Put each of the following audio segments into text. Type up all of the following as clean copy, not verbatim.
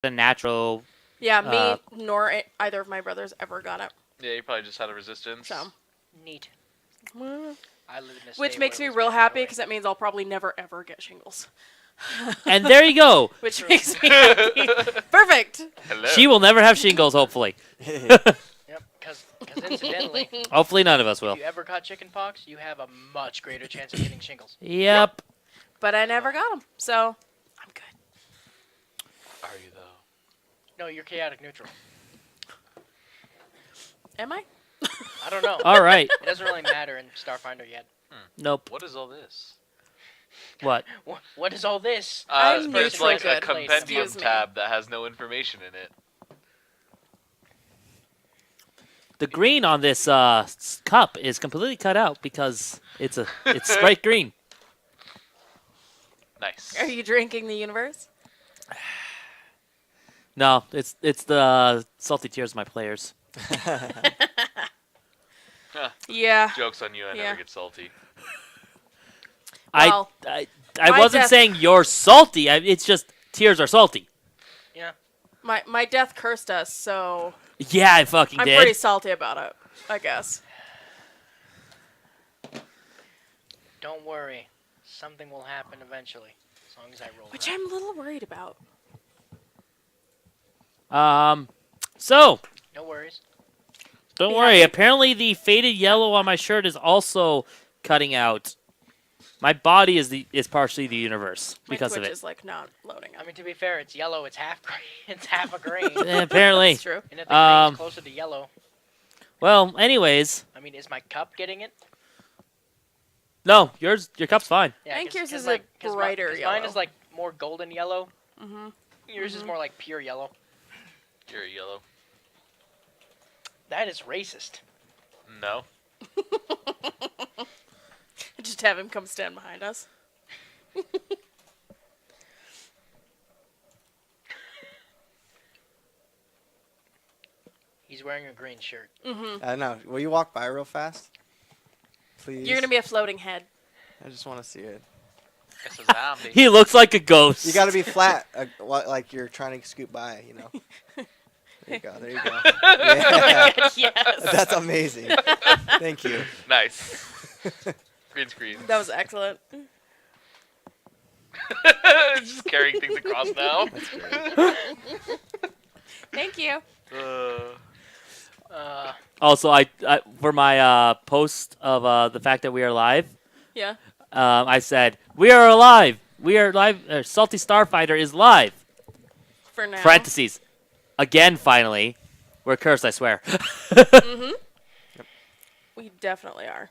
a natural. Yeah, me nor either of my brothers ever got it. Yeah, you probably just had a resistance. So. Neat. Mm. I live in a state Which makes where me it was real happy mandatory. because that means I'll probably never ever get shingles. And there you go. Which makes me happy. Perfect. Hello. She will never have shingles, hopefully. Yep, because incidentally, Hopefully none of us will. if you ever caught chicken pox, you have a much greater chance of getting shingles. Yep. But I never got them, so I'm good. Are you though? No, you're chaotic neutral. Am I? I don't know. All right. It doesn't really matter in Starfinder yet. Nope. What is all this? What? What is all this? I'm It's neutral like a good. compendium Excuse me. tab that has no information in it. The green on this cup is completely cut out because it's bright green. Nice. Are you drinking the universe? No, it's the salty tears of my players. Yeah. Joke's on you, I Yeah. never get salty. Well, I my wasn't death- saying you're salty. It's just tears are salty. Yeah. My death cursed us, so Yeah, I fucking I'm did. pretty salty about it, I guess. Don't worry. Something will happen eventually. As long as I roll. Which right. I'm a little worried about. So No worries. don't Yeah. worry. Apparently, the faded yellow on my shirt is also cutting out. My body is partially the universe My because Twitch of it. is like not loading I up. mean, to be fair, it's yellow. It's half green. It's half a green. Apparently. That's true. And if the green's closer to yellow, Well, anyways, I mean, is my cup getting it? no, your cup's fine. Yeah, I think 'cause- yours 'cause is my- a 'cause brighter Mine yellow. is like more golden yellow. Mm-hmm. Yours is more like pure yellow. You're yellow. That is racist. No. Just have him come stand behind us. He's wearing a green shirt. Mm-hmm. No. Will you walk by real fast? Please. You're gonna be a floating head. I just want to see it. It's a zombie. He looks like a ghost. You got to be flat, like you're trying to scoot by. You know. There you go. There you go. Yeah. Yes. That's amazing. Thank you. Nice. Green screen. That was excellent. Just carrying things across now. That's great. Thank you. Also, I for my post of the fact that we are live, Yeah. I said we are alive. We are live. Salty Starfinder is live. For now. Parentheses. Again, finally, we're cursed. I swear. Mm-hmm. We definitely are.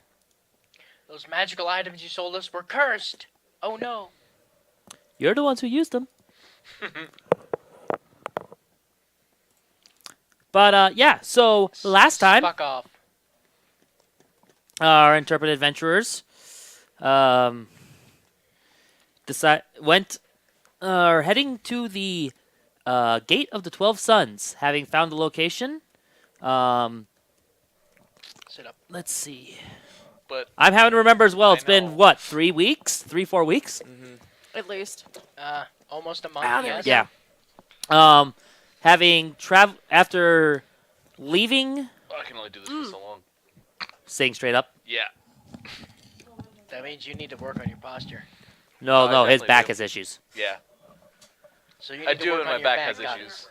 Those magical items you sold us were cursed. Oh no. You're the ones who used them. But yeah, so last time Fuck off. our intrepid adventurers are heading to the Gate of the 12 Suns, having found the location. Sit up. Let's see. But I'm having to remember as well. I It's been, know. what, 3 weeks? 4 weeks? At least. Almost a month. Ah, there we yes. go. Yeah. Having traveled after leaving, I can only do this for so long. saying straight up. Yeah. That means you need to work on your posture. No, I no, his definitely back do. has issues. Yeah. So you need I to do, work and on my your back has gotten. issues.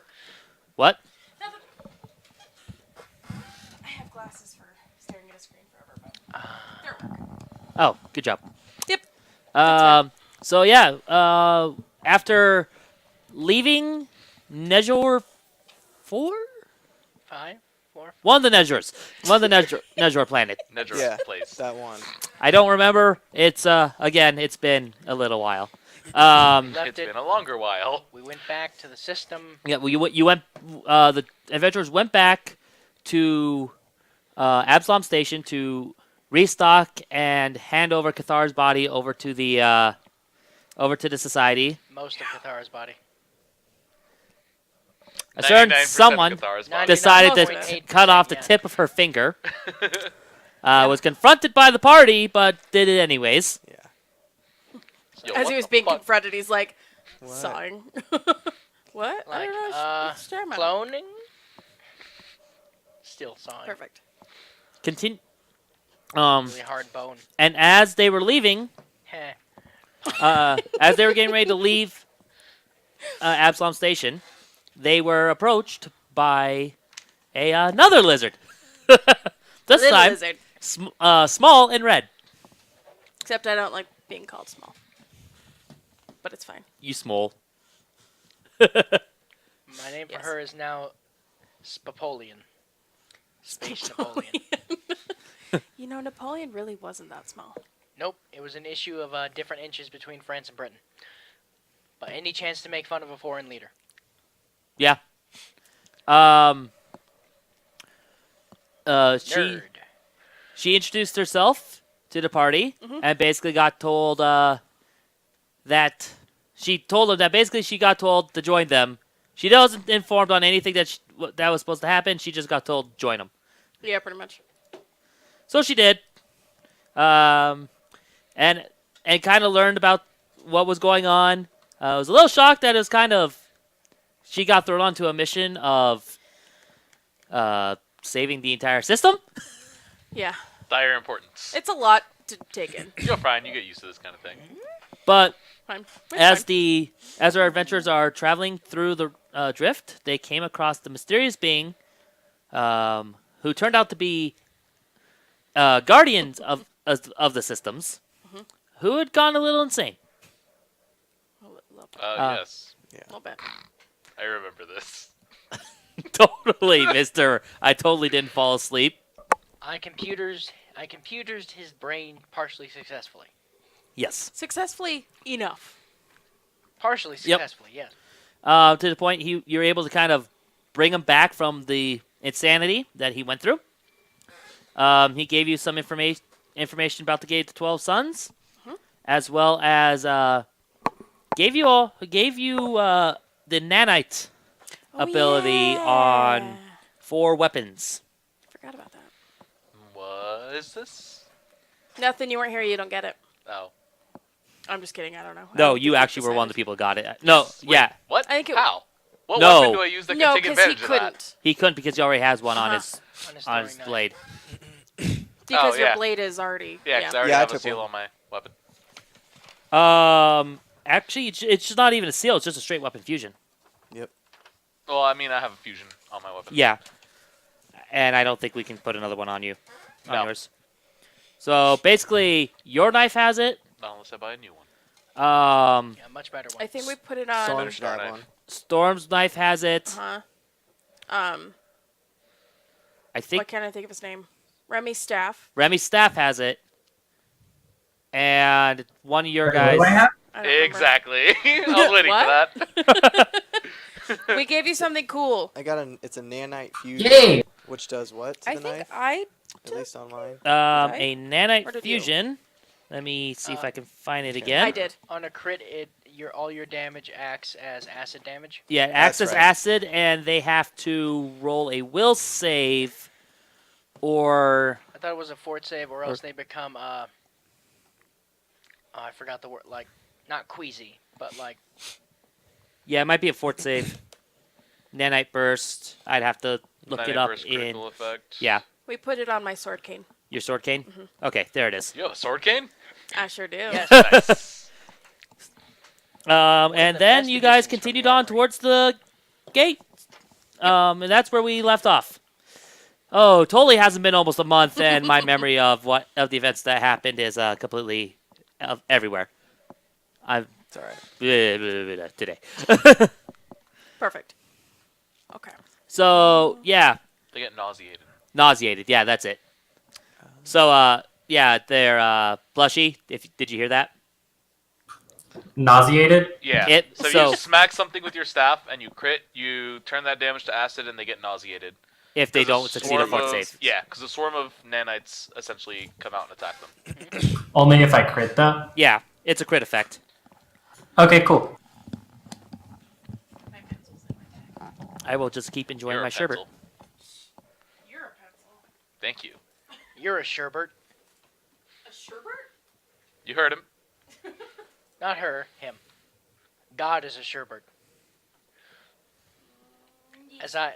What? I have glasses for staring at a screen forever, but they're working. Oh, good job. Yep. So yeah, after leaving Nejor 4? 5, 4. One of the Nejor planet. Nedra Yeah. place. That one. I don't remember. It's again, it's been a little while. Left It's it. been a longer while. We went back to the system. Yeah, well, you went. The adventurers went back to Absalom Station to restock and hand over Cathar's body over to the society. Most of Cathar's body. A certain 99% of someone Cathar's body. decided to 99.8%, cut off the yeah. tip of her finger. Was confronted by the party, but did it anyways. Yeah. Yo, As what he was the being fuck? confronted, he's like What? sawing. What? I Like, don't know. What's the term? cloning? Still sawing. Perfect. Continue. Really hard bone. And as they were leaving, Heh. as they were getting ready to leave Absalom Station, they were approached by another lizard. This Little time, lizard. small and red. Except I don't like being called small. But it's fine. You small. My name for Yes. her is now Spapolian. Space Napoleon. You know, Napoleon really wasn't that small. Nope, it was an issue of different inches between France and Britain. But any chance to make fun of a foreign leader. Yeah. Nerd. She introduced herself to the party and basically got told that she told them that basically she got told to join them. She wasn't informed on anything that was supposed to happen. She just got told join them. Yeah, pretty much. So she did, and kind of learned about what was going on. I was a little shocked that it was kind of she got thrown onto a mission of saving the entire system. Yeah. Dire importance. It's a lot to take in. You're fine. You get used to this kind of thing. But Fine. It's fine. as our adventurers are traveling through the drift, they came across the mysterious being, who turned out to be guardians of the systems, who had gone a little insane. A little bit. Yes. A little bit. I remember this. Totally, Mister. I totally didn't fall asleep. I computered his brain partially successfully. Yes. Successfully enough. Partially Yep. successfully, yes. To the point you're able to kind of bring him back from the insanity that he went through. He gave you some information about the Gate of the 12 Suns, as well as gave you the nanite ability on 4 weapons. Forgot about that. What is this? Nothing. You weren't here. You don't get it. Oh. I'm just kidding. I don't know. I No, don't you think actually we were one of the decided. people who got it. No, Wait, yeah, What? I think it- How? What No. weapon do I use that No, can take because he advantage of that? couldn't. he couldn't because he already has one on his On his on his throwing knife. blade. Because yeah. your blade is already. Yeah, because I already Yeah, I have a took seal one. on my weapon. Actually, it's just not even a seal. It's just a straight weapon fusion. Well, I mean, I have a fusion on my weapon. Yeah, and I don't think we can put another one on you, on No. yours. So basically, your knife has it. Not unless I buy a new one. Yeah, much better one. I think we put it on. Storm should Star have knife. one. Storm's knife has it. Uh-huh. I think What can't I think of his name? Remy's staff. Remy's staff has it, and one of your What guys. do I have? I don't remember. Exactly. I was waiting What? for that. We gave you something cool. I got it's a nanite fusion, Yay! which does what to I the think knife? I. At least on mine. I? A Or nanite did you? fusion. Let me see if I can find it again. I did. On a crit, all your damage acts as acid damage. Yeah, it acts That's as right. acid, and they have to roll a will save, or I thought it was a fort save, or else they become I forgot the word. Like, not queasy, but like yeah, it might be a fort save. Nanite burst. I'd have to look it 90 up burst in. critical effect. Yeah, We put it on my sword cane. your sword cane. Okay, there it is. You have a sword cane? I sure do. Yes. Nice. And the then best you guys additions from continued the on armory. towards the gate. And that's where we left off. Oh, totally hasn't been almost a month, and my memory of the events that happened is completely everywhere. I'm It's alright. today. Perfect. Okay. So yeah, They get nauseated. nauseated. Yeah, that's it. So yeah, they're blushy. Did you hear that? Nauseated? Yeah. So so- you smack something with your staff and you crit, you turn that damage to acid and they get nauseated. If they 'Cause a don't succeed a swarm fort of- save. Yeah, because a swarm of nanites essentially come out and attack them. Only if I crit that? Yeah, it's a crit effect. Okay, cool. My pencil's in my bag. I will just keep enjoying You're my a sherbet. pencil. You're a pencil. Thank you. You're a sherbert. A sherbet? You heard him. Not her, him. God is a sherbert. As I.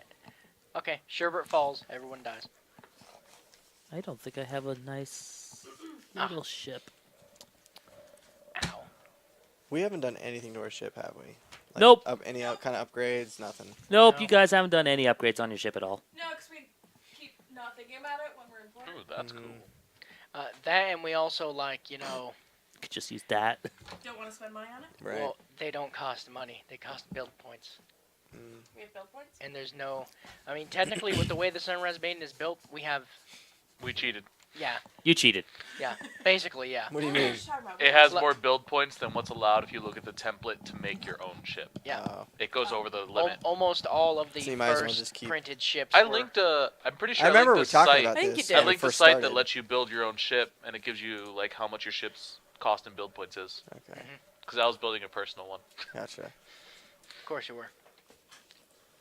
Okay, Sherbert falls. Everyone dies. I don't think I have a nice little ship. Ow. We haven't done anything to our ship, have we? Like, Nope. Any kind of upgrades? Nothing. Nope, No. you guys haven't done any upgrades on your ship at all. No, because we keep not thinking about it when we're in port. Ooh, that's cool. That and we also like, you know, Could just use that. Don't want to spend money on it. Right. well, they don't cost money. They cost build points. We have build points. And there's no, I mean, technically with the way the Sunrise Maiden is built, we have, We cheated. yeah, You cheated. basically, yeah. What do you What are mean? talking about? It has Like- more build points than what's allowed if you look at the template to make your own ship. Yeah. It goes over the limit. Almost all of the So you might as well first just keep- printed ships I were- linked I'm pretty sure I remember we linked a talking site. about I think this. you I did. when we linked a first site started. that lets you build your own ship, and it gives you like how much your ship's cost and build points is. Okay, Because I was building a personal one. gotcha. Of course you were.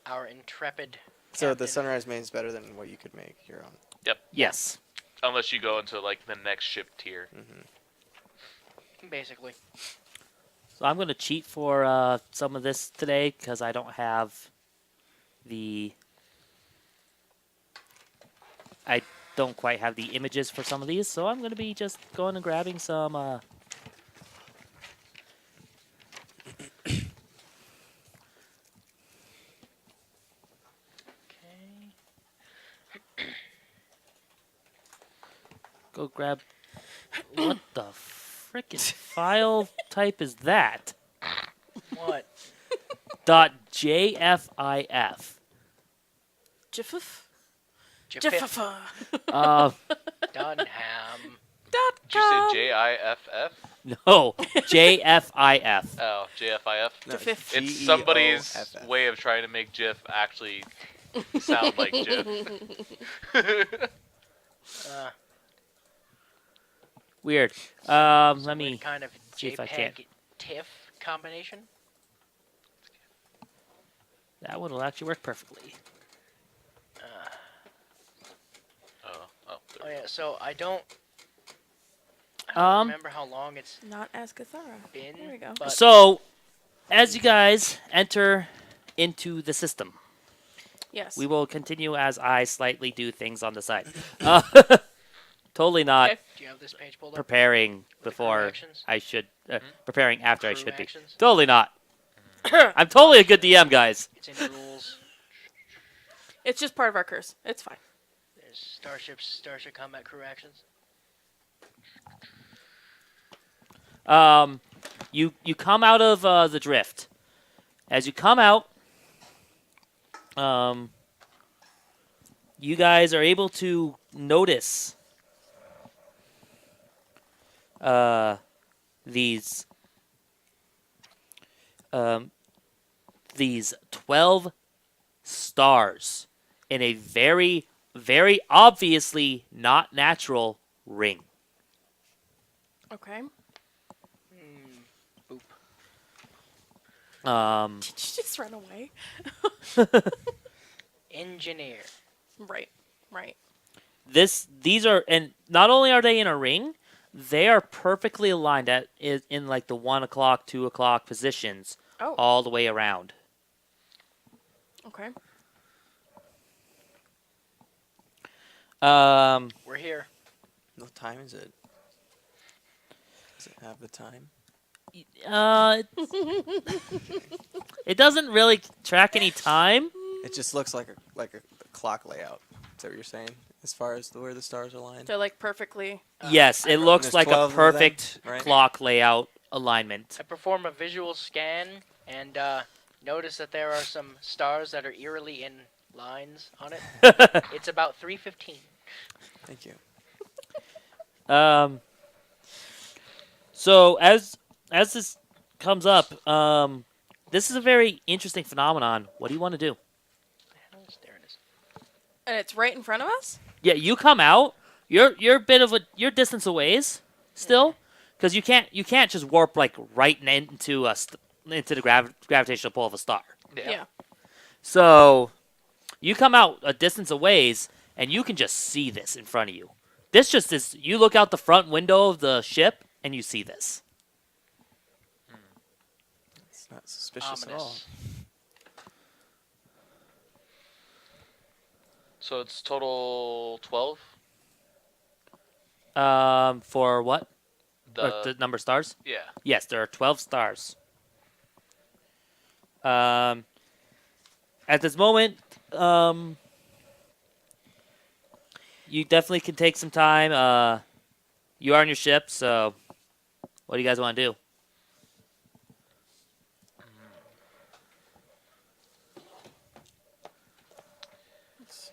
Our intrepid So the captain. Sunrise Main's better than what you could make your own. Yes. Unless you go into like the next ship tier. Basically. So I'm going to cheat for some of this today because I don't have the... I don't quite have the images for some of these, so I'm going to be just going and grabbing some... Okay. Go grab... What the frickin' file type is that? What? .jfif. Jiffif. Jafif. Uh, Dunham. Did you say JIFF? no, JFIF. Oh, JFIF. No, Jiffif. It's GEOFF. somebody's way of trying to make GIF actually sound like GIF. Weird. Let me... Weird kind of see if I can. JPEG TIFF combination. That one will actually work perfectly. Oh, Oh there. yeah, so I don't Um, remember how long it's Not as Cathara. been. There we go. But So, as you guys enter into the system, Yes. we will continue as I slightly do things on the side. Totally not Okay. do you have this page pulled up? preparing With the crew before actions? I should. Preparing after I Crew should be. actions? Totally not. I'm totally a good DM, guys. It's in rules. It's just part of our curse. It's fine. There's Starship Combat Crew actions. You come out of the drift. As you come out, you guys are able to notice these 12 stars in a very, very obviously not natural ring. Okay. Boop. Did you just run away? Engineer. Right. Right. These are, and not only are they in a ring, they are perfectly aligned in like the 1 o'clock, 2 o'clock positions Oh. all the way around. Okay. We're here. What time is it? Does it have the time? It doesn't really track any time. It just looks like a clock layout. Is that what you're saying? As far as where the stars are lined? They're like perfectly. Yes, it looks There's like a 12 of them, perfect right? clock layout alignment. I perform a visual scan and notice that there are some stars that are eerily in lines on it. It's about 3:15. Thank you. So as this comes up, this is a very interesting phenomenon. What do you want to do? There it is. And it's right in front of us? Yeah, you come out. You're a bit of you're distance away still, because you can't just warp like right into into the gravitational pull of a star. Yeah. So you come out a distance away, and you can just see this in front of you. This just is. You look out the front window of the ship, and you see this. It's not suspicious at all. Ominous. So it's total 12. For what? The The number of stars? yeah. Yes, there are 12 stars. At this moment, you definitely can take some time. You are on your ship, so what do you guys want to do? Let's see.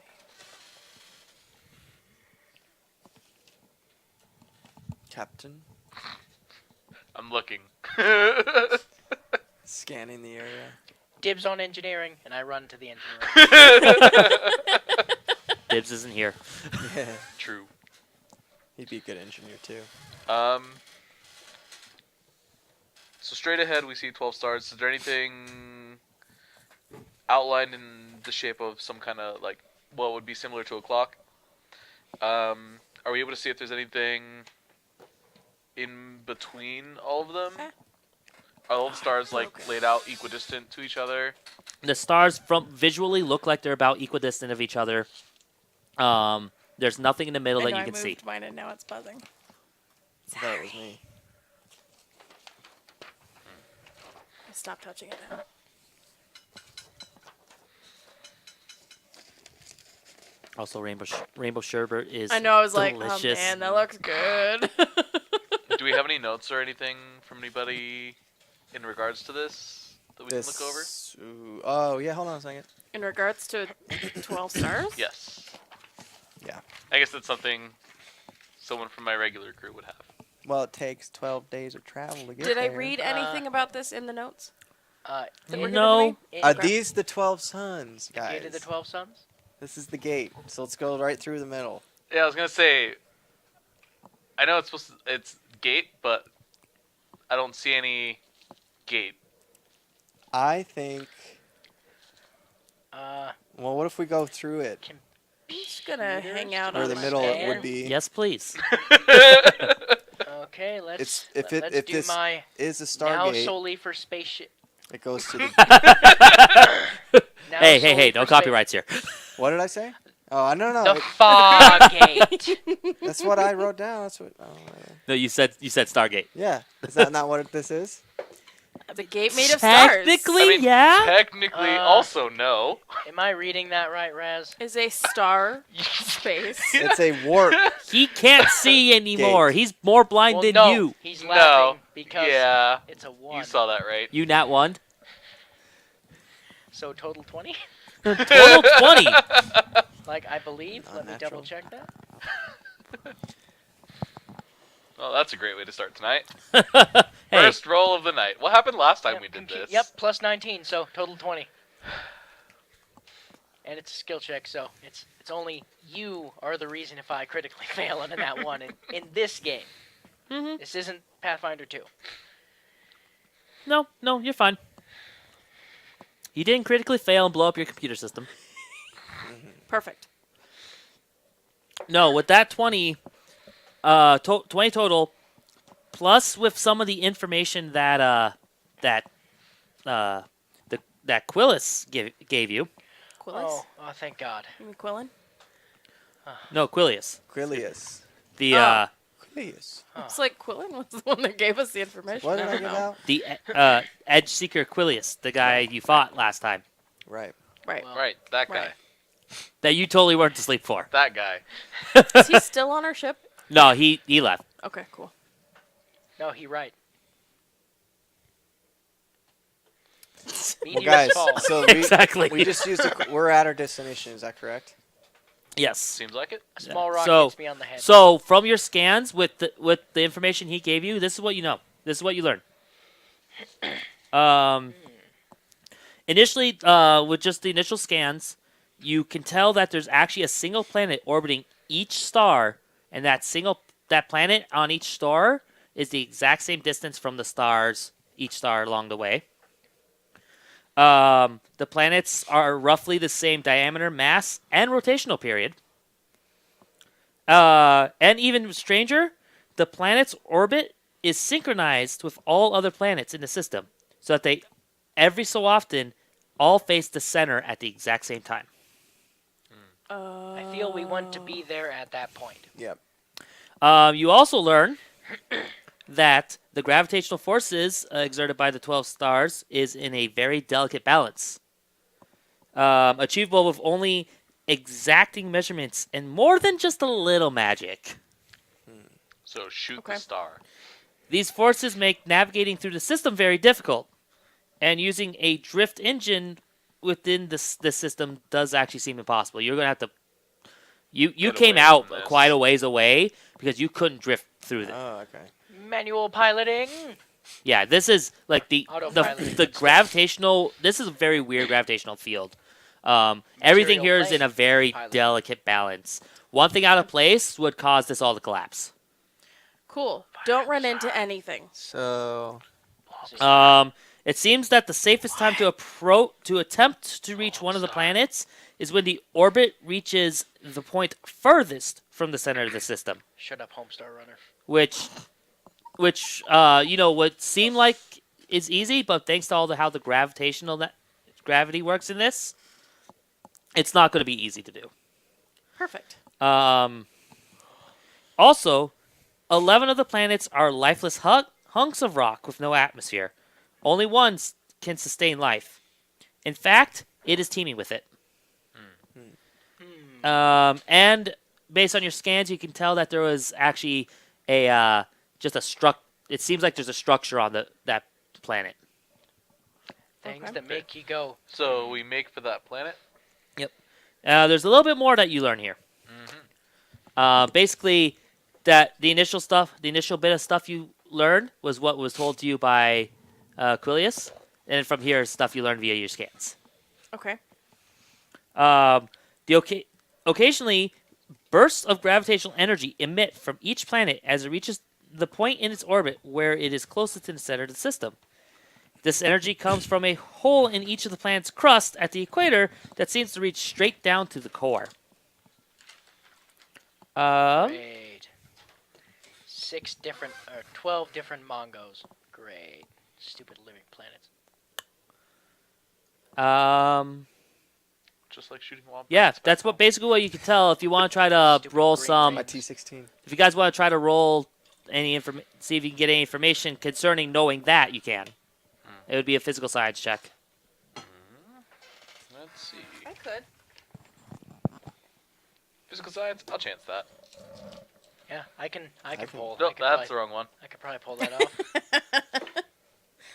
Captain, I'm looking. scanning the area. Dibs on engineering, and I run to the engineering. Dibs isn't here. Yeah, True. he'd be a good engineer too. So straight ahead we see 12 stars. Is there anything outlined in the shape of some kind of like what would be similar to a clock? Are we able to see if there's anything in between all of them? Are all the stars like Okay. laid out equidistant to each other? The stars from visually look like they're about equidistant of each other. There's nothing in the middle I that know you I can see. moved mine and now it's buzzing. I thought it was me. Stop touching it now. Also, rainbow sherbet is I know. I was delicious. like, oh man, that looks good. Do we have any notes or anything from anybody in regards to this that we can look over? Ooh, oh yeah, hold on a second. In regards to 12 stars? Yes. Yeah. I guess that's something someone from my regular crew would have. Well, it takes 12 days of travel to get Did I there. read anything about this in the notes? Uh, that were given to No. me? Are these the 12 suns, Gate guys? of the 12 Sons? This is the gate, so let's go right through the middle. Yeah, I was gonna say. I know it's supposed to, it's gate, but I don't see any gate. I think. Uh, Well, what if we go through it? I'm just gonna hang out Where on the my middle bed. would be. Yes, please. Okay, let's It's- if let's if do this my Is a now Stargate. solely for spaceship. It goes to the. Now Hey, solely hey, for no copyrights here. What did I say? Oh, I don't know. The fog gate. That's what I wrote down. That's what. Oh, No, you said Stargate. yeah. Is that not what this is? The gate made of stars. Technically, I mean, yeah. technically, also no. Am I reading that right, Raz? Is a star space. It's a warp. He can't see anymore. He's more blind Well, than no, you. he's No. laughing because Yeah, it's a 1. you saw that right. You nat one. So total 20? Total 20. Like, I believe. Let me Unnatural. double check that. Well, that's a great way to start tonight. Hey, First roll of the night. What happened last time Yep, we did compu- this? Yep, plus 19, so total 20. And it's a skill check, so it's only you are the reason if I critically fail into that one in this game. Mhm. This isn't Pathfinder 2. no, you're fine. You didn't critically fail and blow up your computer system. Perfect. No, with that 20, 20 total, plus with some of the information that that Quillis gave you. Quillis? Oh, thank God. You mean Quillen? No, Quilius. Quilius. The Quilius. It's like Quillen was the one that gave us the information. What did I don't give know. out? the Edge Seeker Quilius, the guy you fought last time, Right. Right. Well, Right, that guy. Right. that you totally weren't to sleep for. That guy. Is he still on our ship? No, he left. Okay, cool. No, he right. Well, Meteors guys, fall. so Exactly. we just used. We're at our destination. Is that correct? Yes. Seems like it. A small rock So- hits me on the head. So from your scans with the information he gave you, this is what you know. This is what you learn. Initially, with just the initial scans, you can tell that there's actually a single planet orbiting each star, and that planet on each star is the exact same distance from the stars, each star along the way. The planets are roughly the same diameter, mass, and rotational period. And even stranger, the planet's orbit is synchronized with all other planets in the system, so that they, every so often, all face the center at the exact same time. I feel we want to be there at that point. Yep. You also learn that the gravitational forces exerted by the 12 stars is in a very delicate balance, achievable with only exacting measurements and more than just a little magic. So shoot Okay. the star. These forces make navigating through the system very difficult, and using a drift engine within the system does actually seem impossible. You're going to have to. You Get came away out from this. quite a ways away because you couldn't drift through it. Oh, okay. Manual piloting. Yeah, this is like the Autopiloting the good stuff. gravitational. This is a very weird gravitational field. Everything here is in a very pilot. delicate balance. One thing out of place would cause this all to collapse. Cool. Don't run into anything. So, It seems that the safest time to attempt to reach one of the planets is when the orbit reaches the point furthest from the center of the system, Shut up, Homestar Runner. which would seem like is easy, but thanks to all how the gravity works in this, it's not going to be easy to do. Perfect. Also, 11 of the planets are lifeless hunks of rock with no atmosphere. Only one can sustain life. In fact, it is teeming with it. And based on your scans, you can tell that there was actually a It seems like there's a structure on that planet. Things Okay. that make you go. So we make for that planet. There's a little bit more that you learn here. Basically, that the initial bit of stuff you learned was what was told to you by Quilius, and from here, stuff you learned via your scans. Okay. Occasionally, bursts of gravitational energy emit from each planet as it reaches the point in its orbit where it is closest to the center of the system. This energy comes from a hole in each of the planet's crust at the equator that seems to reach straight down to the core. Great. 12 different Mongos. Great. Stupid living planets. Just like shooting wombats. Yeah, that's basically what you can tell. If you want to try to Stupid roll green some, my T16. if you guys want to try to roll any see if you can get any information concerning knowing that, you can. It would be a physical science check. Let's see. I could. Physical science. I'll chance that. Yeah, I can pull. No, I could that's probably, the wrong one. I could probably pull that off.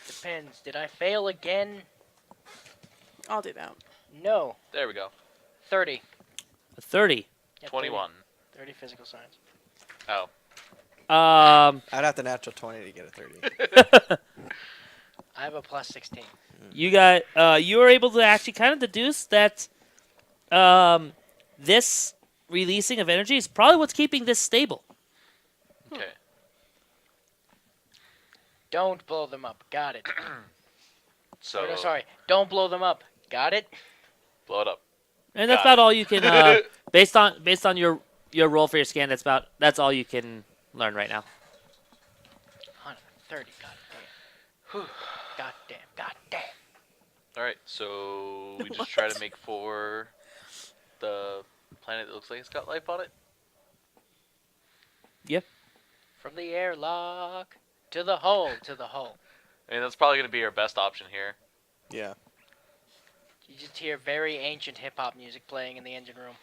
Depends. Did I fail again? I'll do that. No. There we go. 30. A 30. Yeah, 21. 30 physical science. Oh. I'd have the natural 20 to get a 30. I have a plus 16. You were able to actually kind of deduce that this releasing of energy is probably what's keeping this stable. Okay. Don't blow them up. Got it. So Oh, no, sorry. Don't blow them up. Got it? blow it up. And that's Got about all you can based on your roll for your scan, that's all you can learn right now. 130. God damn. God damn. God damn. All right. So we just try to make for the planet that looks like it's got life on it. Yep. From the airlock to the hull. To the hull. I mean, that's probably going to be our best option here. Yeah. You just hear very ancient hip hop music playing in the engine room.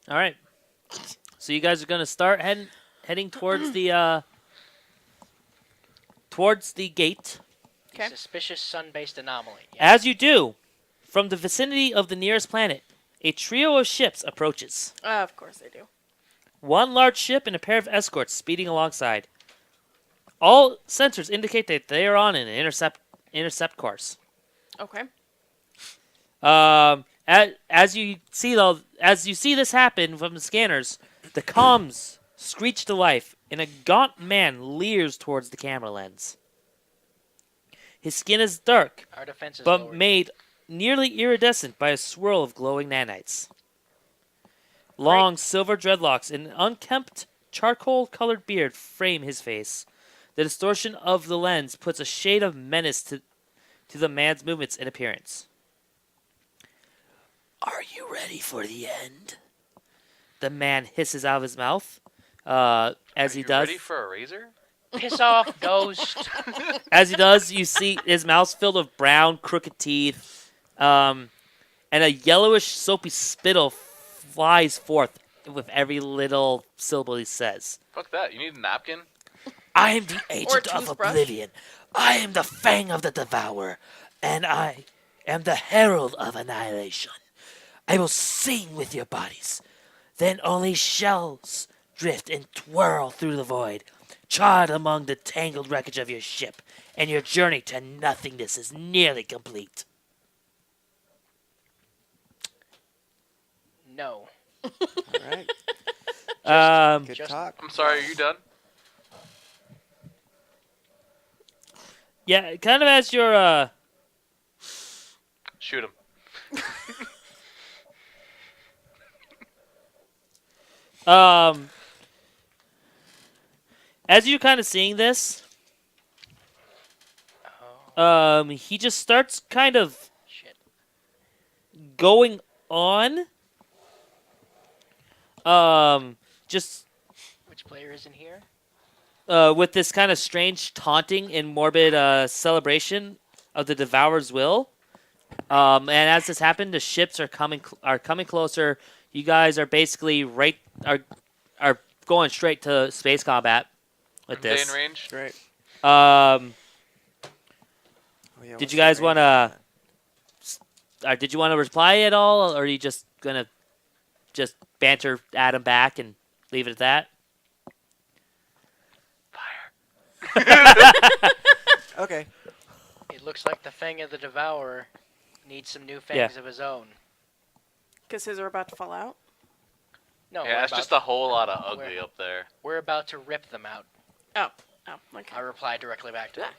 All right. So you guys are going to start heading towards the gate. Okay. Suspicious sun-based anomaly. Yeah. As you do, from the vicinity of the nearest planet, a trio of ships approaches. Of course they do. One large ship and a pair of escorts speeding alongside. All sensors indicate that they are on an intercept course. Okay. As you see this happen from the scanners, the comms screech to life, and a gaunt man leers towards the camera lens. His skin is dark, Our defense is but lowered. made nearly iridescent by a swirl of glowing nanites. Long silver dreadlocks and an unkempt charcoal-colored beard frame his face. The distortion of the lens puts a shade of menace to the man's movements and appearance. Are you ready for the end? The man hisses out of his mouth. As Are he you does, ready for a razor? Piss off, ghost. you see his mouth filled with brown, crooked teeth, and a yellowish, soapy spittle flies forth with every little syllable he says. Fuck that. You need a napkin? I am the Or a agent of toothbrush. oblivion. I am the fang of the devourer, and I am the herald of annihilation. I will sing with your bodies. Then only shells drift and twirl through the void, charred among the tangled wreckage of your ship, and your journey to nothingness is nearly complete. No. All right. Good Just- talk. I'm sorry, are you done? Yeah, kind of as your Shoot him. um as you're kind of seeing this, Oh, he just starts kind of shit. going on. Just Which player is in here? with this kind of strange taunting and morbid celebration of the Devourer's will. And as this happened, the ships are coming closer. You guys are basically are going straight to space combat with Stay in this. range? Great. Um, Oh, yeah, Did what's you the guys range wanna- on that? did you want to reply at all, or are you just gonna just banter Adam back and leave it at that? Fire. Okay. It looks like the Fang of the Devourer needs some new Yeah. fangs of his own. Because his are about to fall out. No, Yeah, it's just a whole lot of ugly up there. we're about to rip them out. Oh, okay. I replied directly back to him.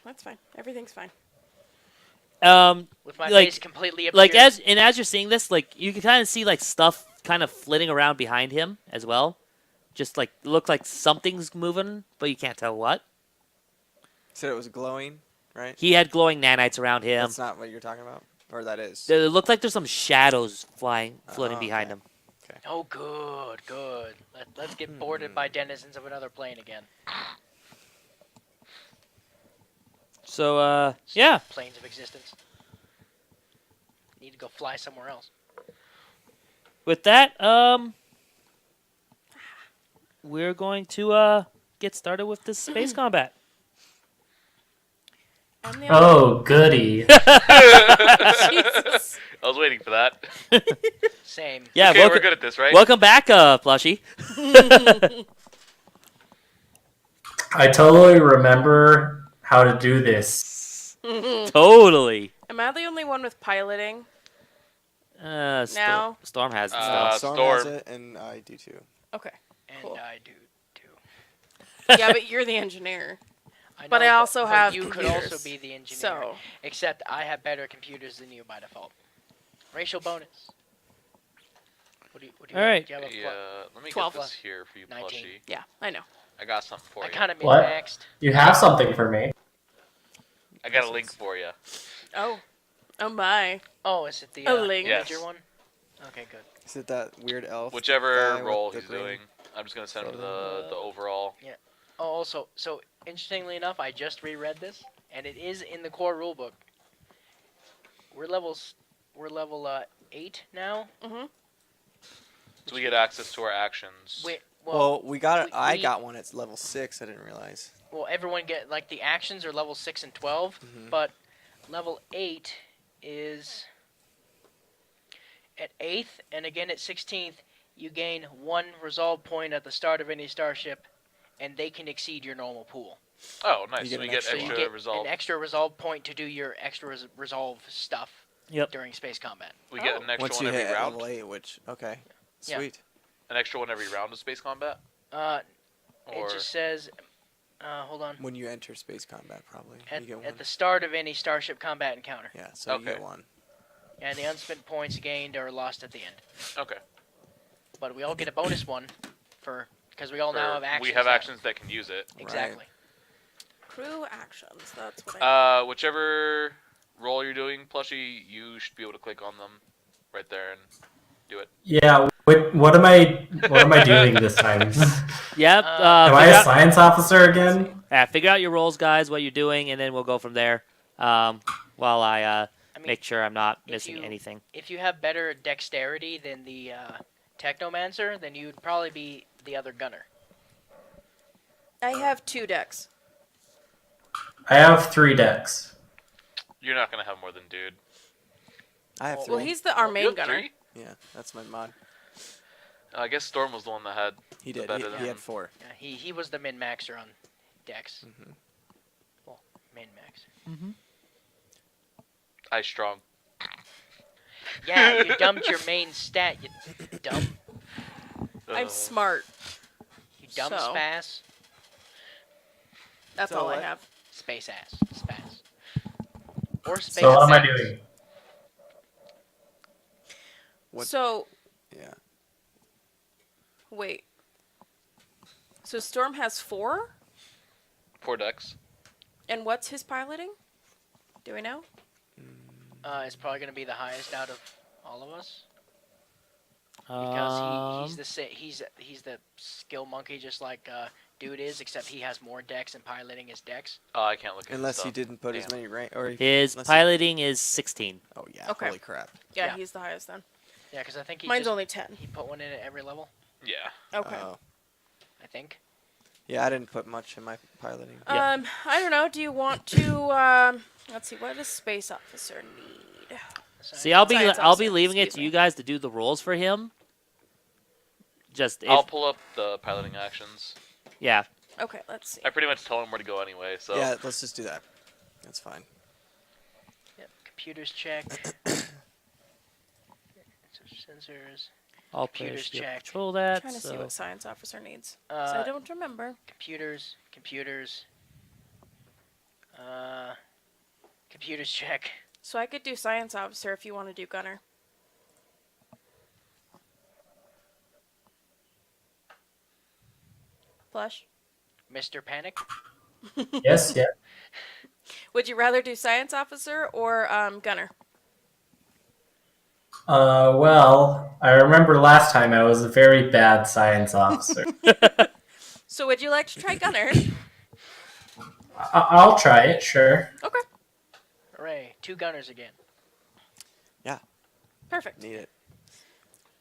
That's fine. Everything's fine. With my Like- face completely obscured. Like as you're seeing this, like you can kind of see like stuff kind of flitting around behind him as well. Just like look like something's moving, but you can't tell what. Said it was glowing, right? He had glowing nanites around him. That's not what you're talking about, or that is. It looked like there's some shadows floating Oh, behind okay. him. Oh, good, good. Let's get boarded by denizens of another plane again. So yeah, Planes of existence. Need to go fly somewhere else. with that, we're going to get started with this space combat. And the Oh, goody. Jesus. I was waiting for that. Same. Yeah, Okay, welcome, we're good at this, right? welcome back, Plushie. I totally remember how to do this. Totally. Am I the only one with piloting? Now Storm has it Uh, still. Storm has Storm. it, and I do too. Okay. And Cool. I do too. Yeah, but you're the engineer. I But know, I also have you could computers, also be the engineer. So, Except I have better computers than you by default. Racial bonus. What do you All right. Do you have a Yeah, let me 12. get this here for you, 19. Plushie. yeah, I know. I got something for I you. kind of What? min-maxed. You have something for me. I got a link for you. Oh. Oh my. Oh, is it the A link. major Yes. one? Okay, good. Is it that weird elf? Whichever guy with role the he's green- doing. I'm just gonna send him photo? the overall. Oh, also, so interestingly enough, I just reread this, and it is in the core rulebook. We're level 8 now. Mm-hmm. So we get access to our actions. Wait, Well, we got. I we- got one at level 6. I didn't realize. well, everyone get like the actions are level 6 and 12, Mhm. but level 8 is at 8th, and again at 16th. You gain 1 resolve point at the start of any starship, and they can exceed your normal pool. Oh, nice. You So get we an get extra So you extra get resolve. an extra resolve point to do your extra resolve stuff Yep. during space combat. We get Oh. an extra Once one you every hit round. level 8, which okay, Yeah. sweet. An extra one every round of space combat. It Or just says, hold on. When you enter space combat, probably At, you get one. at the start of any starship combat encounter. Yeah, so you get Okay. one. And the unspent points gained are lost at the end. okay. But we all get a bonus one because we all now Or have actions. we have that- actions that can use it. Exactly. Crew actions. That's what I. Whichever role you're doing, Plushie, you should be able to click on them. right there and do it. Yeah. What am I doing this time? Yep. Am I a science officer again? Figure out your roles, guys, what you're doing, and then we'll go from there. While I I mean, make sure I'm not if missing you- anything. if you have better dexterity than the Technomancer, then you'd probably be the other gunner. I have 2 decks. I have 3 decks. You're not gonna have more than dude. I have Well, Well, 3. he's our You main have gunner. 3? Yeah, that's my mod. I guess Storm was the one that had. He The did. better He than- had 4. Yeah, he was the min maxer on dex. Mhm. Well, min max. I strong. Yeah, you dumped your main stat. You dumb. I'm smart. You dumb So. spass. That's So all I what? have. Space ass. Spaz. Or space So what am I ass. doing? What- So, Yeah. wait. So Storm has 4? 4 decks. And what's his piloting? Do we know? It's probably gonna be the highest out of all of us because he's the skill monkey, just like dude is, except he has more dex and piloting his dex. Oh, I can't look at Unless stuff. he didn't put as Damn. many rank or His unless he- piloting is 16. Oh yeah. Okay. Holy crap. Yeah, Yeah. he's the highest then. Yeah, because I think Mine's only 10. he put one in at every level. Yeah. Okay. Oh. I think. Yeah, I didn't put much in my piloting. Yeah. I don't know. Do you want to let's see, what does space officer need? See, I'll be Science officer, leaving it excuse to me. you guys to do the roles for him. Just I'll if, pull up the piloting actions. yeah. Okay, let's see. I pretty much told him where to go anyway, so. Yeah, let's just do that. That's fine. Yep. Computers check. Sensors. All Computers players should be able to check. control that. Trying to see So. what science officer needs. 'Cause I Uh, don't remember. computers. Computers. Computers check. So I could do science officer if you want to do gunner. Plush. Mr. Panic. Yes, yeah. Would you rather do science officer or gunner? Well, I remember last time I was a very bad science officer. So would you like to try gunner? I'll try it, sure. Okay. Hooray! 2 gunners again. Perfect. Need it.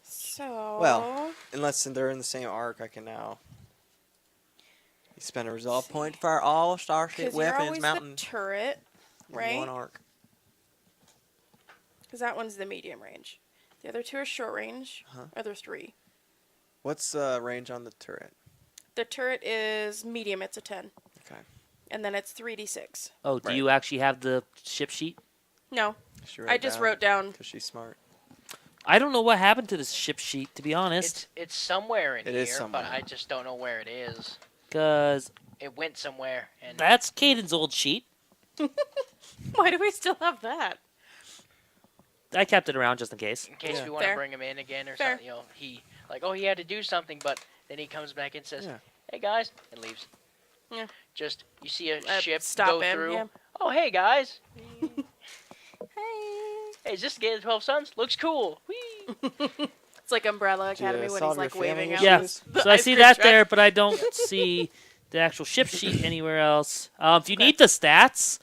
So Well, unless they're in the same arc, I can now. You spend a resolve point for all Starship because you're weapons always mountain the turret, in right? one arc. Because that one's the medium range. The other 2 are short range. Uh-huh. Other 3. What's the range on the turret? The turret is medium. It's a 10. Okay. And then it's 3d6. Oh, do Right. you actually have the ship sheet? No, She I just wrote down. because she's smart. I don't know what happened to this ship sheet, to be honest. It's somewhere in It here, is somewhere. but I just don't know where it is. Because It went somewhere, and that's Caden's old sheet. Why do we still have that? I kept it around just in case. in case Yeah. we want to Fair. bring him in again or Fair. something, he he had to do something, but then he comes back and says, Yeah. "Hey guys," and leaves. Yeah. Just you see a I ship stop go him, through. yeah. Oh hey guys, Hey. hey is this the Gate of 12 Suns? Looks cool. Whee! It's like Umbrella Do you Academy when solve he's like your waving family out. Yeah. issues? the So I ice see cream that truck. there, but I don't see the actual ship sheet anywhere else. If you Okay. need the stats,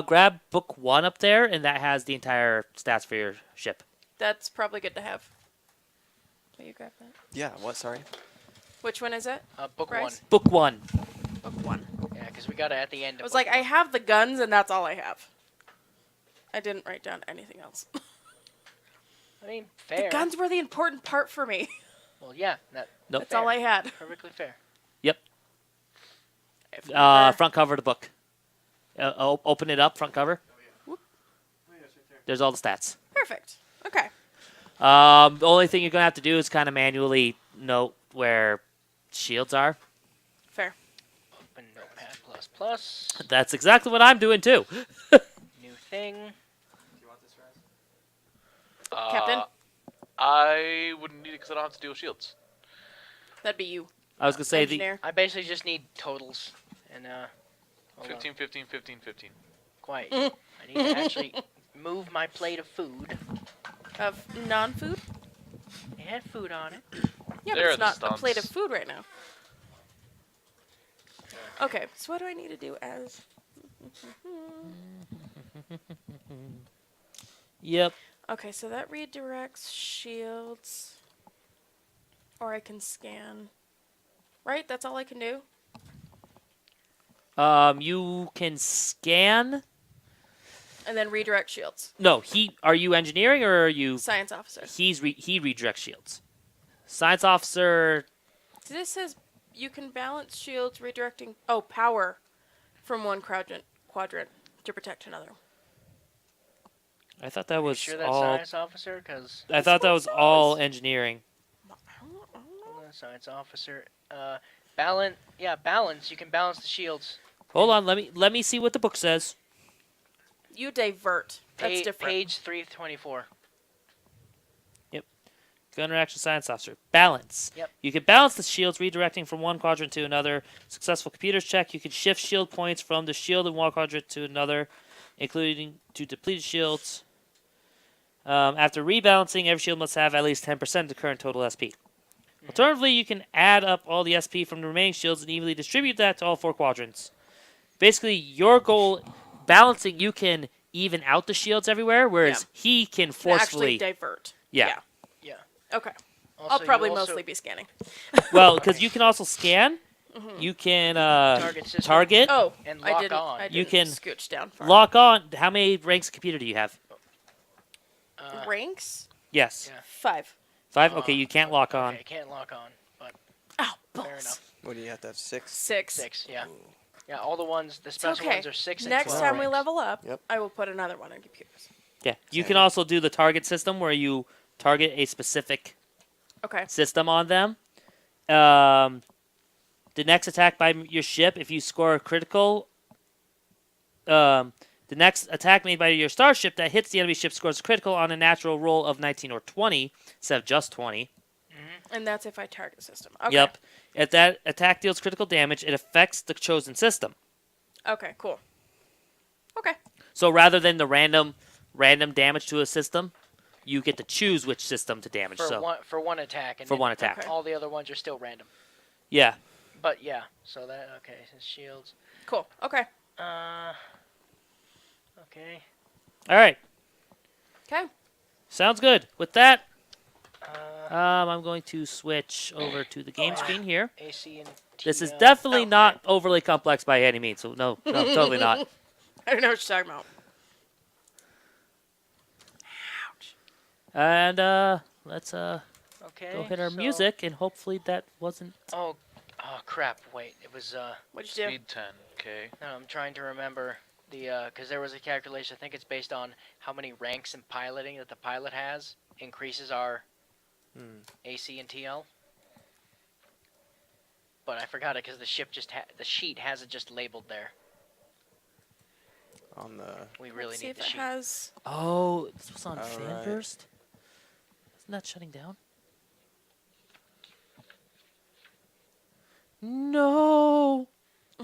grab book 1 up there, and that has the entire stats for your ship. That's probably good to have. Will you grab that? Yeah. What? Sorry. Which one is it? Book Bryce? Book 1. Book 1. 1. Yeah, because we got it at the end. I Of was book like, I one. have the guns, and that's all I have. I didn't write down anything else. I mean, The fair. guns were the important part for me. Well, yeah, Nope. That's all I had. Perfectly fair. If ever- Front cover of the book. Open it up, front cover. There's all the stats. Perfect. Okay. The only thing you're going to have to do is kind of manually note where shields are. Fair. Open Notepad plus plus. That's exactly what I'm doing, too. New thing. Captain? I wouldn't need it because I don't have to deal with shields. That'd be you, I was going to say the engineer. I basically just need totals and hold on. 15, 15, 15, 15. Quiet. I need to actually move my plate of food. of non-food. It had food on it. Yeah, There but are it's the not a plate of stunts. food right now. Okay, so what do I need to do as? Yep. Okay, so that redirects shields. Or I can scan. Right? That's all I can do? You can scan. And then redirect shields. No, are you engineering or are you? Science officer. He redirects shields. Science officer. This says you can balance shields redirecting power from one quadrant to protect another. I thought that You was sure that's all. science officer? Because I thought that what was it all says. engineering. science officer. Balance. Yeah, balance. You can balance the shields. Hold on, let me see what the book says. You divert. That's different. Page 324. Gunner action science officer. Balance. Yep. You can balance the shields redirecting from one quadrant to another. Successful computers check. You can shift shield points from the shield in one quadrant to another, including to depleted shields. After rebalancing, every shield must have at least 10% of the current total SP. Alternatively, you can add up all the SP from the remaining shields and evenly distribute that to all 4 quadrants. Basically, your goal, balancing, you can even out the shields everywhere, whereas he can Can forcefully. actually divert. Yeah. Yeah. Okay. Also, I'll probably you also, mostly be scanning. Well, because you can also scan. You can target system. target. Oh, And I lock didn't. on. I You didn't can scooch down far. Lock on. How many ranks of computer do you have? Ranks? Yes. Yeah. 5. 5? Okay, you can't lock on. Okay, can't lock on, but Oh, fair balls. enough. What do you have to have? 6? 6. 6, yeah. Ooh. Yeah, all the ones, the It's special okay. ones are 6 and Next 12 time we ranks. level up, Yep. I will put another one on computers. Yeah. You Same can here. also do the target system where you target a specific Okay. system on them. The next attack by your ship, if you score a critical, the next attack made by your starship that hits the enemy ship scores a critical on a natural roll of 19 or 20 instead of just 20. And that's if I target system. Okay. Yep. If that attack deals critical damage, it affects the chosen system. Okay, cool. Okay. So rather than the random damage to a system, you get to choose which system to damage. For So one attack. And for then one attack. Okay. all the other ones are still random. Yeah. But yeah, so that, okay, so shields. Cool. Okay. Okay. All right. Okay. Sounds good. With that, Uh, I'm going to switch over to the game screen here. AC and This is TL. definitely Oh, not overly complex by any means. So no, totally not. I don't know what you're talking about. And let's Okay. go hit our so- music, and hopefully that wasn't. Oh crap! Wait, it was What'd you do? Speed 10. Okay. No, I'm trying to remember the because there was a calculation. I think it's based on how many ranks in piloting that the pilot has increases our AC and TL. But I forgot it because the ship just the sheet has it just labeled there. On the. We really Let's see need if the it sheet. has. Oh, this was on All right. Fanburst. Isn't that shutting down? No.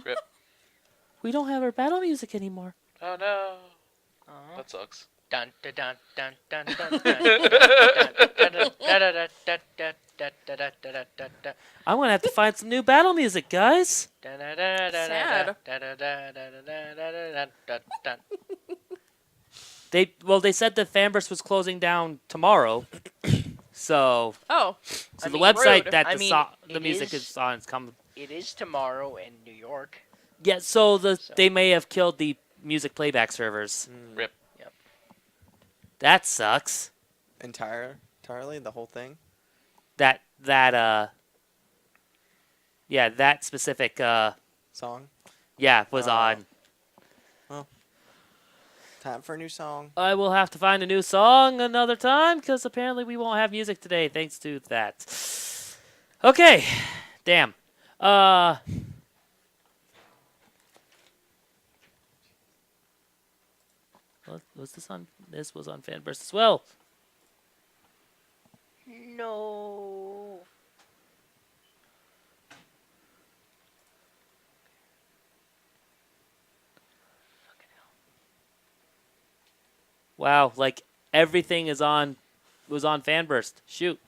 Rip. We don't have our battle music anymore. Oh no. Uh-huh. That sucks. Dun dun dun dun dun dun dun dun. I'm gonna have to find some new battle music, guys. Sad. They said that Fanburst was closing down tomorrow. So Oh. the mean, website rude. that I the, mean, the it music is- is on is coming. It is tomorrow in New York. Yeah, so So- they may have killed the music playback servers. Rip. That sucks. Entirely? The whole thing? That specific Song? was Oh. on. Time for a new song. I will have to find a new song another time because apparently we won't have music today thanks to that. Okay, damn. Was this on? This was on Fanburst as well. No. Wow, like everything is on was on fan burst. Shoot.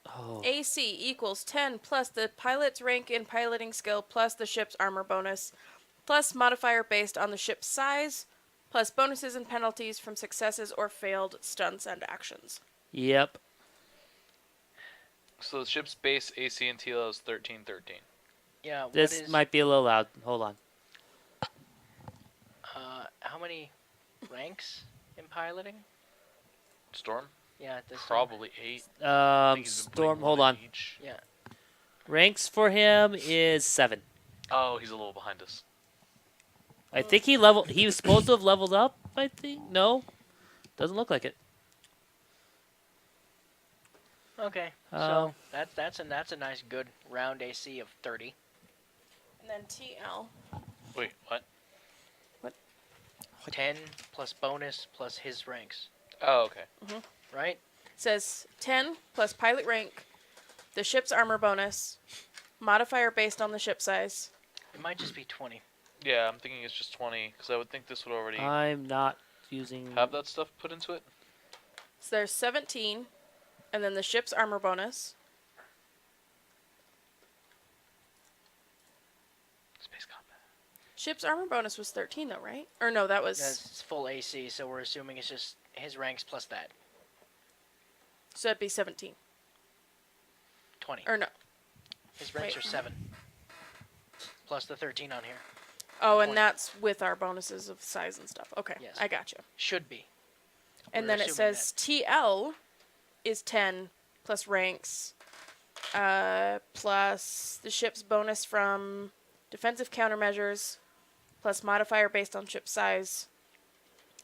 Oh. AC equals 10 plus the pilot's rank in piloting skill plus the ship's armor bonus, plus modifier based on the ship's size, plus bonuses and penalties from successes or failed stunts and actions. Yep. So the ship's base AC and TL is 1313. Yeah. What This is, might be a little loud. Hold on. How many ranks in piloting? Storm? Yeah. This one. Probably 8. I think he's been putting Storm, one hold in on. each. Yeah. Ranks for him is 7. Oh, he's a little behind us. I think he was supposed to have leveled up, I think. No. Doesn't look like it. Okay. Um, So that's a nice good round AC of 30. And then TL. Wait, what? 10 plus bonus plus his ranks. Oh, okay. Right? Says 10 plus pilot rank, the ship's armor bonus, modifier based on the ship size. It might just be 20. Yeah, I'm thinking it's just 20, because I would think this would already I'm not using. have that stuff put into it. So there's 17, and then the ship's armor bonus. Space combat. Ship's armor bonus was 13 though, right? Or no, that was... That's full AC, so we're assuming it's just his ranks plus that. So it'd be 17. 20. Or no. His ranks wait. are 7. Plus the 13 on here. Oh, and 20. that's with our bonuses of size and stuff. Okay, Yes. I gotcha. Should be. And We're then it assuming says TL is 10 plus ranks, plus the ship's bonus from defensive countermeasures, plus modifier based on ship size,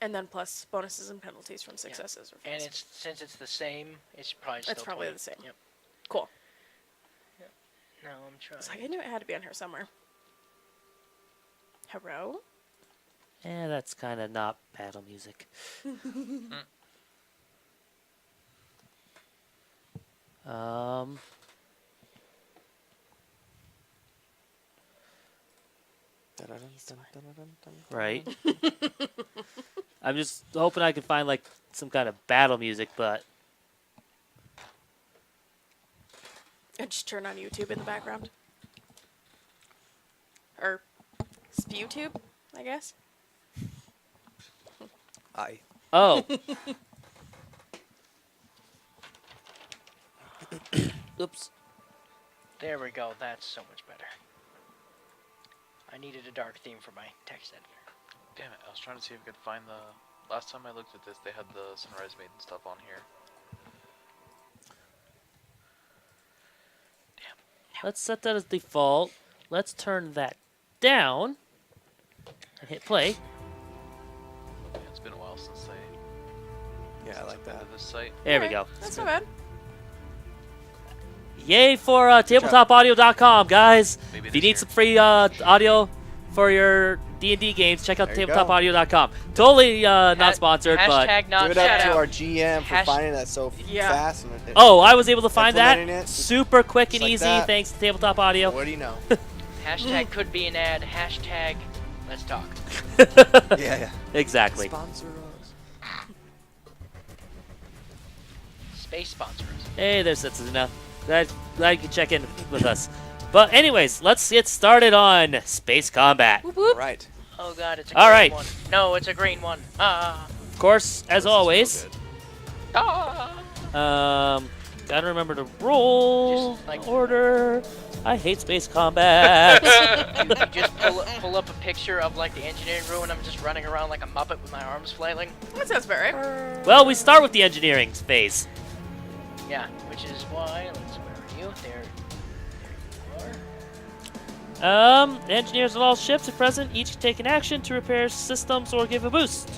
and then plus bonuses and penalties from successes or And fails. it's since it's the same, it's probably still It's probably 20. the same. Yep. Cool. No, I'm trying. It's like I knew it had to be on here somewhere. Hello? That's kind of not battle music. um. Right. I'm just hoping I can find like some kind of battle music, but And just turn on YouTube in the background. Or SpewTube, I guess. Aye. oh. Oops. There we go. That's so much better. I needed a dark theme for my text editor. Damn it, I was trying to see if I could find the... Last time I looked at this, they had the Sunrise Maiden stuff on here. Let's set that as default. Let's turn that down and hit play. Yeah, it's been a while since they... Yeah, I like that. This site. There we Alright, go. That's not bad. Yay for tabletopaudio.com, guys. Maybe If you this need year. some free audio for your D&D games, check out There you go. tabletopaudio.com. Totally not sponsored, but Hashtag not Give it up shout to out. our GM for Hash- finding that so Yeah. fast. And oh, I was able to find that Implementing it, super quick just and like easy that. thanks to Tabletop Audio. What do you know? Hashtag could be an ad. Hashtag let's talk. Yeah. Exactly. Sponsor us. Space sponsors. Hey, there's Setsuna. Glad you could check in with us. But anyways, let's get started on Space Combat. Whoop whoop. Right. Oh god, it's a All green right. one. No, it's a green one. Ah. Of course, as always, Ah. gotta remember to roll Just, like- order. I hate Space Combat. You just pull up a picture of like the engineering room and I'm just running around like a muppet with my arms flailing. That sounds about right. Well, we start with the engineering phase. Yeah, which is why where are you? There you are. Engineers of all ships at present each can take an action to repair systems or give a boost.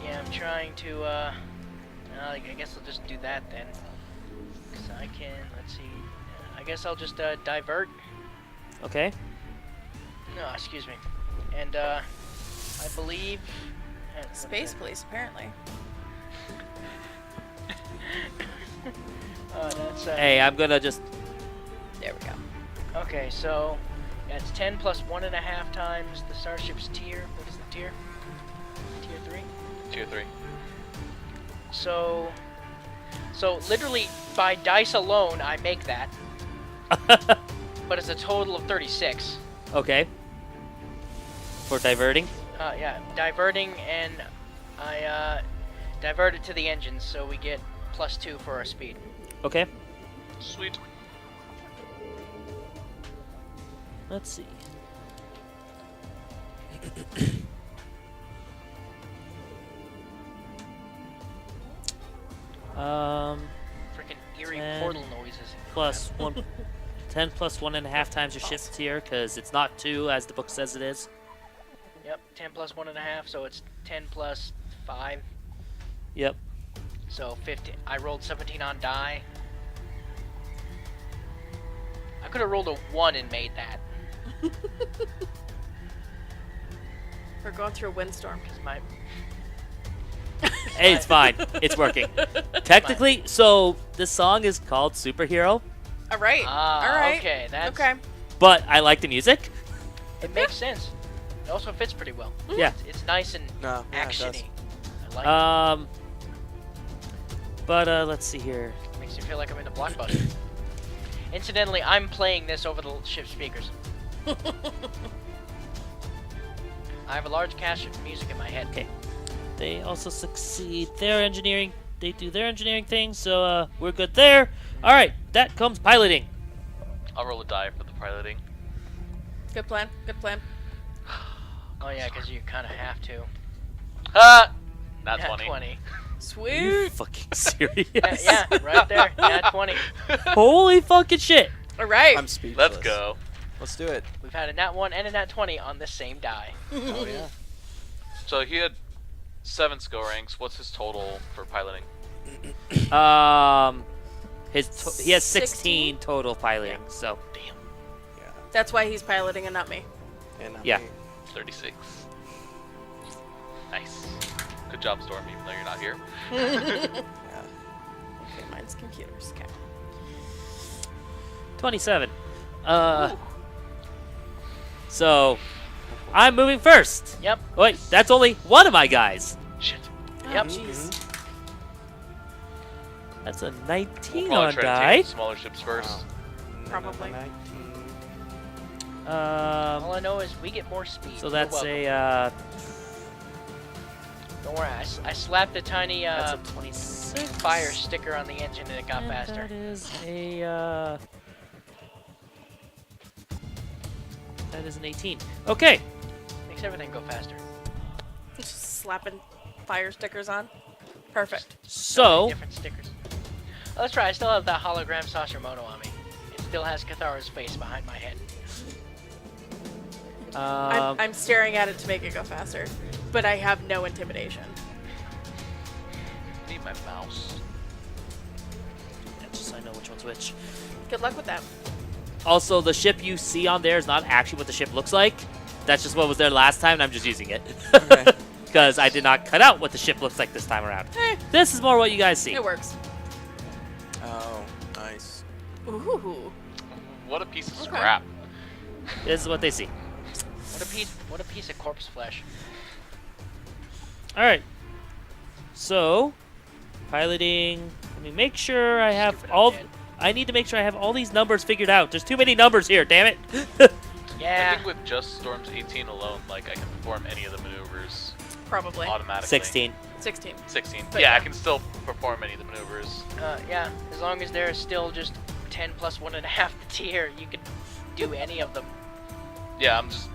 Yeah, I'm trying to I guess I'll just do that then. Cause I can, let's see. I guess I'll just divert. Okay. No, excuse me. And I believe Space Police, apparently. That's Hey, I'm gonna just. There we go. Okay, so that's 10 plus 1.5 times the starship's tier. What is the tier? Tier 3? Tier 3. So literally by dice alone, I make that. But it's a total of 36. Okay. For diverting. Yeah, diverting, and I divert it to the engines, so we get +2 for our speed. Okay. Sweet. Let's see. Freaking eerie 10 portal noises. plus 1, 10 plus 1.5 times your ship's tier, because it's not 2 as the book says it is. Yep, 10 plus 1.5, so it's 10 plus 5. Yep. So 15. I rolled 17 on die. I could have rolled a 1 and made that. We're going through a windstorm. Because my. Hey, it's fine. It's working. Technically, so this song is called Superhero, All right. Ah, All right. okay, that's. Okay. but I like the music. It makes sense. It also fits pretty well. Yeah. It's nice and No, yeah, it does. actiony. I like But let's see here. it. Makes me feel like I'm in a blockbuster. Incidentally, I'm playing this over the ship speakers. I have a large cache of music in my head. Okay. They also succeed their engineering. They do their engineering thing, so we're good there. All right, that comes piloting. I'll roll a die for the piloting. Good plan. Good plan. Oh yeah, because you kind of have to. Ah! Not Nat 20. 20. You Sweet. fucking serious? Yeah, right there. Nat 20. Holy fucking shit! All right. I'm speechless. Let's go. Let's do it. We've had a Nat 1 and a Nat 20 on the same die. Oh yeah. So he had 7 skill ranks. What's his total for piloting? He has 16 16? total piloting. So Damn. Yeah. That's why he's piloting and not me. And I Yeah. mean, 36. Nice. Good job, Storm, even though you're not here. yeah. Okay, mine's computers. Okay. 27. So I'm moving first. Yep. Wait, that's only one of my guys. Shit. Yep. Oh, jeez. That's a We'll 19 probably on try to die. take the smaller ships first. Wow. Probably. 19. All I know is we get more speed. So You're that's welcome. a Don't worry, I slapped a tiny that's a 26 fire sticker on the engine and it got and faster. That is that is an 18. Okay. Makes everything go faster. Just slapping fire stickers on. Perfect. So Different stickers. Oh, that's right, I still have that hologram Sashimoto on me. It still has Kathara's face behind my head. I'm staring at it to make it go faster, but I have no intimidation. Need my mouse. yeah, just so I know which one's which. Good luck with that. Also, the ship you see on there is not actually what the ship looks like. That's just what was there last time, and I'm just using it. Okay. Because I did not cut out what the ship looks like this time around. Eh, This is more what you guys see. it works. Oh, nice. Ooh. What a piece of Okay. scrap. This is what they see. What a piece of corpse flesh. All right. So, piloting. Let me make sure I have Stupid all. undead. I need to make sure I have all these numbers figured out. There's too many numbers here. Damn it. I Yeah. think with just Storm's 18 alone, like I can perform any of the maneuvers Probably. automatically. 16. 16. 16. But Yeah, yeah. I can still perform any of the maneuvers. Yeah, as long as there's still just 10 plus 1.5 the tier, you can do any of them. Yeah, I'm just.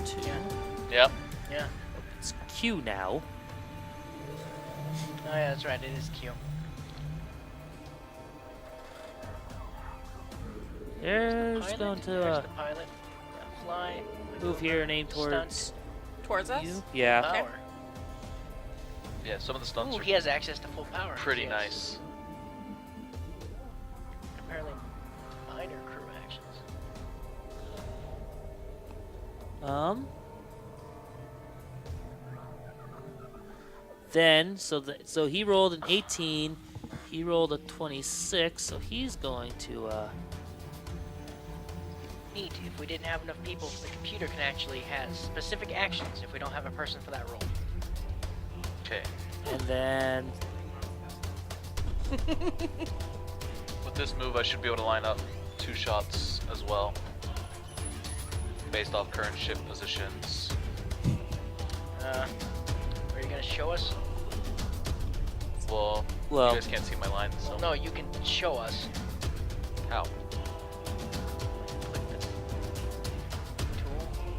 Two. Yep. Yeah. It's Q now. Oh yeah, that's right, it is Q. There's Pilot? going to There's the pilot. Yeah, fly. move here and aim Stunt. towards Towards us? you. Yeah. Okay. Power. Yeah, some of the stunts Ooh, are he has access to full power. pretty Yes. nice. Apparently, minor crew actions. Then so he rolled an 18. he rolled a 26, so he's going to. Neat. If we didn't have enough people, the computer can actually have specific actions if we don't have a person for that role. Okay. And then. With this move, I should be able to line up 2 shots as well, based off current ship positions. Are you gonna show us? Well, Well, you guys can't see my line, so No, you can show us. how? Click the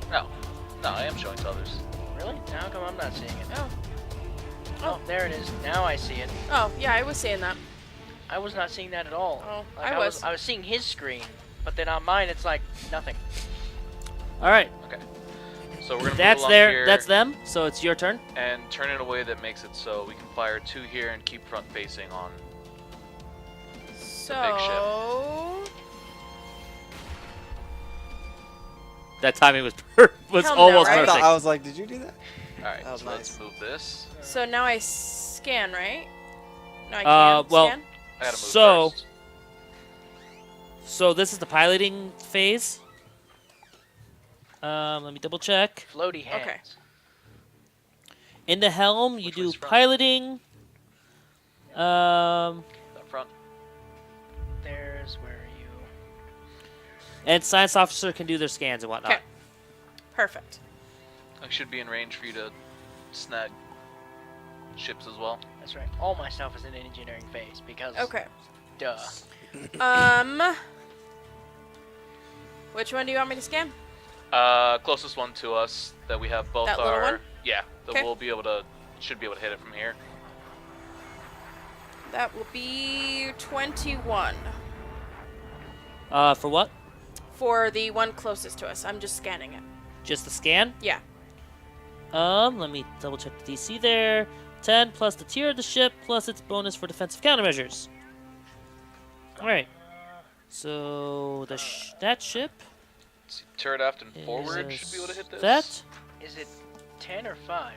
tool. No, I am showing to others. Really? Now how come I'm not seeing it? Oh. Oh, there it is. Now I see it. Oh, yeah, I was saying that. I was not seeing that at all. Oh, Like, I was. I was seeing his screen, but then on mine it's like nothing. all right. Okay. So we're gonna That's move along there. here That's them. So it's your turn. and turn it in a way that makes it so we can fire 2 here and keep front facing on. So. That timing was was Hell no, almost right? perfect. I was like, did you do that? All right. That was So let's nice. move this. So now I scan, right? No, I can't well- scan. I gotta move So- first. So this is the piloting phase. Let me double check. Floaty hands. Okay. In the helm, you Which do one's front? piloting. Up front. There's where you. And science officer can do their scans and whatnot. Okay. Perfect. I should be in range for you to snag ships as well. That's right. All my stuff is in engineering phase because. Okay. Duh. Which one do you want me to scan? Closest one to us that we have both That are. little one? Yeah, that Okay. we'll be able to. Should be able to hit it from here. That will be 21 For what? for the one closest to us. I'm just scanning it. Just the scan? Yeah. Let me double check the DC there. 10 plus the tier of the ship plus its bonus for defensive countermeasures. Alright. So that ship Let's see, turret aft and is forward should be able to hit this. that. Is it 10 or 5?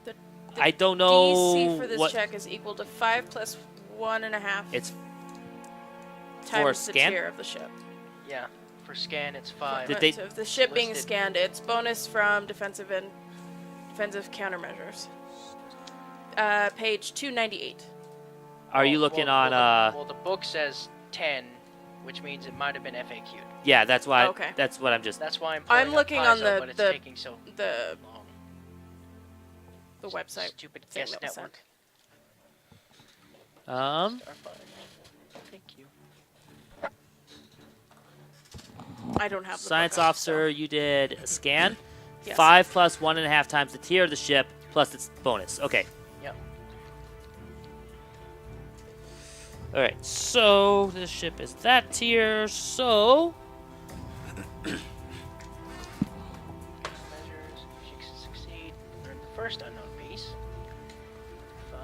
The I don't know DC for this what check is equal to 5 plus 1.5 it's times the scan? tier of the ship. Yeah. For scan, it's 5. Did they- So if the ship being listed- scanned, it's bonus from defensive countermeasures. Page 298. Are you looking on Well, the book says 10, which means it might have been FAQ'd. yeah, that's why Okay. that's what I'm just That's why I'm. I'm pulling up looking on Paizo, the- but it's the- taking so The long. website. Stupid thing guest that was network. Starfinder. Thank you. I don't have the science book up, officer, you did a scan. Yes. 5 plus 1.5 times the tier of the ship plus its bonus. Okay. Yep. Alright, so this ship is that tier, so Measures. She can succeed. Learn the first unknown piece. 5.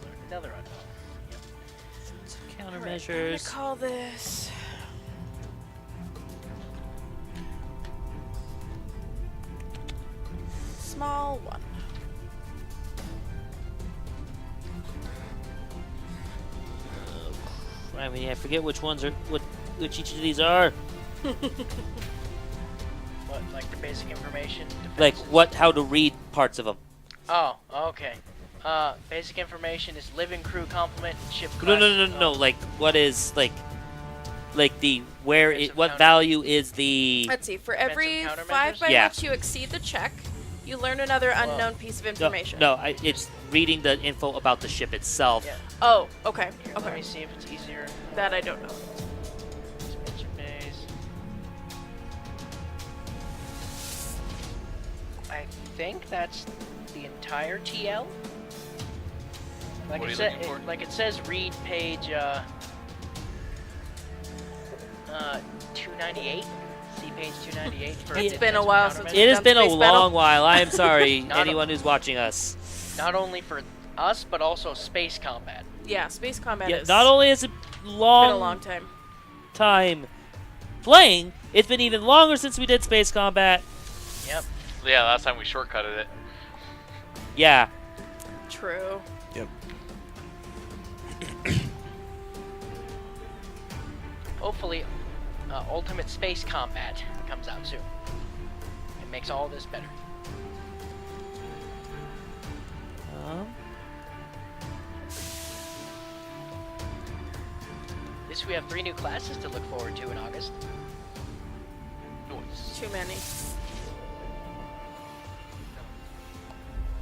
Learn another unknown. Yep. so. Alright, I'm gonna countermeasures. call this. Small one. I mean, I forget which ones are which each of these are. What, like the basic information? Like Defenses? how to read parts of them. Oh, okay. Basic information is living crew complement, ship No, class. no. Like what is like the where Defensive it what counter- value is the Let's see. For Defensive every countermeasures? 5 by Yeah. which you exceed the check, you learn another Well, unknown piece of no, information. it's reading the info about the ship itself. Yeah. Oh, okay. Here, let me Okay. see if it's easier. That I don't know. Suspension bays. I think that's the entire TL. Like What are it you said, looking for? like it says, read page 298. See page 298 for It's the been a defensive while since countermeasures. It has Done been a space battle? long while. I am sorry, Not a- anyone who's watching us. Not only for us, but also space combat. Yeah, space combat Yeah, is not only is it been long, a long time. time playing, it's been even longer since we did space combat. Yep. Yeah, last time we shortcutted it. Yeah. True. hopefully, Ultimate Space Combat comes out soon. It makes all this better. At least we have 3 new classes to look forward to in August. Noise. Too many.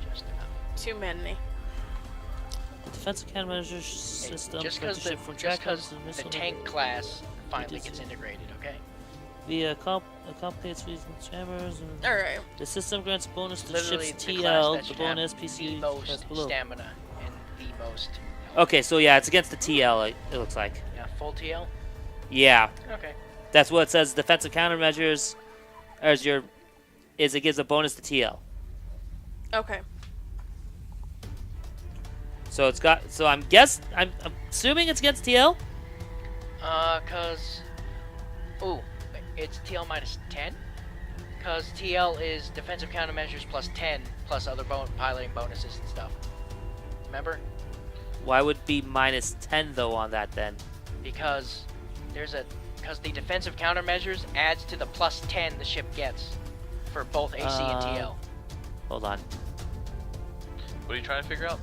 Just enough. Too many. Defensive countermeasure system. Just prevents because ship from the trackers and missile tank class finally It gets is- integrated, okay? via complicated suites and jammers. And Alright. the system grants bonus to Literally ship's the TL. class that The should bonus have PC the press most below. stamina and the most. Okay, so yeah, it's against the TL. It looks like. Yeah, full TL. Yeah, Okay. that's what it says. Defensive countermeasures, it gives a bonus to TL. Okay. So it's got. So I'm assuming it's against TL. Cause, ooh, it's TL minus 10. Cause TL is defensive countermeasures plus 10 plus other piloting bonuses and stuff. Remember? Why would it be minus 10 though on that then? Because because the defensive countermeasures adds to the plus 10 the ship gets for both AC and TL. Hold on. What are you trying to figure out?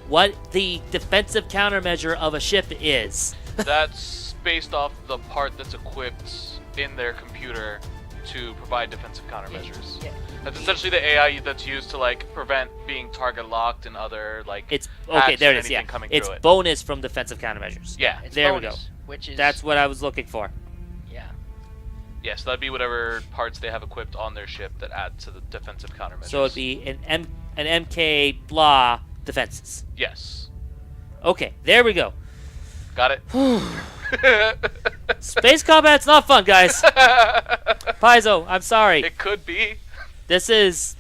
What the defensive countermeasure of a ship is? That's based off the part that's equipped in their computer to provide defensive countermeasures. Yeah. That's essentially the AI that's used to like prevent being target locked and other like. It's hacks okay. There and it is. Yeah, anything coming it's through it. bonus from defensive countermeasures. Yeah. It's there we bonus, Which is That's what I was looking for. yeah. Yeah, so that'd be whatever parts they have equipped on their ship that add to the defensive countermeasures. So it'd be an MK blah defenses. Yes. Okay, there we go. Got it. Space combat's not fun, guys. Paizo, I'm sorry. It could be. This is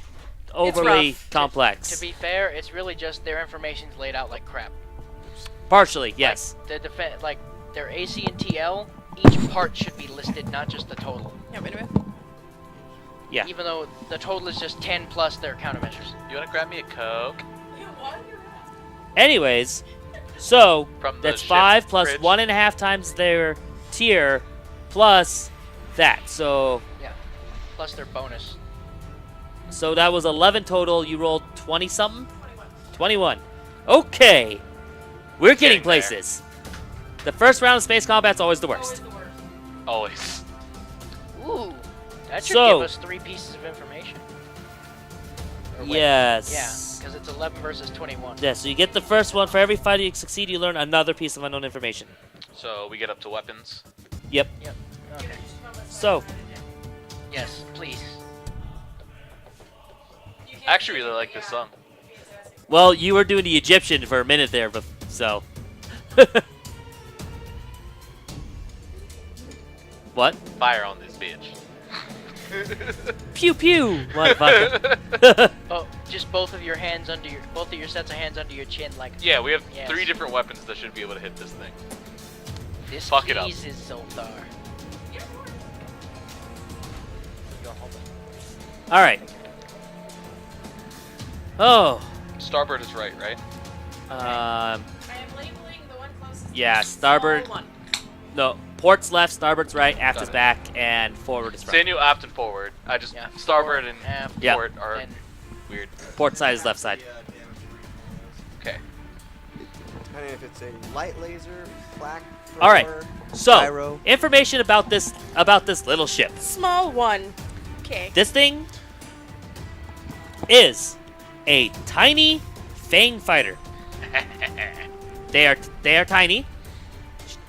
overly rough. complex. To be fair, it's really just their information's laid out like crap. Partially, yes. Like, like their AC and TL, each part should be listed, not just the total. Yeah, wait a minute. Yeah. Even though the total is just 10 plus their countermeasures. You want to grab me a Coke? Anyways, so From the that's ship 5 plus fridge? 1.5 times their tier plus that. So Plus their bonus. that was 11 total. You rolled 20 something? 21. Okay. We're getting Getting there. places. The first round of space combat's always the worst. Always. Ooh, that should So- give us 3 pieces of information. Or wait, Yes. Yeah, because it's 11 versus 21. Yeah, so you get the first one. For every fight you succeed, you learn another piece of unknown information. So we get up to weapons. Yep. Okay. So, Yes, please. I actually really like this song. well, you were doing the Egyptian for a minute there, but so. What? Fire on this bitch. Pew pew, motherfucker. Oh, just both of your sets of hands under your chin, like Yeah, we have Yes. 3 different weapons that should be able to hit this thing. this. Fuck it up. Pleases Zoltar. Go home. All right. Oh. Starboard is right? Um. I am labeling the one closest. Yeah, starboard. Small one. No. Port's left, starboard's right, aft Got is it. back, and forward is Say right. new aft and forward. I just Yeah. starboard and Aft, Yeah. port are and weird. Port side is left side. Okay. Depending if it's a light laser, flak, All right. thrower, So, gyro. information about this little ship. Small one. Okay. This thing is a tiny Fang fighter. They are tiny.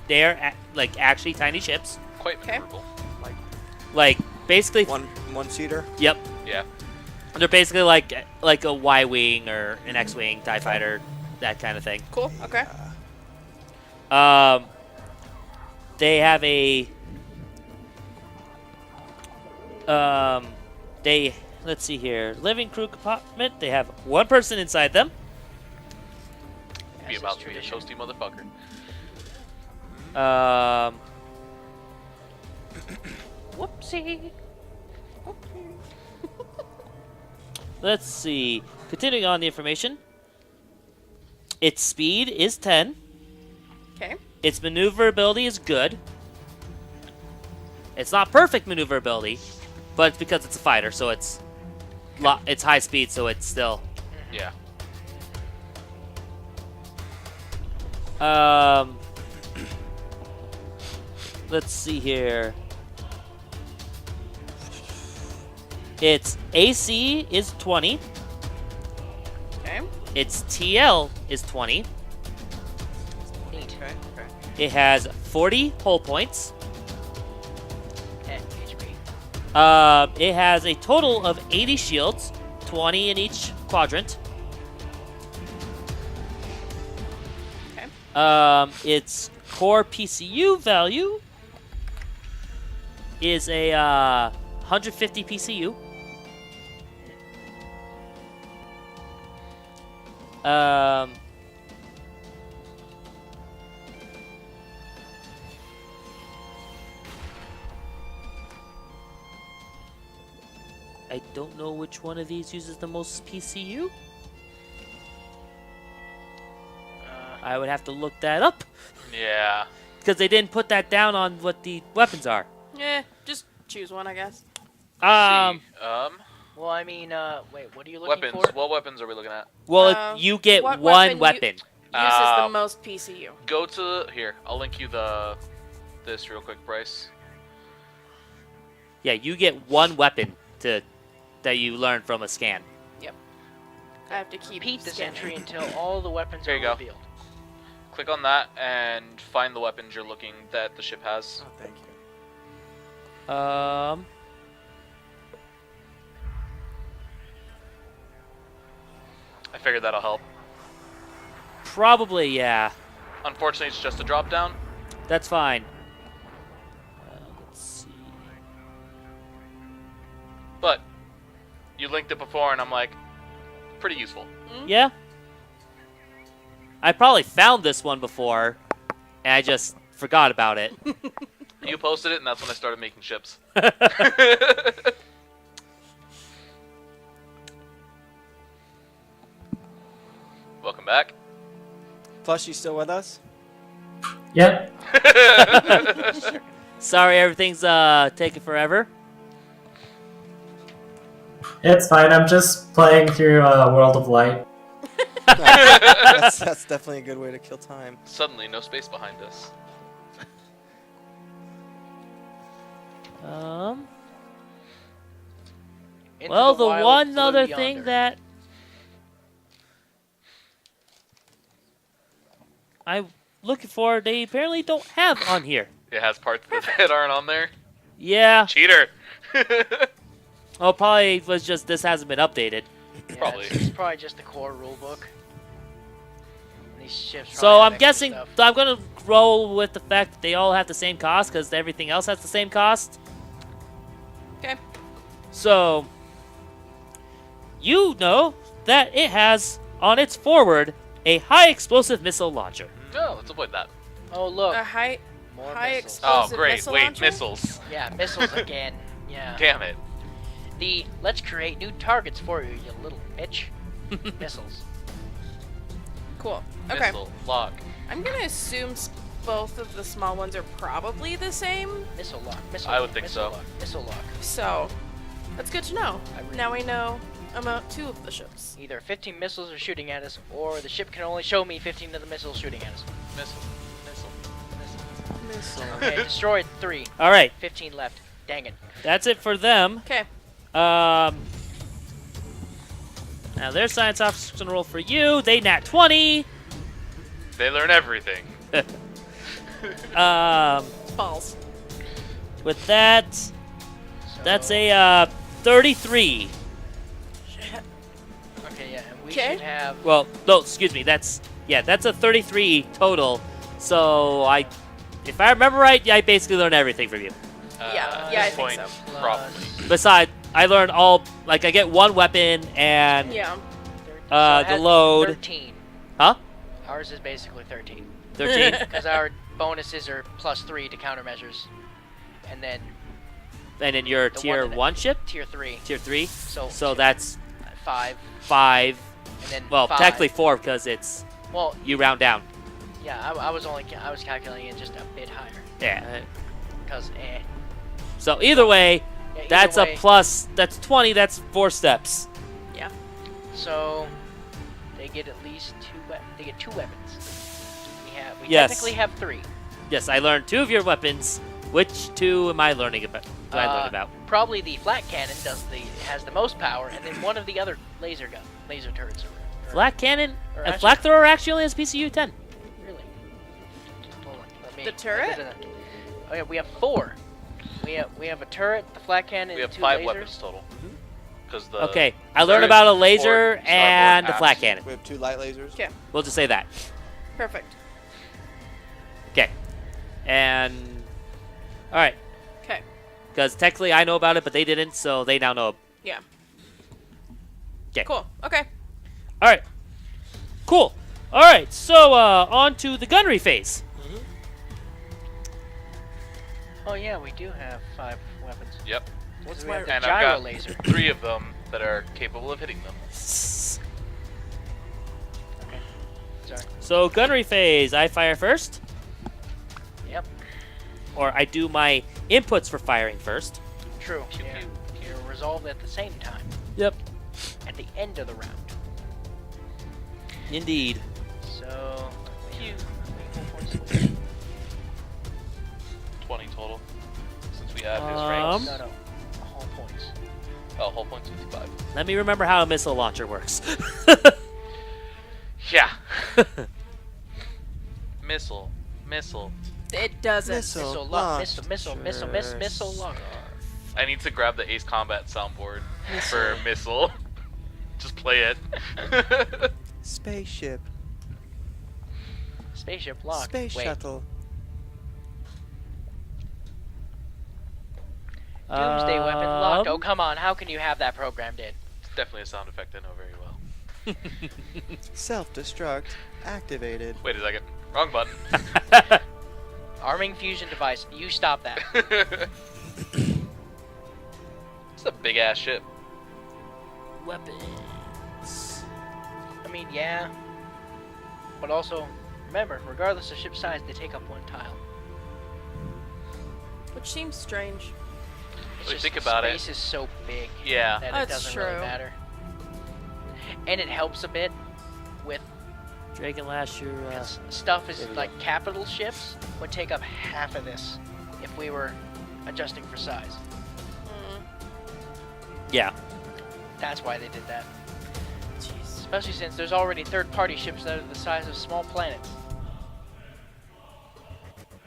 They are like actually tiny ships. Quite Okay. maneuverable. Like basically, One seater. yep. Yeah. They're basically like a Y-wing or an X-wing TIE fighter, that kind of thing. Cool. Okay. They have a let's see here, living crew compartment. They have one person inside them. Be as is about to be a tradition. toasty motherfucker. Whoopsie. Let's see. Continuing on the information. Its speed is 10. Okay. Its maneuverability is good. It's not perfect maneuverability, but it's because it's a fighter, so it's high speed, so it's still. Yeah. Let's see here. Its AC is 20. Okay. Its TL is 20. Neat. Okay. Okay. It has 40 hull points. 10 HP. It has a total of 80 shields, 20 in each quadrant. Okay. Its core PCU value is a 150 PCU. I don't know which one of these uses the most PCU. I would have to look that up Yeah. because they didn't put that down on what the weapons are. Yeah, just choose one, I guess. Um, Well, I mean, wait, what are you looking weapons. for? What weapons are we looking at? well, you get what one weapon weapon. Uses the Um, most PCU. Go to here. I'll link you this real quick, Bryce. Yeah, you get one weapon that you learn from a scan. I have to keep Repeat this scanning. entry until all the weapons There are you go. revealed. Click on that and find the weapons you're looking that the ship has. Oh, thank you. I figured that'll help. Probably, yeah. Unfortunately, it's just a drop down. That's fine. Let's see. But you linked it before, and I'm like, pretty useful. Yeah. I probably found this one before, and I just forgot about it. You posted it, and that's when I started making ships. Welcome back. Flush, you still with us? Yep. Sorry, everything's taking forever. It's fine. I'm just playing through World of Light. That's definitely a good way to kill time. Suddenly, no space behind us. Into Well, the wild one blue other yonder. thing that I'm looking for, they apparently don't have on here. It has parts that aren't on there. Yeah. Cheater. Oh, probably was just this hasn't been updated. Yeah, Probably. It's probably just the core rulebook. These ships. So probably have I'm extra guessing stuff. I'm gonna roll with the fact that they all have the same cost because everything else has the same cost. Okay. So you know that it has on its forward a high explosive missile launcher. No, let's avoid that. Oh look, A high more high missiles. Oh, Explosive great. missile Wait, launcher? missiles. Yeah, missiles again. Yeah. Damn it. The let's create new targets for you, you little bitch. Missiles. cool. Okay. Missile. Lock. I'm gonna assume both of the small ones are probably the same. Missile lock. Missile I lock, would think missile so. Lock, missile lock. So that's good to know. I really- Now we know about two of the ships. Either 15 missiles are shooting at us, or the ship can only show me 15 of the missiles shooting at us. Missile. Missile. Missile. Okay, destroyed 3. All right, 15 left. Dang it. that's it for them. Okay. Now their science officer's gonna roll for you. They nat 20. They learn everything. Balls. With that, So, that's a 33. Okay, yeah, and we Okay. should have. Well, no, excuse me. That's a 33 total. So if I remember right, I basically learned everything from you. Yeah, At yeah, I this think point, so. probably. Besides, I learned all I get one weapon and Yeah. the it has load. 13. Huh? Ours is basically 13. 13. Because our bonuses are +3 to countermeasures. And then And then your The one tier in it. 1 ship, tier 3. tier 3. So, So that's 5. 5. And then Well, 5. technically 4 because it's Well, you round down. yeah, I was calculating it just a bit higher. Yeah. Because, So either way, Yeah, either that's way, a plus. That's 20. That's 4 steps. Yeah. So they get at least they get 2 weapons. We Yes. technically have 3. Yes, I learned 2 of your weapons. Which 2 am I learning about? Do I learn about? Probably the flat cannon has the most power, and then one of the other laser turrets. Flat cannon. or A actually- flat thrower actually only has PCU 10. Really? Hold on, let me- The turret? Oh yeah, we have 4. We have a turret, the flat cannon, We have and 2 5 lasers. weapons total. Because the Okay, I learned starboard- about a laser starboard and the aft. flat cannon. We have 2 light lasers. Okay. We'll just say that. Perfect. Okay. And all right, Okay. because technically I know about it, but they didn't, so they now know. Yeah. 'Kay. Cool. Okay. All right. Cool. All right. So on to the gunnery phase. Oh yeah, we do have 5 weapons. Yep. What's my- the And gyro I've got laser? 3 of them that are capable of hitting them. Okay. Sorry. So gunnery phase, I fire first, Yep. or I do my inputs for firing first. True. Pew, Yeah. pew. You're resolved at the same time. Yep. At the end of the round. Indeed. So. Pew. 20 total. Since we add his ranks. No. Whole points. Oh, whole points 55. Let me remember how a missile launcher works. Yeah. Missile. It doesn't. Missile lock. I need to grab the Ace Combat soundboard for missile. Just play it. Spaceship. Spaceship lock. Space Wait. shuttle. Doomsday weapon locked. Oh Um, come on! How can you have that programmed in? It's definitely a sound effect I know very well. Self-destruct activated. Wait a second. Wrong button. Arming fusion device. You stop that. It's a big ass ship. Weapons. I mean, yeah. But also, remember, regardless of ship size, they take up 1 tile. Which seems strange. It's Well, just think about it. space is so big Yeah. that it That's doesn't true. really matter. And it helps a bit with Dragon Lash, your stuff is there we like capital ships would take up half of this if we were adjusting for size. Mm. yeah. That's why they did that. Jeez. Especially since there's already third-party ships that are the size of small planets.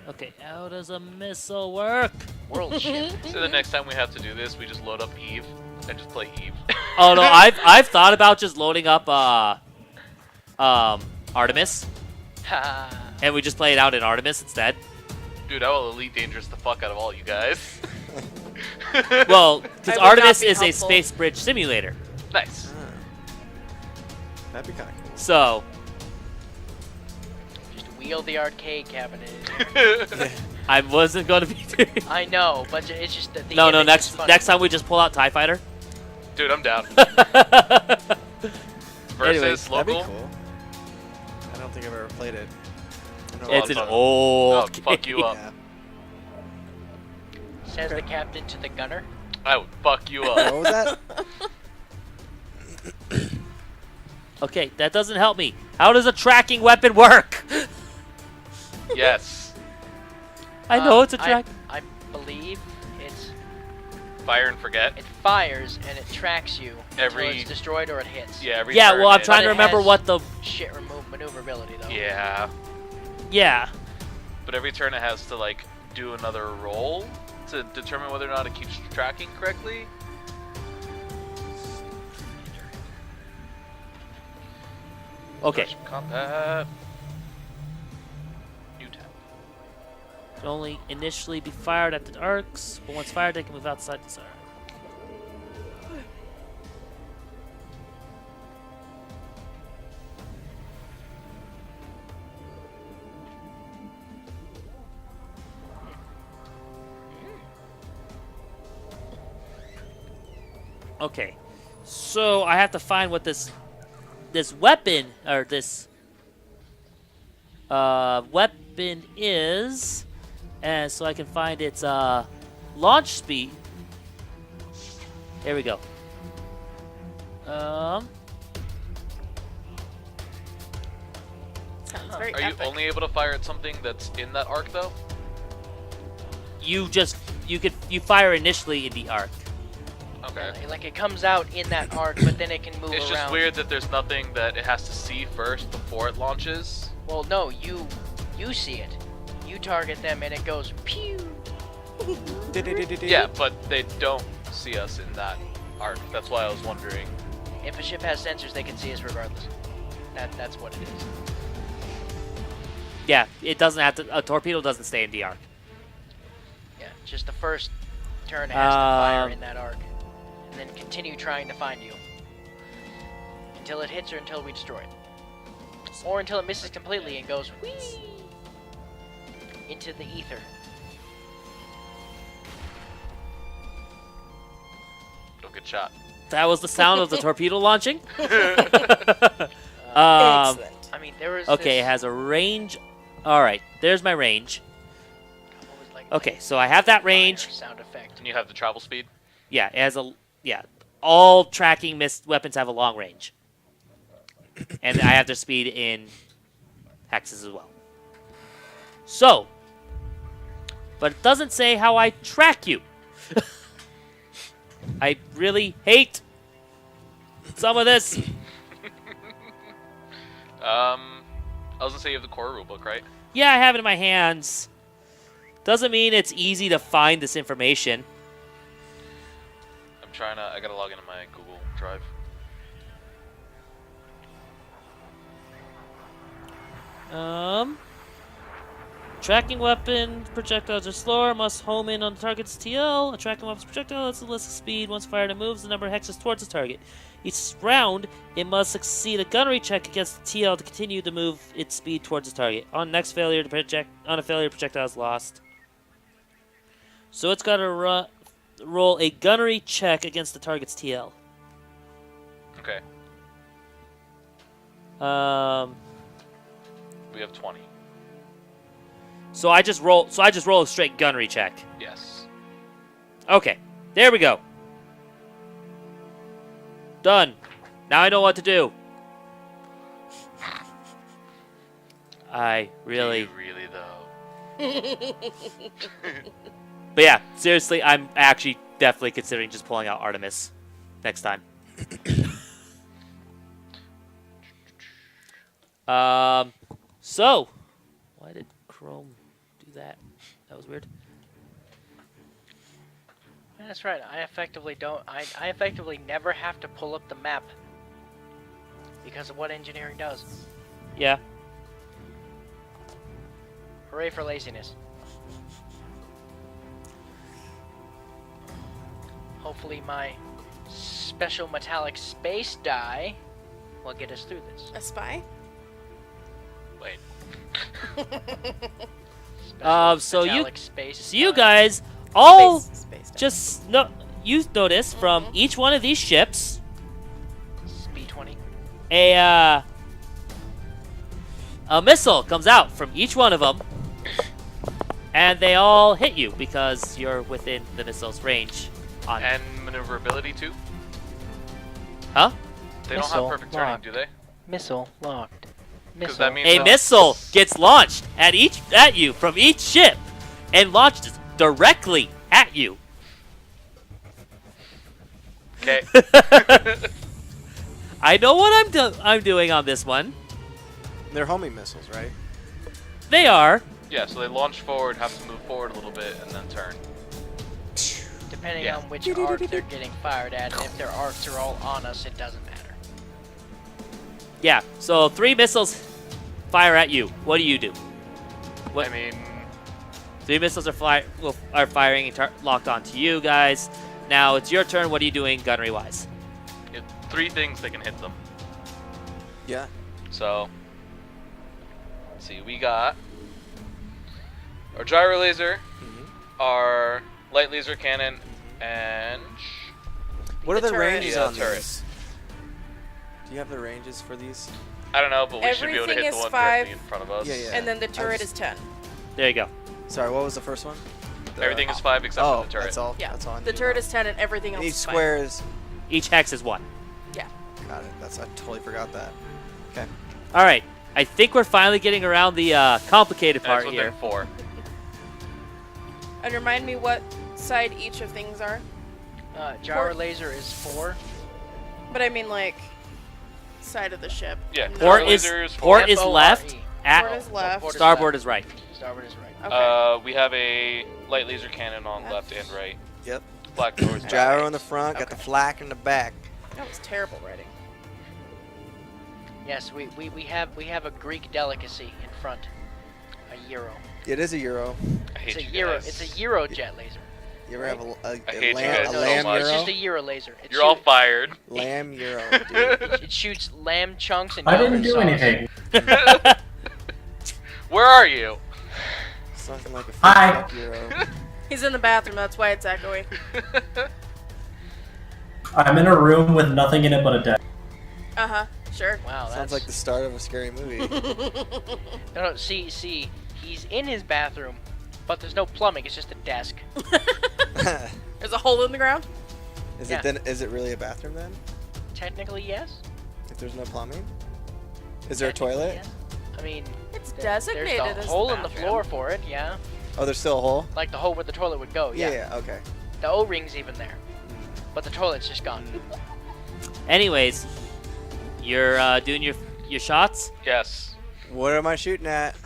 Okay, how does a missile work? World ship. So the next time we have to do this, we just load up Eve and just play Eve. Oh no, I've thought about just loading up Artemis, Ha. and we just play it out in Artemis instead. Dude, I will Elite Dangerous the fuck out of all you guys. Well, I because would not Artemis be is a helpful. space bridge simulator, Nice. That'd be kind of cool. so Just wheel the arcade cabinet. I wasn't going to be doing. I know, but it's just that the No, image is next funny. time we just pull out TIE Fighter. Dude, I'm down. Anyways, Versus That'd be local. cool. I don't think I've ever played it. I know It's a an lot of- old. Oh, fuck you up. Yeah. Says the captain to the gunner. I would fuck you What up. was that? Okay, that doesn't help me. How does a tracking weapon work? Yes. I know it's a I- track. I believe Fire and forget. it fires and it tracks you Every- until it's destroyed or it hits. Yeah, every Yeah, turn well, I'm it- trying to it remember has- what the. Shit maneuverability though. Yeah. Yeah. But every turn it has to, like, do another roll to determine whether or not it keeps tracking correctly. Okay. Rush Combat. New tab. Can only initially be fired at the arcs, but once fired, they can move outside the arc. Okay, so I have to find what this weapon or this weapon is, and so I can find its launch speed. Here we go. Sounds very Are you epic. only able to fire at something that's in that arc though? You fire initially in the arc. Okay. Like it comes out in that arc, but then it can move It's around. just weird that there's nothing that it has to see first before it launches. Well, no, you see it. You target them and it goes pew. Yeah, but they don't see us in that arc. That's why I was wondering. If a ship has sensors, they can see us regardless. That's what it is. Yeah, it doesn't have to. A torpedo doesn't stay in the arc. Yeah, just the first turn has to fire Um, in that arc, and then continue trying to find you until it hits or until we destroy it, or until it misses completely and goes whee into the ether. Don't get shot. That was the sound of the torpedo launching. Excellent. I mean, there was Okay, it this, has a range. All right, there's my range. what was like Okay, so I have that fire range. sound effect. And you have the travel speed. Yeah, it has a all tracking weapons have a long range, and I have their speed in hexes as well. So, but it doesn't say how I track you. I really hate some of this. I was gonna say you have the core rulebook, right? Yeah, I have it in my hands. Doesn't mean it's easy to find this information. I'm trying to. I gotta log into my Google Drive. Tracking weapon projectiles are slower, must home in on the target's TL. A tracking weapon's projectile has a list of speed. Once fired, it moves the number of hexes towards the target. Each round, it must succeed a gunnery check against the TL to continue to move its speed towards the target. On a failure, projectile is lost. So it's got to roll a gunnery check against the target's TL. Okay. We have 20. So I just roll a straight gunnery check. Yes. Okay, there we go. Done. Now I know what to do. I really. Do you really though? But yeah, seriously, I'm actually definitely considering just pulling out Artemis next time. So, why did Chrome do that? That was weird. Yeah, that's right. I effectively don't. I effectively never have to pull up the map because of what engineering does. Yeah. Hooray for laziness. Hopefully my special metallic space die will get us through this. A spy? Wait. Special So you- metallic space So you die. guys all Space dive. just you notice from each one of these ships Speed 20. a missile comes out from each one of them, and they all hit you because you're within the missile's range. And maneuverability too. Huh? They don't Missile have perfect turning, locked. do they? Missile locked. Because that means A missile gets launched at you from each ship, and launched directly at you. Okay. I know what I'm doing on this one. They're homing missiles, right? They are. Yeah, so they launch forward, have to move forward a little bit, and then turn. Depending Yeah. on which arc they're getting fired at, and if their arcs are all on us, it doesn't matter. Yeah. So 3 missiles fire at you. What do you do? What? I mean, 3 missiles are firing and locked onto you guys. Now it's your turn. What are you doing gunnery wise? 3 things that can hit them. Yeah. So, let's see. We got our gyro laser, our light laser cannon, and What are The the turret. ranges Yeah, on turret. these? Do you have the ranges for these? I don't know, but we should be able to Everything hit the is one 5. directly in front of us. Yeah, yeah. And then the turret just- is 10. There you go. Sorry, what was the first one? Everything is 5 except Oh, for the turret. that's all. Yeah. That's all. I The need to turret know. is 10 and everything else Each is 5. square is. Each hex is 1. Got it. I totally forgot that. Okay. All right. I think we're finally getting around the complicated And part it's here. within 4. And remind me what side each of things are. Gyro laser is 4. But I mean, like, side of the ship. Yeah. No. Port Gyro is laser is port 4. is left. F-O-R-E. At Port is left. Port is starboard left. is right. Starboard is right. Okay. We have a light laser cannon on left and right. Yep. Black doors. Gyro in the front, got the Okay. flak in the back. That was terrible writing. Yes, we have a Greek delicacy in front. A gyro. It is a euro. I hate It's a you gyro. guys. It's a gyro jet laser. You ever have I a hate you lamb, guys a so lamb much. It's euro? just a gyro laser. It You're all shoot- fired. Lamb euro, dude. It shoots lamb chunks and I didn't yogurt do sauce. anything. Where are you? Something like a Hi. fuck euro. He's in the bathroom, that's why it's echoey. I'm in a room with nothing in it but a deck. Uh-huh, sure. Wow, that's Sounds like the start of a scary movie. No, see, he's in his bathroom, but there's no plumbing. It's just a desk. There's a hole in the ground? Is Yeah. it then? Is it really a bathroom then? Technically, yes. If there's no plumbing, is there a Technically, toilet? yes. I mean, It's there's designated the as hole the in the bathroom. floor for it. Yeah, Oh, there's still a hole. like the hole where the toilet would go. Yeah. Yeah. Okay. The O-ring's even there, but the toilet's just gone. Anyways, you're doing your shots. Yes. What am I shooting at?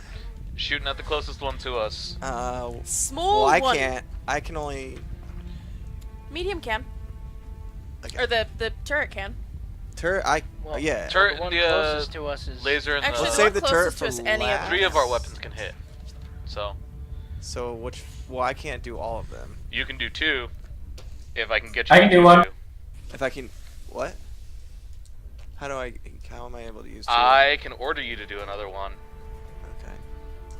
Shooting at the closest one to us. Small Well, I one. can't. I can only. Medium can. Okay. Or the turret can. Turret. Well, Yeah. Turret the one and closest to us is laser and Actually, Let's the the save one the turret closest to for us, any of last. 3 of our weapons can hit. So So which? Well, I can't do all of them. you can do 2 if I can get you. I to can do one. 2. If I can. What? How do I? How am I able to use? Two? I can order you to do another one. Okay.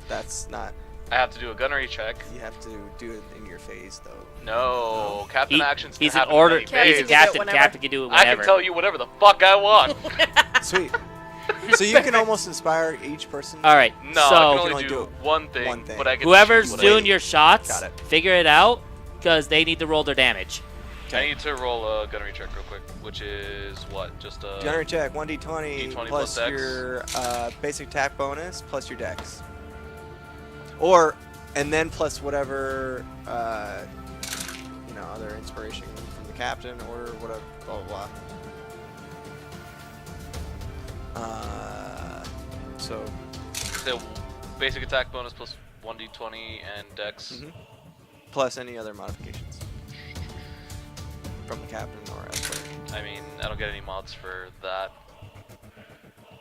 That's not. I have to do a gunnery check. You have to do it in your phase though. No, captain actions can He's an happen in order. many Captain He's a can ways. do it captain. whenever. Captain can do it I whenever. can tell you whatever the fuck I want. Sweet. So you can almost inspire each person. All right. No, I so can only only do do one thing. one thing. But I can whoever's choose what doing I, your shots, Got it. figure it out because they need to roll their damage. I need to roll a gunnery check real quick, which is what? Just a. Gunnery check 1d20 D20 plus plus dex. your basic attack bonus plus your dex. Or and then plus whatever other inspiration from the captain or whatever. Blah blah blah. So The basic attack bonus plus 1d20 and dex. mhm. Plus any other modifications from the captain or elsewhere. I mean, I don't get any mods for that.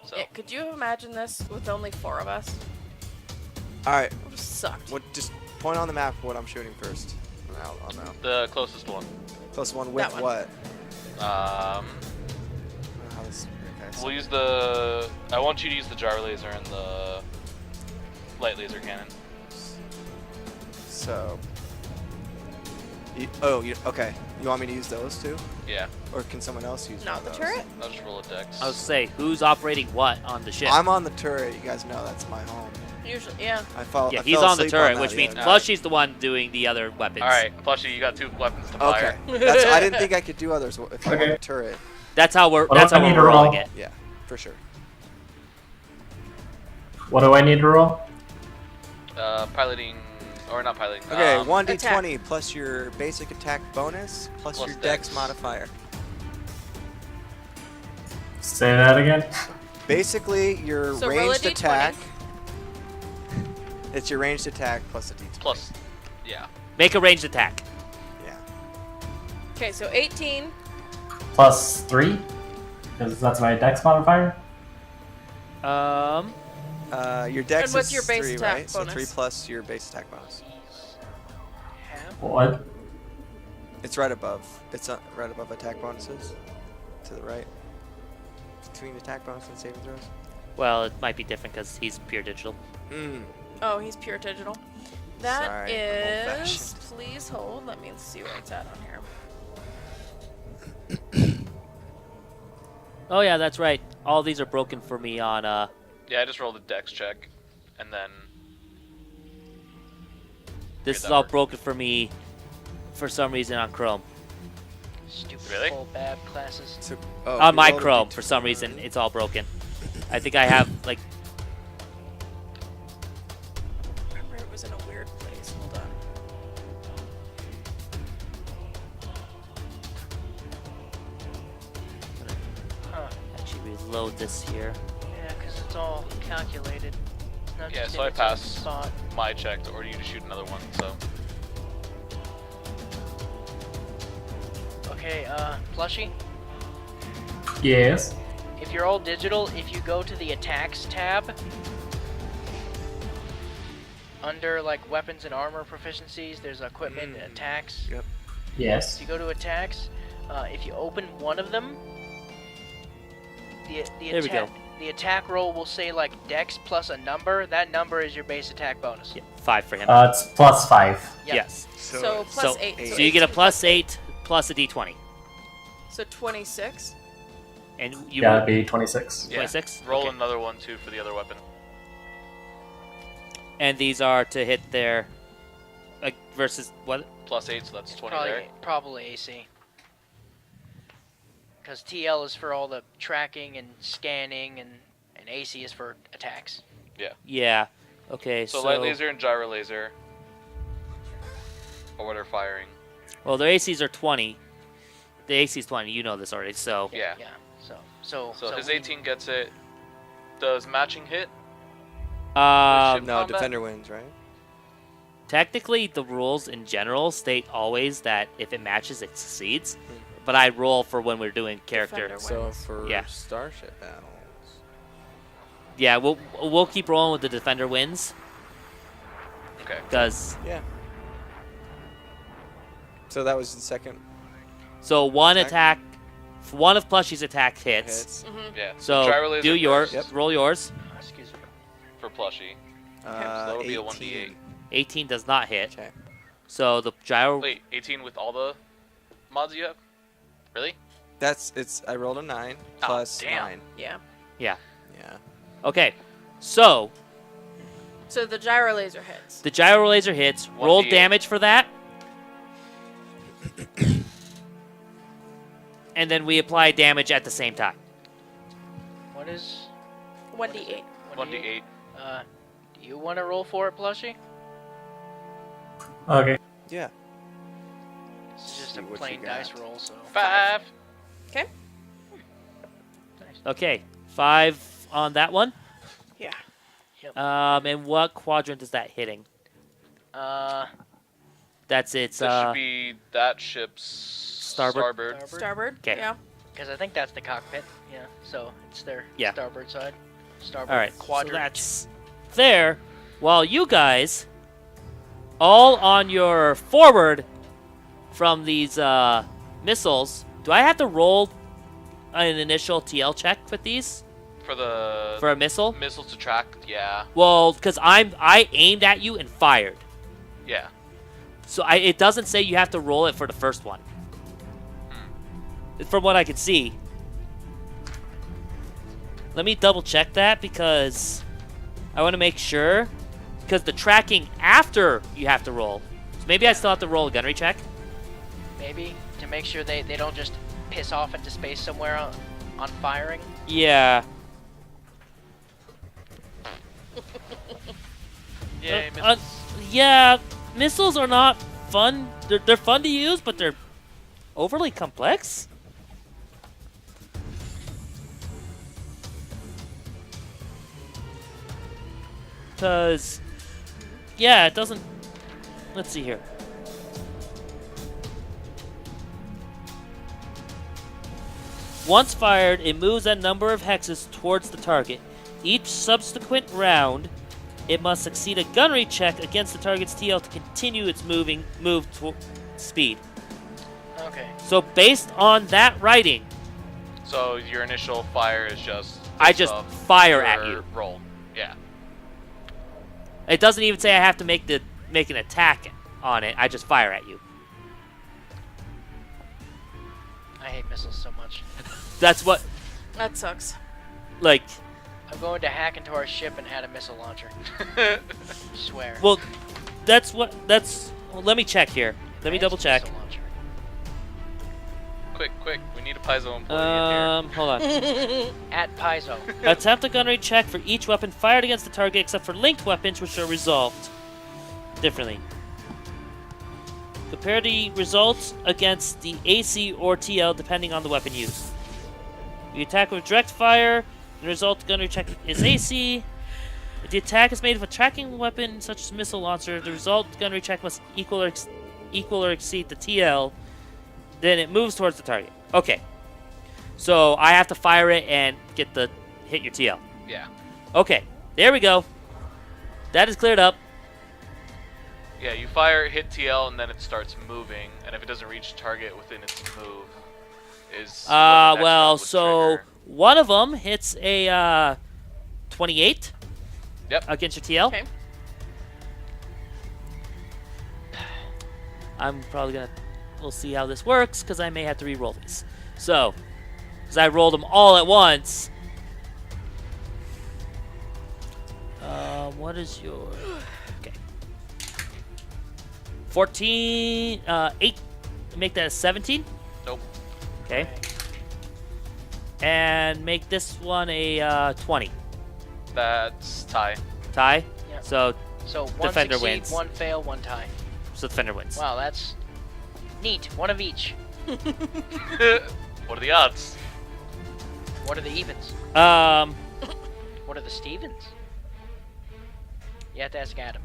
So Yeah, could you imagine this with only 4 of us? All right. It would have sucked. What? Just point on the map what I'm shooting first. And I'll know. the closest one. Plus one with That one. what? Um, How this, okay, so- we'll use the. I want you to use the gyro laser and the light laser cannon. So. Okay. You want me to use those too, Yeah, or can someone else use? Not one the of turret? those? I'll just roll a dex. I was say who's operating what on the ship. I'm on the turret. You guys know that's my home. Usually, yeah. I fall. yeah, I he's fell on the asleep turret, that which the means other Plushy's the one doing the other weapons. All right, Plushy, you got 2 weapons to night. fire. Okay. I didn't think I could do others if I'm on Okay. the turret. That's how we're. What That's do how I need we're to roll? rolling it. Yeah, for sure. What do I need to roll? Piloting, or not piloting. Okay, 1d20 attack. plus your basic attack bonus plus Plus your dex dex. modifier. Say that again. Basically, your So roll a ranged d20. attack. It's your ranged attack plus a d20. Plus, yeah. Make a ranged attack. Yeah. Okay, so 18. Plus 3, because that's my dex modifier. Your dex And what's is your base 3, attack right? So bonus? 3 plus your base attack bonus. What? It's right above. It's right above attack bonuses. To the right. Between attack bonus and saving throws. Well, it might be different because he's pure digital. Mm. Oh, he's pure digital. That Sorry, I'm is. old-fashioned. Please hold. Let me see where it's at on here. Oh yeah, that's right. All these are broken for me on. Yeah, I just rolled a dex check, and then This Made is that all work. broken for me for some reason on Chrome. Stupid Really? full bab classes. So, On we my rolled a Chrome, D20. for some reason, it's all broken. I think I have, like, Remember, it was in a weird place. Hold on. Huh. actually reload this here. Yeah, because it's all calculated. Not Yeah, just so in I its own pass. spot. My check to order you to shoot another one. So Okay, Plushie, Yes. if you're all digital, if you go to the attacks tab, under like weapons and armor proficiencies, there's equipment and attacks. Yep. Yes. So you go to attacks, if you open one of them, the There we go. the attack roll will say like dex plus a number. That number is your base attack bonus. Yeah, 5 for him. It's +5. Yep. Yes. So plus so, 8. so you get a 18 plus 8 plus a d20. So 26. And you Yeah, roll it'd be 26. yeah, 26? roll Okay. another one too for the other weapon. And these are to hit their versus what? +8, so that's 20 there. Probably AC. Because TL is for all the tracking and scanning, and AC is for attacks. Yeah. Okay. So light laser and gyro laser, or what are firing? Well, their ACs are 20. The AC is 20. You know this already. So Yeah. Yeah. So his we- 18 gets it. Does matching hit? um, No, combat? defender wins, right? technically the rules in general state always that if it matches, it succeeds. But I roll for when we're doing character. Defender So wins. for Yeah. starship battles. Yeah, we'll keep rolling with the defender wins Okay. because Yeah. So that was the second so one Attack. one of Plushie's attack hits. hits. Mm-hmm. Yeah. So gyro laser do yours. first Yep. Roll yours. excuse me. for plushie. Uh, that'll be a 18. 1d8. 18 does not hit. Okay. So the gyro. Wait, 18 with all the mods you have? Really? I rolled a 9 Oh, plus damn. 9. Yeah. Yeah. Okay. So So the gyro laser hits. the gyro laser hits. Roll 1d8. damage for that. And then we apply damage at the same time. What is 1d8. 1d8. Do you want to roll for it, Plushie? Okay. Yeah. This is just See a what you plain got. dice roll, so 5. Okay. nice. Okay. 5 on that one. Yeah. And what quadrant is that hitting? That's its. This should be that ship's Starboard. Starboard. 'Kay. Yeah. Because I think that's the cockpit. Yeah. So it's their Yeah. starboard side. Starboard All right. So quadrant. that's there. While you guys, all on your forward from these missiles, do I have to roll an initial TL check with these For the for a missile? missiles to track, yeah. Well, because I aimed at you and fired, Yeah. so it doesn't say you have to roll it for the first one. From what I can see. Let me double check that because I want to make sure. Because the tracking after you have to roll. So maybe I still have to roll a gunnery check. Maybe to make sure they don't just piss off into space somewhere on firing. Yeah. Yay, Uh, missiles. yeah, missiles are not fun. They're fun to use, but they're overly complex. Because, yeah, it doesn't. Let's see here. Once fired, it moves a number of hexes towards the target. Each subsequent round, it must succeed a gunnery check against the target's TL to continue its move to speed. Okay. So based on that writing, So your initial fire is just I based just off fire at your you. Roll. Yeah. It doesn't even say I have to make an attack on it. I just fire at you. I hate missiles so much. That's what, That sucks. like, I'm going to hack into our ship and add a missile launcher. Swear. well, That's what. That's. Well, let me check here. Let me double check. Missile launcher. Quick. We need a Paizo employee in Hold on. At Paizo. Attempt a gun rate check for each weapon fired against the target, except for linked weapons, which are resolved differently. Compare the results against the AC or TL, depending on the weapon used. You attack with direct fire. The result gun rate check is AC. If the attack is made with a tracking weapon, such as missile launcher, the result gun rate check must equal or exceed the TL. Then it moves towards the target. Okay. So I have to fire it and hit your TL. here. Yeah. Okay. There we go. That is cleared up. Yeah, you fire, hit TL, and then it starts moving. And if it doesn't reach target within its move, is when the next round would So trigger. one of them hits a 28. Yep. Against your TL. Okay. I'm probably gonna. We'll see how this works because I may have to re-roll these. So, because I rolled them all at once. What is your? Okay. 14. 8. Make that a 17. Nope. Okay. And make this one a 20. That's tie. Tie. Yep. So So one Defender succeed, wins. one fail, one tie. defender wins. Wow, that's neat. One of each. What are the odds? What are the evens? What are the Stevens? You have to ask Adam.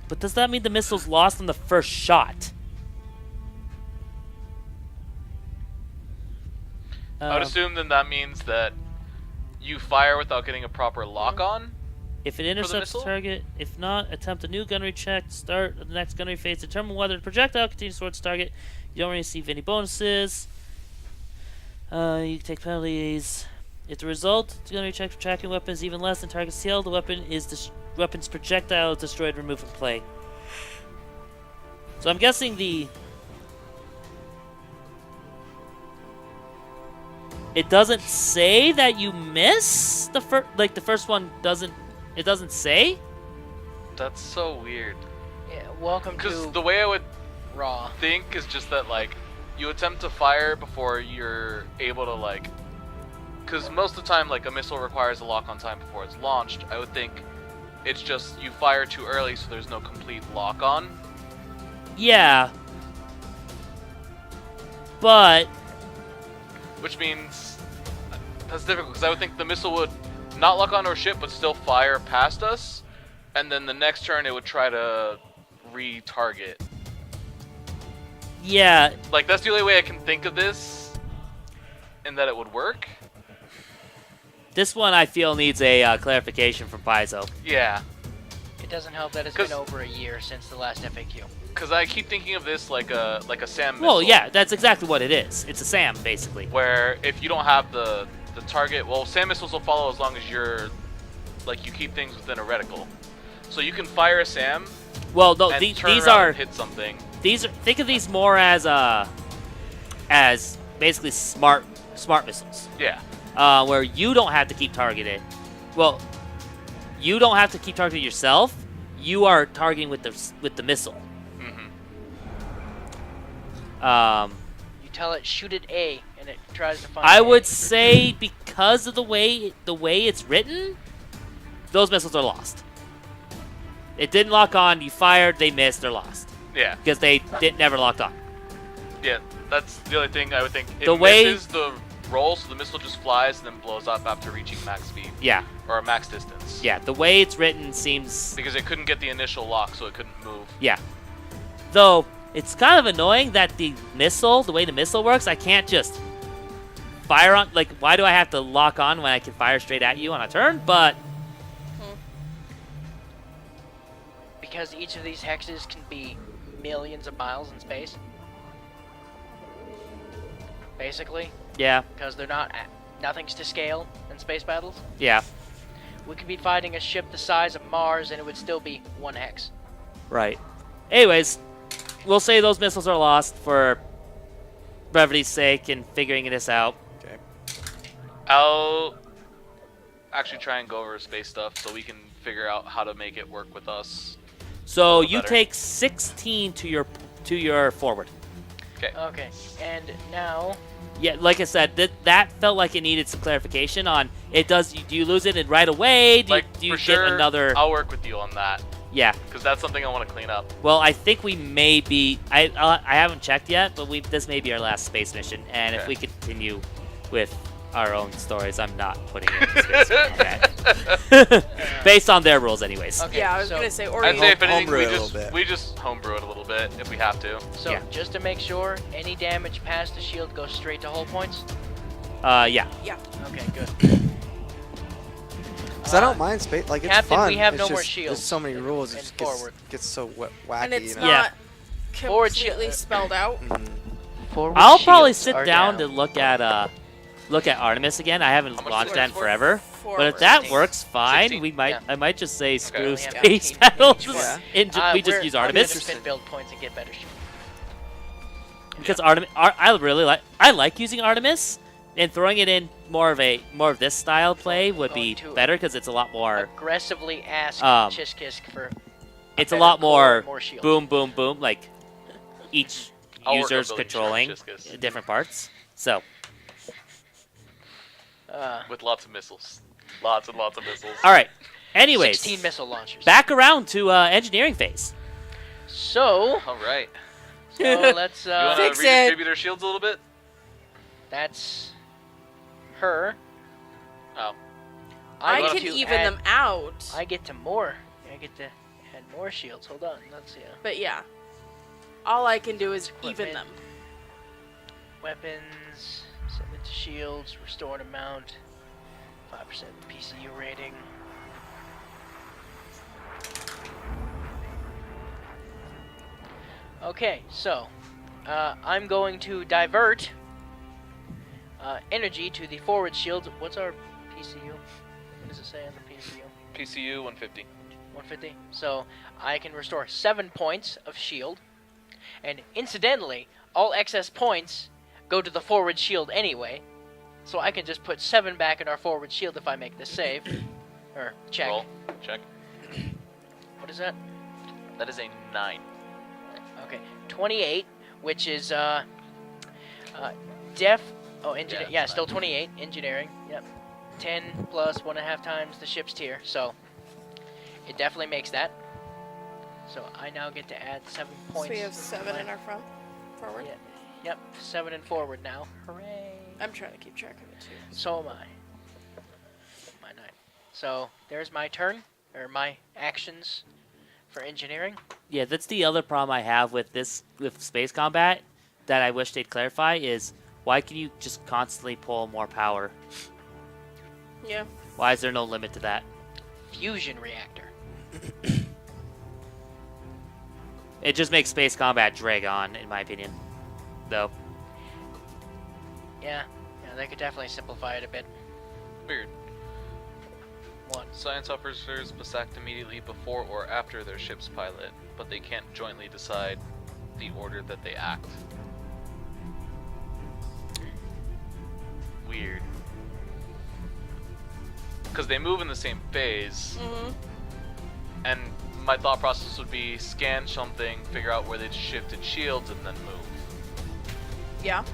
But does that mean the missile's lost on the first shot? I would assume then that means that you fire without getting a proper lock on. If it intercepts the missile? target, if not, attempt a new gunnery check. Start the next gunnery phase. Determine whether the projectile continues towards the target. You don't receive any bonuses. You can take penalties. If the result, the gunnery check for tracking weapons is even less than target's TL, the weapon's projectile is destroyed, removed from play. So I'm guessing it doesn't say that you miss the first, like the first one doesn't. It doesn't say. That's so weird. Yeah, welcome Because to the way I would Raw. think is just that like you attempt to fire before you're able to like. Because most of the time, like a missile requires a lock on time before it's launched. I would think it's just you fire too early, so there's no complete lock on. Yeah. But Which means that's difficult because I would think the missile would not lock onto our ship but still fire past us, and then the next turn it would try to re-target. yeah, Like that's the only way I can think of this, and that it would work. this one I feel needs a clarification from Paizo. Yeah, It doesn't help that it's 'Cause- been over a year since the last FAQ. because I keep thinking of this like a SAM missile. Well, yeah, that's exactly what it is. It's a SAM, basically. Where if you don't have the target, well, SAM missiles will follow as long as you're like you keep things within a reticle. So you can fire a SAM Well, no, and these turn around are and hit something. think of these more as basically smart missiles, Yeah. where you don't have to keep targeted. Well, you don't have to keep targeting yourself. You are targeting with the missile. Mm-hmm. You tell it shoot at A, and it tries to find. I A. would say because of the way it's written, those missiles are lost. It didn't lock on. You fired. They missed. They're lost Yeah. because they never locked on. Yeah. That's the only thing I would think. It The way- misses the roll, so the missile just flies and then blows up after reaching max speed Yeah, or max distance. yeah. The way it's written seems Because it couldn't get the initial lock, so it couldn't move. yeah. Though it's kind of annoying that the way the missile works, I can't just fire on. Like, why do I have to lock on when I can fire straight at you on a turn? But Because each of these hexes can be millions of miles in space. Basically, yeah, because they're not nothing's to scale in space battles. yeah, We could be fighting a ship the size of Mars, and it would still be one hex. right. Anyways, we'll say those missiles are lost for brevity's sake and figuring this out. Okay. I'll actually try and go over space stuff so we can figure out how to make it work with us. So little you better. take 16 to your forward. Okay, and now Yeah, like I said, that felt like it needed some clarification on. It does. Do you lose it right away? Do Like, you for get sure, another? I'll work with you on that, Yeah. because that's something I want to clean up. Well, I think we may be. I haven't checked yet, but this may be our last space mission. And if Okay. we continue with our own stories, I'm not putting it in space combat. Based on their rules, anyways. okay. Yeah, I was so, gonna say, or I'd you say if anything, homebrew it a little bit. we just homebrew it a little bit if we have to. So Yeah. just to make sure, any damage past the shield goes straight to hull points. Yeah. Okay, good. Because I don't mind space. Like, it's Captain, fun. we have it's no just, more shields There's so many and- rules. It and just forward. gets so wacky. and it's you know? not Forward completely shield. spelled out. Mhm. Forward I'll probably shields sit are down to look at Artemis again. I haven't How much launched is it? that in forever. But Forward. if that 16. works, fine. 16? We might. Yeah. I might just say screw We have space 18 battles. each one. Yeah. We just use I'm Artemis gonna spend build points and get better shield. because Artemis. I really like. I like using Artemis, and throwing it in more of this style play would be Going to- better because it's a lot more. Aggressively ask Um, Chiskisk for. It's a better lot core, more shields. boom, boom, boom. Like each I'll work on user's building controlling Chiskisk. different parts. So, With lots of missiles. Lots and lots of missiles. all right. Anyways, 16 missile launchers. back around to engineering phase. So, All right. let's. You want Fix to it. redistribute our shields a little bit? That's her. Oh. I want can to even them out. I get to more. I get to add more shields. Hold on. Let's see. But yeah, all I can do is even Equipment. them. Weapons. Send it to shields. Restored amount. 5% PCU rating. Okay, so I'm going to divert energy to the forward shield. What's our PCU? What does it say on the PCU? PCU 150. 150. So I can restore 7 points of shield, and incidentally, all excess points go to the forward shield anyway. So I can just put 7 back in our forward shield if I make this save or check. Roll. Check. What is that? That is a 9. Okay, 28, which is def. Oh, engineer. Yeah, Yeah, it's still fine. 28 engineering. Yep. 10 plus 1.5 times the ship's tier. So it definitely makes that. So I now get to add 7 So points. we have to 7 my- in our front, forward. Yeah. Yep, 7 and forward now. Hooray! I'm trying to keep track of it too. So am I. My 9. So there's my turn, or my actions for engineering. Yeah, that's the other problem I have with space combat that I wish they'd clarify is why can you just constantly pull more power? Yeah. Why is there no limit to that? Fusion reactor. It just makes space combat drag on, in my opinion. Though. Yeah, they could definitely simplify it a bit. Weird. 1. Science officers must act immediately before or after their ship's pilot, but they can't jointly decide the order that they act. Weird. Because they move in the same phase, Mm-hmm. and my thought process would be scan something, figure out where they shifted shields, and then move. Yeah.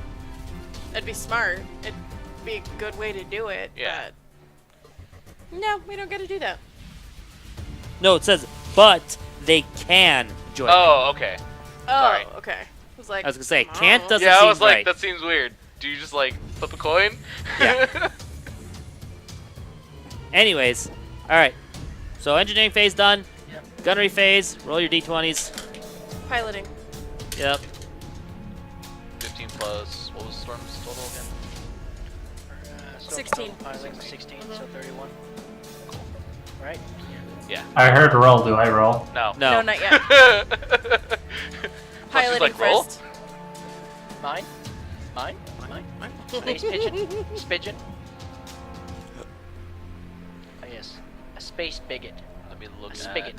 That'd be smart. It'd be a good way to do it. Yeah. But no, we don't get to do that. No, it says, but they can join. Oh, okay. Oh, Sorry. okay. I was like, I was gonna say, I don't can't know. doesn't Yeah, I seem was like, right. that seems weird. Do you just like flip a coin? Yeah. Anyways, all right. So engineering phase done. Yep. Gunnery phase. Roll your d20s. Piloting. Yep. 15 plus, what was Storm's total again? 16. Piloting 16, so 31. Right? Yeah. I heard roll. Do I roll? No. No. No, not yet. Piloting like, roll? first. Mine? Mine? Space pigeon? Spigeon? Oh, yes. A space bigot. Let me look A at. spigot.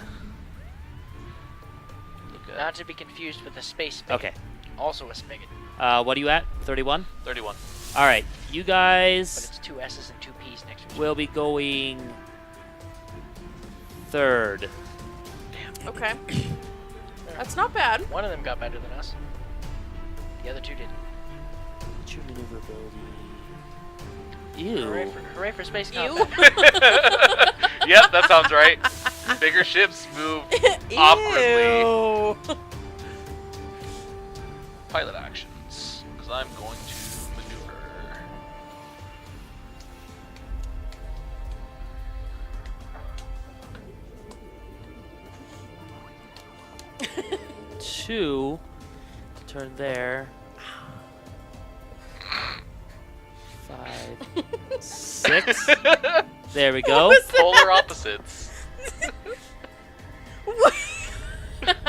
Look at Not to be confused with a space spigot. Okay. Also a spigot. What are you at? 31. 31. All right. You But guys it's 2 S's and 2 P's next to each will be going third. Okay. That's not bad. One of them got better than us. The other two did. What's your maneuverability? Hooray Ew. hooray for space Ew. combat. Yep, that sounds right. Bigger ships move awkwardly. Ew. Pilot actions, because I'm going to maneuver. Two. Turn there. 5, 6. There we go. Polar opposites.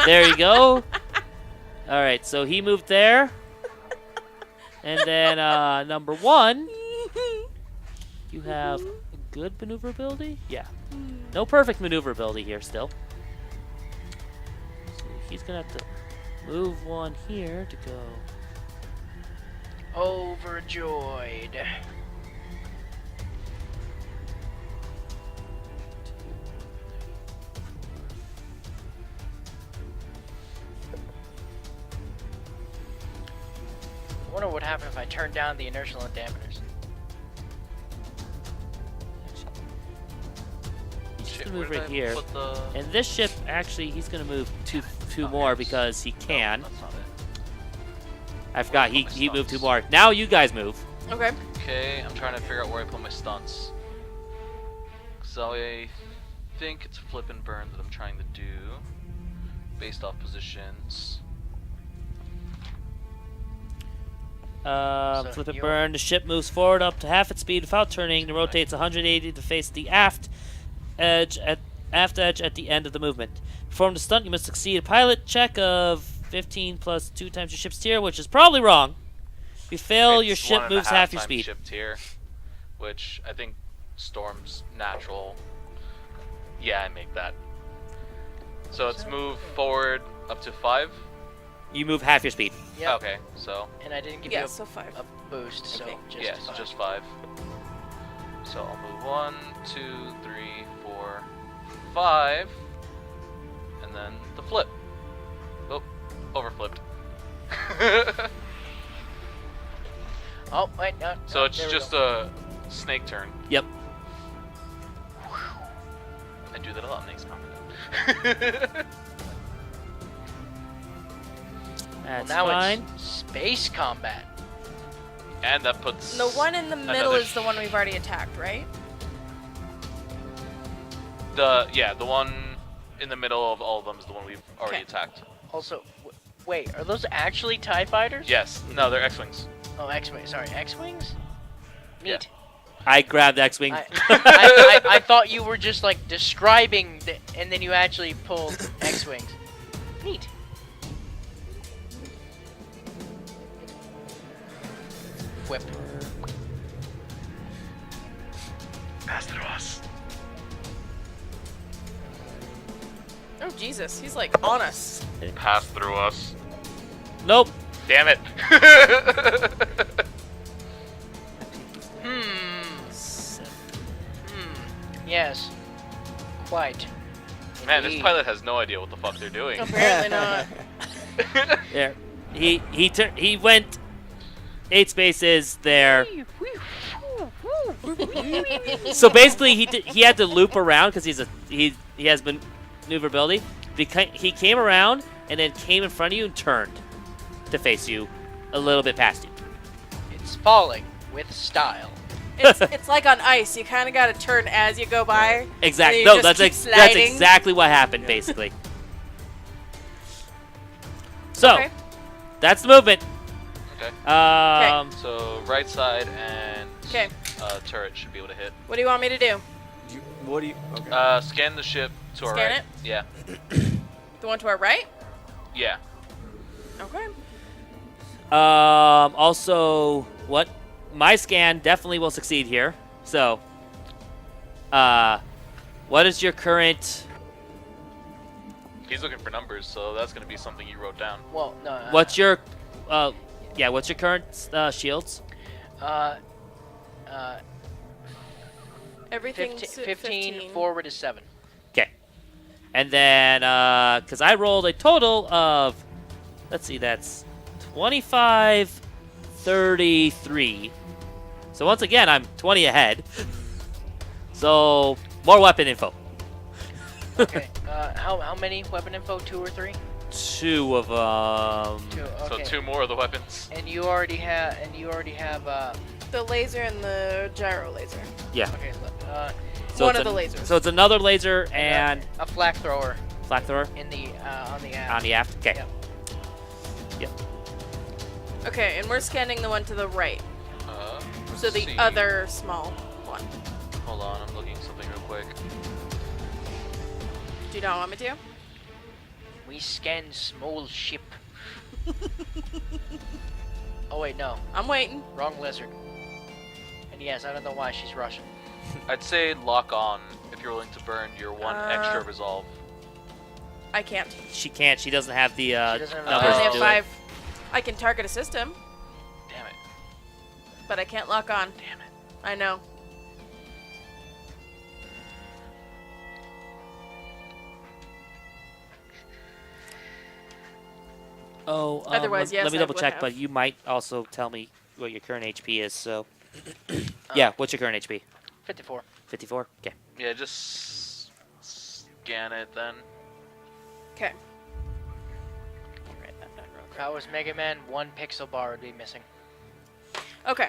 There you go. All right, so he moved there. And then number 1, you have good maneuverability? Yeah. No perfect maneuverability here still. So he's going to have to move 1 here to go. Overjoyed. I wonder what would happen if I turned down the inertial dampers. He's Shit, going to where move did right I here. put the- And this ship, actually, he's going to move two more because he can. No, that's not it. I forgot, Where did I put he my moved 2 stunts? more. Now you guys move. Okay. Okay, I'm trying to figure out where I put my stunts. So I think it's flip and burn that I'm trying to do, based off positions. So Flip and you- burn. The ship moves forward up to half its speed without turning and rotates 180 to face the aft edge at the end of the movement. Perform the stunt. You must succeed a pilot check of 15 plus 2 times your ship's tier, which is probably wrong. If you fail, your It's ship 1.5 moves half your times speed. Ship tier, which I think Storm's natural. Yeah, I make that. So it's move forward up to 5. You move half your speed. Yep. Okay, so And I didn't give Yeah, you so 5. a boost, so Okay. just yeah, so 5. just 5. So I'll move 1, 2, 3, 4, 5, and then the flip. Oh, overflipped. Oh, wait, no. So no, it's there we just go. a snake turn. Yep. I do that a lot in Ace Combat. Well, That's now fine. it's space combat. And that puts The one in the middle another is the one we've already attacked, right? the one in the middle of all of them is the one we've already Okay. attacked. Also, wait, are those actually TIE fighters? Yes. No, they're X-wings. Oh, X-Wings. Sorry, X-Wings? Yeah. Neat. I grabbed X-Wing. I thought you were just like describing, and then you actually pulled X-Wings. Neat. Whip. Pass through us. Oh, Jesus. He's like on us. Pass through us. Nope. Damn it. Yes. Quite. Man, this Indeed. pilot has no idea what the fuck they're doing. Apparently not. There. He went 8 spaces there. So basically, he had to loop around because he has maneuverability. He came around and then came in front of you and turned to face you a little bit past you. It's falling with style. It's like on ice. You kind of got to turn as you go by. Exactly. you No, just that's keep that's sliding. exactly what happened basically. So Okay. that's the movement. Okay. So right side and Okay. turret should be able to hit. What do you want me to do? What do you? Okay. Scan the ship to our Scan right. it? Yeah. The one to our right? Yeah. Okay. Also, what my scan definitely will succeed here. So, what is your current? He's looking for numbers, so that's gonna be something you wrote down. Well, no. What's your, what's your current shields? Everything's 15 forward is 7. Okay. And then, because I rolled a total of, let's see, that's 25, 33. So once again, I'm 20 ahead. So more weapon info. Okay. How many weapon info? 2 or 3? 2 of them. 2. Okay. So 2 more of the weapons. And you already have. The laser and the gyro laser. Yeah. Okay. So One it's of the lasers. So it's another laser and a flak thrower flak thrower in the on the on app. the aft. Okay. Yep. Okay, and we're scanning the one to the right. So the See. other small one. Hold on, I'm looking at something real quick. Do you not want me to? We scan small ship. Oh wait, no, I'm waiting. wrong lizard. And yes, I don't know why she's Russian. I'd say lock on if you're willing to burn your 1 extra resolve. I can't. She can't. She doesn't have the doesn't have the I numbers only to have do 5. I can target a system, Damn it. but I can't lock on. Damn it. I know. it. Oh. Otherwise, yes, Let me I double would check, have. but you might also tell me what your current HP is. So. Yeah. What's your current HP? 54. 54. Okay. Yeah, just scan it then. Okay. If I was Mega Man, 1 pixel bar would be missing. Okay.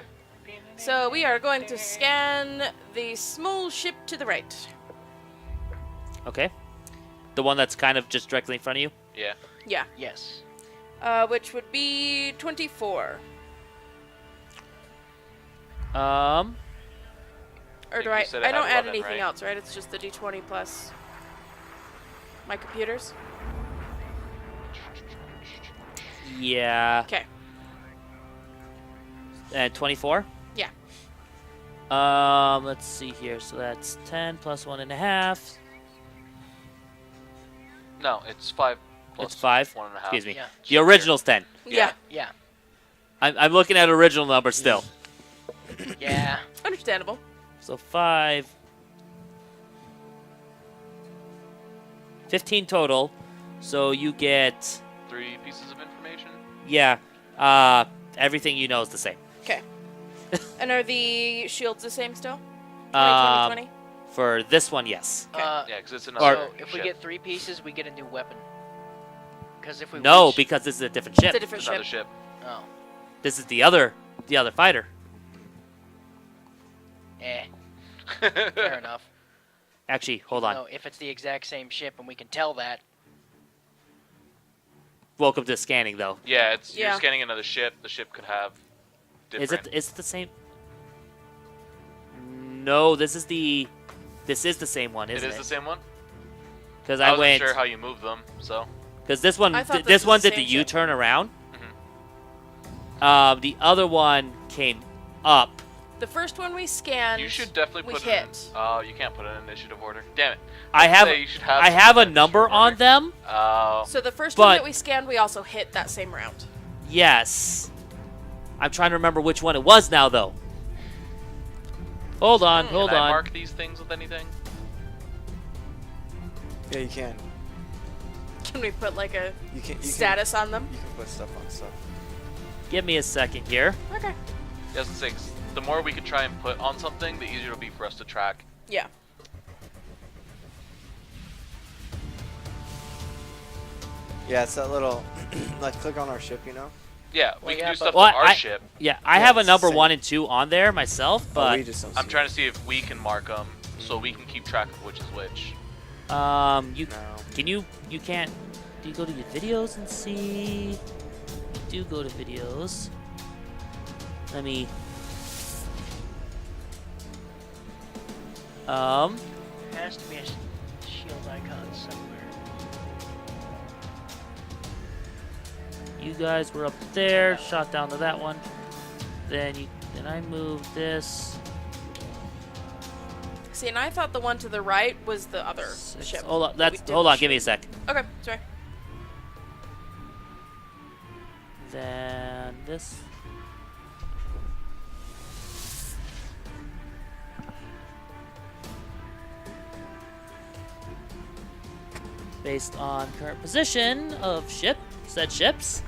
So we are going to scan the small ship to the right. Okay. The one that's kind of just directly in front of you. Yeah. Yeah. Yes. Which would be 24. Um. Or think do you I? said it I had don't add 11, anything right? else, right? It's just the d20 plus my computers. Yeah. Okay. And 24. Yeah. Let's see here. So that's 10 plus 1.5. No, it's 5 plus It's 5. 1.5. Excuse me. Yeah. The original's 10. Yeah. Yeah. I'm looking at original numbers still. Yeah. Understandable. So 5. 15 total. So you get 3 pieces of information. yeah. Everything you know is the same. Okay. And are the shields the same still? 20, Um, 20, 20? For this one, yes. Okay. Yeah, because it's another So if we ship. get 3 pieces, we get a new weapon. Because if we No, reach- because this is a different ship. It's a different Another ship. ship. Oh. This is the other fighter. Fair enough. Actually, hold on. No, if it's the exact same ship and we can tell that. Welcome to scanning, though. Yeah, Yeah. you're scanning another ship. The ship could have different. Is it the same? No, this is the same one, It isn't is it? the same one. Because I I wasn't went sure how you move them, so. because this one I thought this this was one the did the same ship. U-turn around. Mhm. The other one came up. The first one we scanned. You should definitely we put hit. it in. Oh, you can't put it in initiative order. Damn it. I have Say you should have I some have a initiative number order. on them. Oh. So the first one But- that we scanned, we also hit that same round. Yes. I'm trying to remember which one it was now, though. Hold on, hold Can I on. mark these things with anything? Yeah, you can. Can we put like a You can. status on them? You can put stuff on stuff. Give me a second here. Okay. Yes, the things. The more we can try and put on something, the easier it'll be for us to track. Yeah. Yeah, it's that little. Like, click on our ship, you know. Yeah, we Well, can yeah, do stuff but- with Well, our I- ship. Yeah, I Yeah, have a it's number the same. 1 and 2 on there myself, Oh, but we just don't I'm see trying it. to see if we can mark them so we can keep track of which is which. you No. can you can't. Do you go to your videos and see? You do go to videos. Let me. Has to be a shield icon somewhere. You guys were up there, shot down to that one. Then I moved this. See, and I thought the one to the right was the other Six. ship. Hold on, that we that's did hold the on. Give me a ship. sec. Okay, sorry. Then this. based on current position of said ships.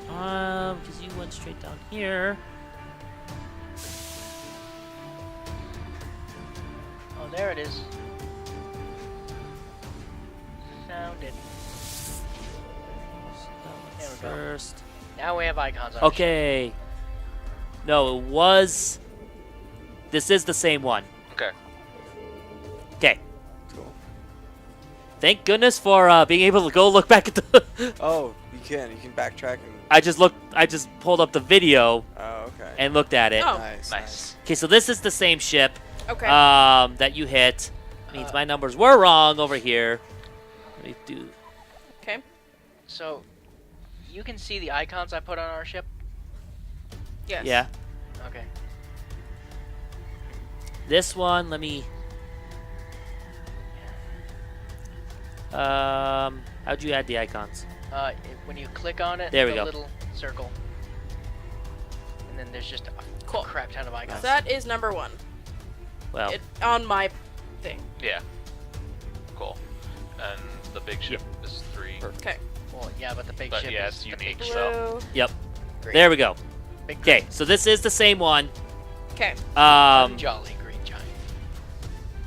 Because you went straight down here. Oh, there it is. Found it. There we go. First. Now we have icons on our ship. Okay. No, it was. This is the same one. Okay. Okay. Cool. Thank goodness for being able to go look back at the. Oh, you can backtrack and. I just pulled up the video Oh, okay. and looked at it. Oh. Nice. Okay, so this is the same ship Okay. that you hit. Means my numbers were wrong over here. Let me do. Okay. So, you can see the icons I put on our ship? Yes. Yeah. Okay. This one, let me. How'd you add the icons? When you click on it, There we the go. little circle, and then there's just a Cool. crap ton of icons. So that is number 1. Well, It, on my thing. Yeah. Cool. And the big ship is 3. Okay. Well, yeah, but the big But ship yeah, is it's the unique, big so- Blue. yep. green. There we go. Big Okay, so this is the same one. Okay. Jolly green giant.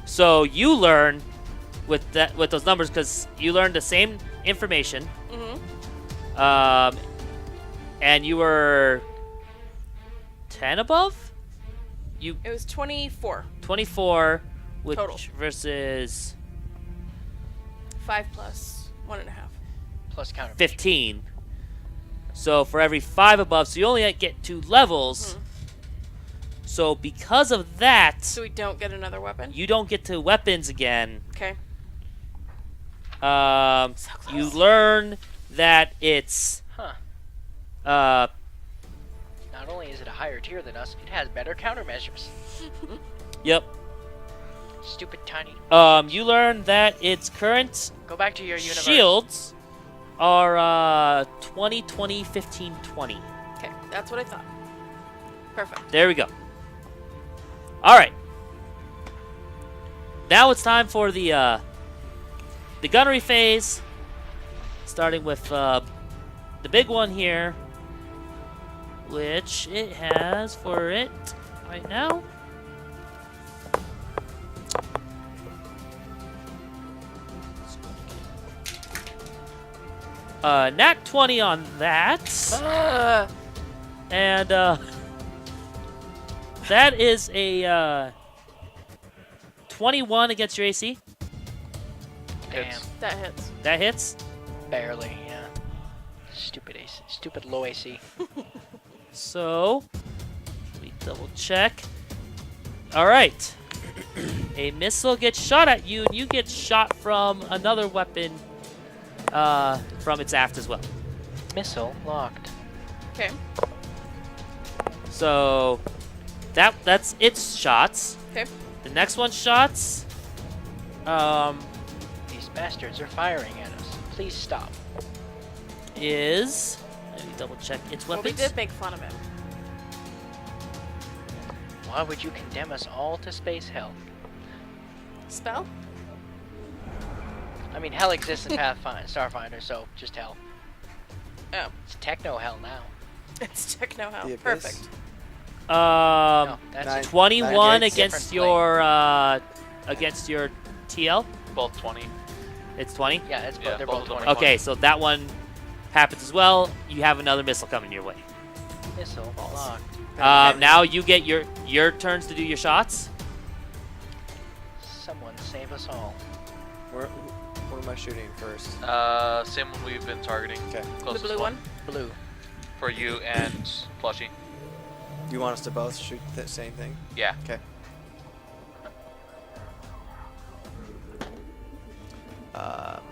So you learn with those numbers because you learned the same information. Mm-hmm. And you were 10 above? You It was 24. 24, which Total. versus 5 plus 1.5. Plus counter. 15. So for every 5 above, so you only get 2 levels. So because of that, So we don't get another weapon? you don't get to weapons again. Okay. You learn that it's Huh. uh, Not only is it a higher tier than us, it has better countermeasures. yep. Stupid tiny. You learn that its current Go back to your universe. shields are 20, 20, 15, 20. Okay. That's what I thought. Perfect. There we go. All right. Now it's time for the gunnery phase, starting with the big one here, which it has for it right now. Nat 20 on that. And that is a 21 against your AC. Damn. Hits. That hits. That hits. Barely, yeah. Stupid AC. Stupid low AC. So, let me double check. All right. A missile gets shot at you, and you get shot from another weapon from its aft as well. Missile locked. Okay. So, that's its shots. Okay. The next one's shots. These bastards are firing at us. Please stop. Is let me double check its Well, we weapons. did make fun of him. Why would you condemn us all to space hell? Spell? I mean, hell exists in Starfinder, so just hell. Oh. It's techno hell now. It's techno hell. The Abyss. Perfect. No, that's Nine. it. 21 Nine against your TL. Both 20. It's 20. Yeah, it's Yeah, they're both both of them 20. are Okay, so that one happens as well. You have another missile coming your way. Missile locked. Now you get your turns to do your shots. Someone save us all. What am I shooting first? Same one we've been targeting. Okay. The Closest blue one? Blue. For you and Plushie. Do you want us to both shoot the same thing? Yeah. Okay.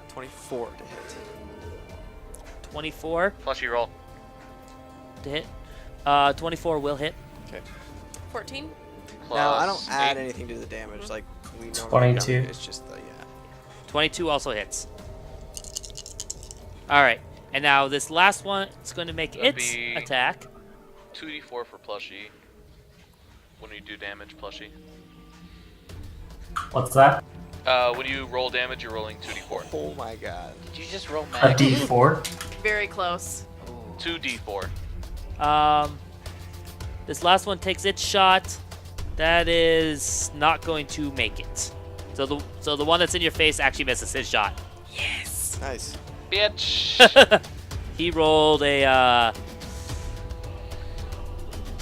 24 to hit. 24 Plushie roll. to hit. 24 will hit. Okay. 14? Now I don't Plus add 8. anything to the damage like we normally 22. do. It's just the 22 also hits. All right, and now this last one is going to make That'd its be- attack. 2d4 for Plushie. when you do damage, plushie. What's that? When you roll damage, you're rolling 2d4. Oh my god. Did you just roll A max? D4? Very close. 2d4. This last one takes its shot. That is not going to make it. So the one that's in your face actually misses his shot. Nice. Bitch! He rolled a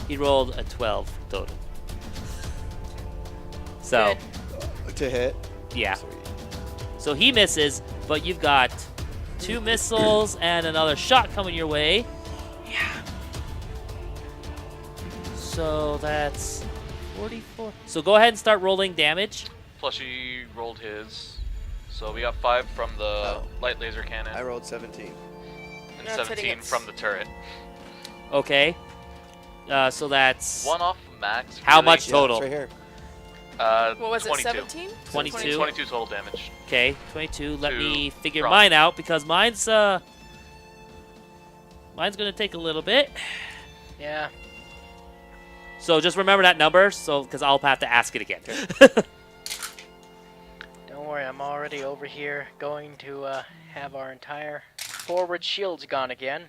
12 total. So Good. To hit. yeah. Sweet. So he misses, but you've got 2 missiles and another shot coming your way. Yeah. So that's 44. So go ahead and start rolling damage. Plushie rolled his. So we got 5 from the light laser cannon I rolled 17. and That's hitting 17 it. from the turret. Okay. So that's 1 off max. How really? much? Yeah, Total. it's right here. What was 22. it? 17? 22. 22 total damage. Okay, 22. Let To me figure drop. mine out because mine's gonna take a little bit. Yeah. So just remember that number, so because I'll have to ask it again. Don't worry, I'm already over here going to have our entire forward shields gone again.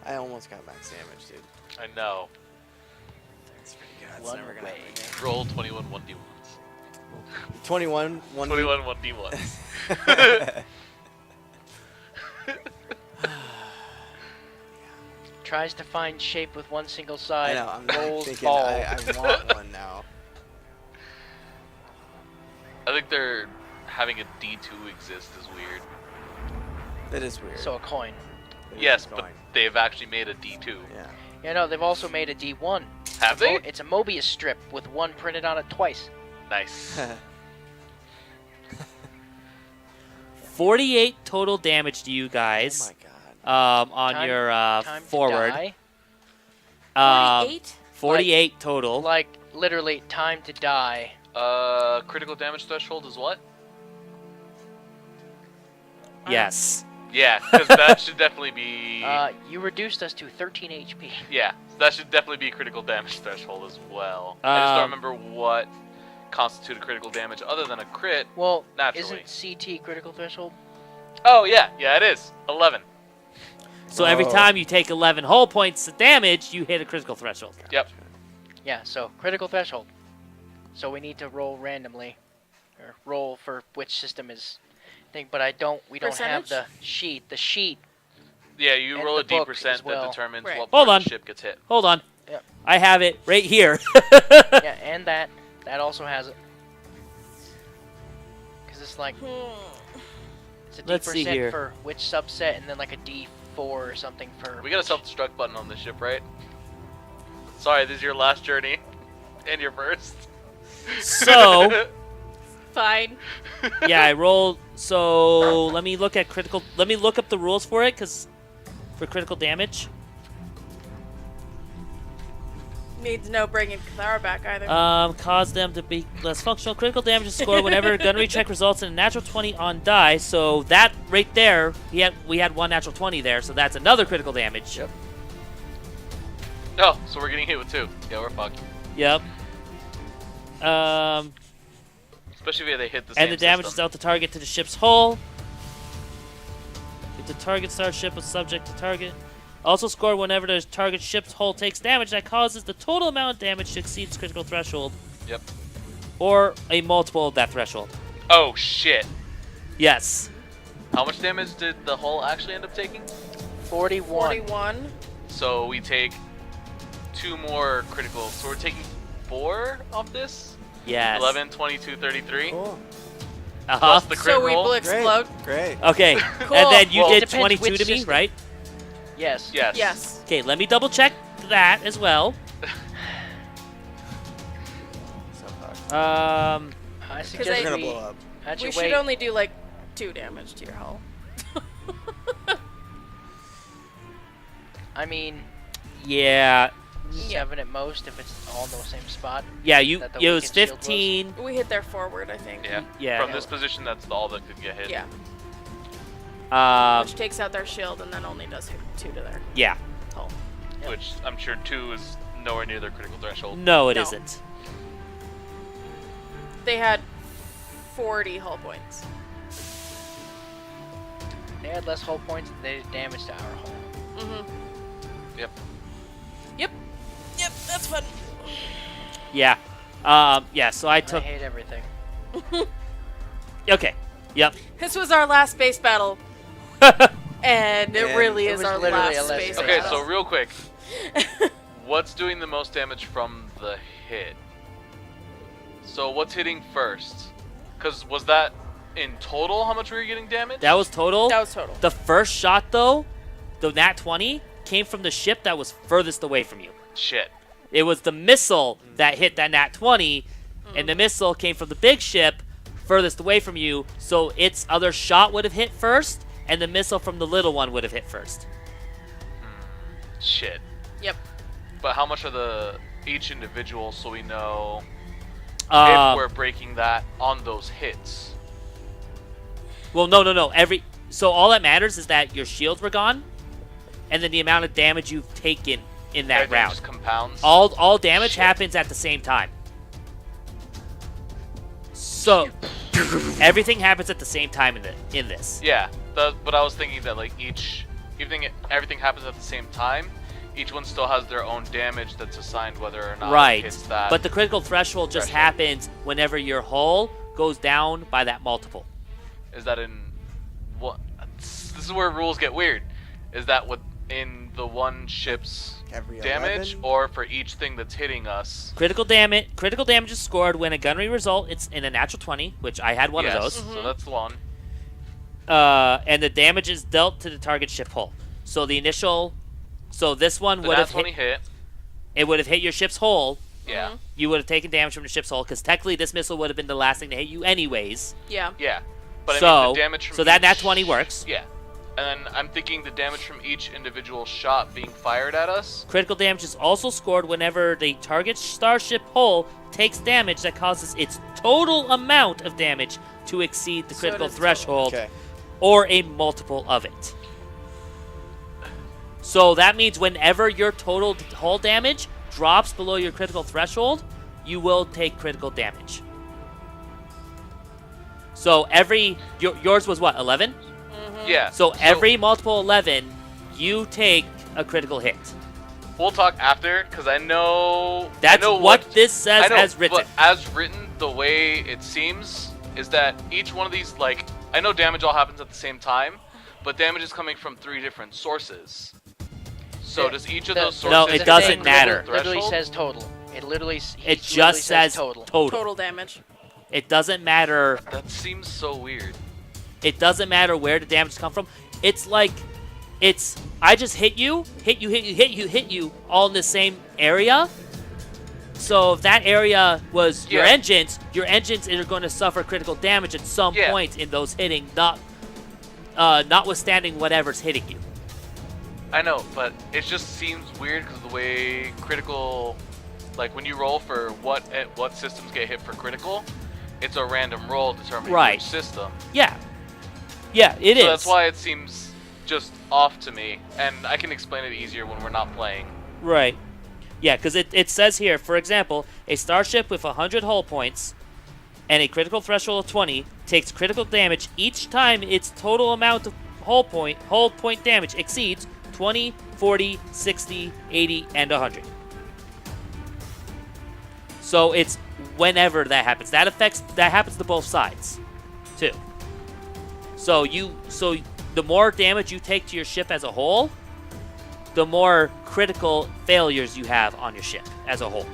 I almost got max damage, dude. I know. That's pretty good. It's One never gonna away. happen Roll 21 1d1s. again. 21. 21 1d1s. Tries to find shape with one single I side. know. I'm rolls thinking ball. I want one now. I think they're having a D2 exist is weird. That is weird. So a coin. It is Yes, going. but they've actually made a D2. Yeah. Yeah, no, they've also made a D1. Have they? It's a Mobius strip with one printed on it twice. Nice. 48 total damage to you Oh guys my god. on Time- your Time forward. to Um, 48? 48 total. die. Like, literally, time to die. Critical damage threshold is what? Yes. Yeah, because that should definitely be. You reduced us to 13 HP. Yeah, that should definitely be critical damage threshold as well. I just don't Um, remember what constituted critical damage other than a crit. Well, Naturally. isn't CT critical threshold? Oh yeah, it is 11. So every Oh. time you take 11 whole points of damage, you hit a critical threshold. Yep. Yeah, so critical threshold. So we need to roll randomly, or roll for which system is thing. But we don't have Percentage? the sheet. The sheet. Yeah, you And roll a the D book percent as well. that determines Right. what Hold part on. of the ship gets hit. Hold on. Yep. I have it right here. Yeah, and that also has it. Because it's like it's a D Let's see percent here. for which subset, and then like a D4 or something for. We got a self-destruct button on this ship, right? Sorry, this is your last journey, and your first. So, Fine. yeah, I rolled. So let me look at critical. Let me look up the rules for it, cause for critical damage. Needs no bringing Cathara back either. Cause them to be less functional. Critical damage is scored whenever a gunnery check results in a natural 20 on die. So that right there, we had one natural 20 there. So that's another critical damage. Yep. Oh, so we're getting hit with 2. Yeah, we're fucked. Yep. Especially if they hit the same And the damage is system. dealt to target to the ship's hull. If the target starship was subject to target. Also scored whenever the target ship's hull takes damage that causes the total amount of damage to exceed its critical threshold. Yep. Or a multiple of that threshold. Oh shit! Yes. How much damage did the hull actually end up taking? 41. 41. So we take 2 more critical. So we're taking 4 off this. Yes. 11, 22, 33. Cool. Uh-huh. Plus the crit So we roll. will explode. Great. Okay. Cool. And then you Well, did depends 22 which to me, system. right? Yes. Yes. Yes. Okay, let me double check that as well. So fucked. I they- suggest We're gonna we blow up. We actually should wait. only do like 2 damage to your hull. I mean, Yeah. 7 at most if it's all in the same spot. Yeah, That the it was weakened shield was? 15. We hit their forward, I think. Yeah. Yeah. From this position, that's all that could get hit. Yeah. Um, Which takes out their shield and then only does 2 to their yeah. hull. Which I'm sure 2 is nowhere near their critical threshold. No, it No. not They had 40 hull points. They had less hull points and they did damage to our hull. Mm-hmm. Yep. Yep, that's fun. Yeah. Yeah, so I I took... hate everything. Okay. Yep. This was our last space battle, and it And really it is was our literally last a space Okay, battle. so real quick, what's doing the most damage from the hit? So what's hitting first? Because was that in total how much we were getting damage? That was total. That was total. The first shot, though, the Nat 20, came from the ship that was furthest away from you. Shit. It was the missile that hit that Nat 20, and the missile came from the big ship furthest away from you, so its other shot would have hit first, and the missile from the little one would have hit first. Shit. Yep. But how much are the each individual so we know if Um, we're breaking that on those hits? well, no. So all that matters is that your shields were gone, and then the amount of damage you've taken in that Everything round. just compounds. All damage Shit. happens at the same time. So everything happens at the same time in this. Yeah, but I was thinking that like everything happens at the same time. Each one still has their own damage that's assigned whether or not Right. it hits that. But the critical threshold just threshold. happens whenever your hull goes down by that multiple. Is that in what? This is where rules get weird. Is that in the one ship's Every damage, 11? or for each thing that's hitting us? Critical damage is scored when a gunnery result it's in a natural 20, which I had one yes, of those. So that's the one. And the damage is dealt to the target ship hull. So this one The would nat have 20 hit. hit. It would have hit your ship's hull. Yeah. You would have taken damage from the ship's hull because technically this missile would have been the last thing to hit you anyways. Yeah. Yeah. But I so mean the damage from that each- nat 20 works. Yeah. And then I'm thinking the damage from each individual shot being fired at us. Critical damage is also scored whenever the target starship hull takes damage that causes its total amount of damage to exceed the So critical it is threshold Okay. or a multiple of it. So that means whenever your total hull damage drops below your critical threshold, you will take critical damage. So yours was what, 11? Yeah. So every multiple 11, you take a critical hit. We'll talk after because I know That's I know what this says I know, as written. But as written, the way it seems is that each one of these, like, I know damage all happens at the same time, but damage is coming from 3 different sources. So Yeah, does each of the- those sources? No, it hit doesn't the matter. Literally threshold? says total. It literally It just says total. Total damage. It doesn't matter. That seems so weird. It doesn't matter where the damage come from. It's like, I just hit you, all in the same area. So if that area was your Yeah. engines are going to suffer critical damage at some Yeah. point in those hitting, notwithstanding whatever's hitting you. I know, but it just seems weird because the way critical, like when you roll for what systems get hit for critical, it's a random roll determining Right. which system. Yeah, it is. So that's why it seems just off to me, and I can explain it easier when we're not playing. Right. Yeah, because it says here, for example, a starship with 100 hull points and a critical threshold of 20 takes critical damage each time its total amount of hull point damage exceeds 20, 40, 60, 80, and 100. So it's whenever that happens. That happens to both sides, too. So the more damage you take to your ship as a whole, the more critical failures you have on your ship as a whole.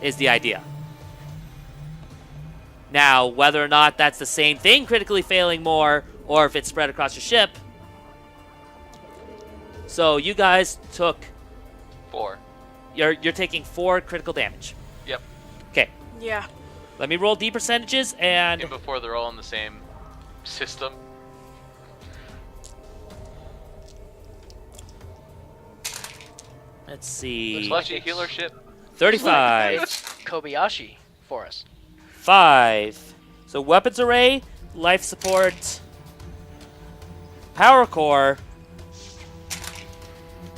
Is the idea. Now, whether or not that's the same thing, critically failing more, or if it's spread across your ship. So you guys took, 4. you're taking 4 critical damage. Yep. Okay, Yeah. let me roll D percentages and And before they're all in the same system. Let's see. Slushy healer ship. 35. Kobayashi for us. 5. So weapons array, life support, power core,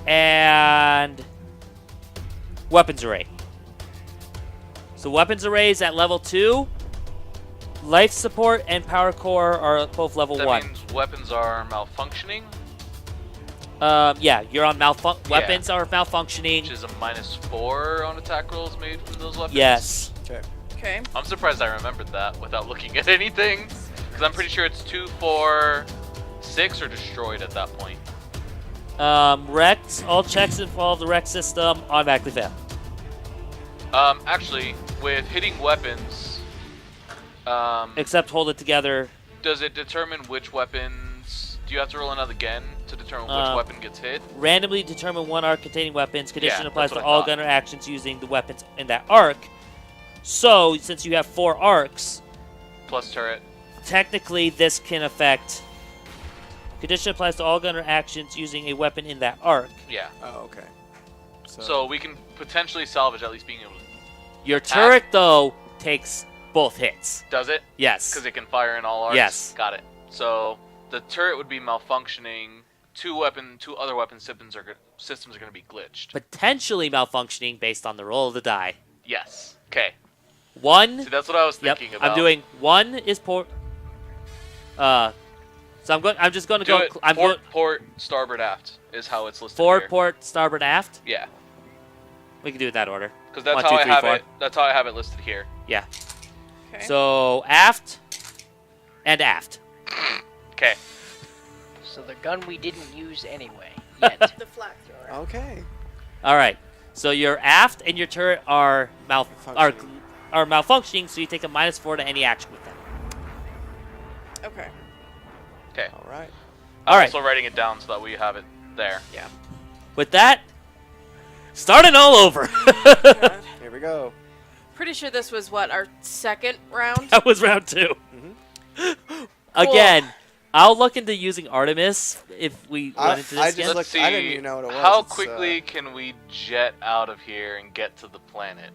and weapons array. So weapons array is at level 2. Life support and power core are both level That 1. means weapons are malfunctioning, Yeah, you're on weapons are malfunctioning. which is a -4 on attack rolls made from those weapons. Yes. Okay. Okay. I'm surprised I remembered that without looking at anything, because I'm pretty sure it's 2, 4, 6 are destroyed at that point. Wrecked. All checks involve the wreck system automatically fail. Actually, with hitting weapons, Except hold it together. does it determine which weapons? Do you have to roll another again to determine which weapon gets hit? Randomly determine one arc containing weapons. Condition Yeah, applies that's to what I all thought. gunner actions using the weapons in that arc. So, since you have 4 arcs, Plus turret. technically this can affect. Condition applies to all gunner actions using a weapon in that arc. Yeah. Oh, okay. So we can potentially salvage at least being able to. Your turret, though, takes both hits. Does it? Yes. Because it can fire in all arcs? Yes. Got it. So the turret would be malfunctioning. Two other weapon systems are going to be glitched. Potentially malfunctioning based on the roll of the die. Yes. Okay. 1. See, that's what I was Yep. thinking about. I'm doing 1 is port. So I'm just going to Do go. it. I'm going Port, starboard, aft is how it's listed 4 here. port, starboard, aft. Yeah. We can do it that order. Because that's 1, how 2, I 3, have 4. it. That's how I have it listed here. Yeah. Okay. So aft and aft. Okay. So the gun we didn't use anyway. Yet. the flag thrower. Okay. All right. So your aft and your turret are malfunctioning. So you take a -4 to any action with them. Okay. Okay. All right. I'm All right. also writing it down so that we have it there. Yeah. With that, starting all over. God. Here we go. Pretty sure this was what, our second round? That was round 2. Again, I'll look into using Artemis if we run into I this just again. Let's looked- I didn't see, even know what it was. how It's, quickly can we jet out of here and get to the planet?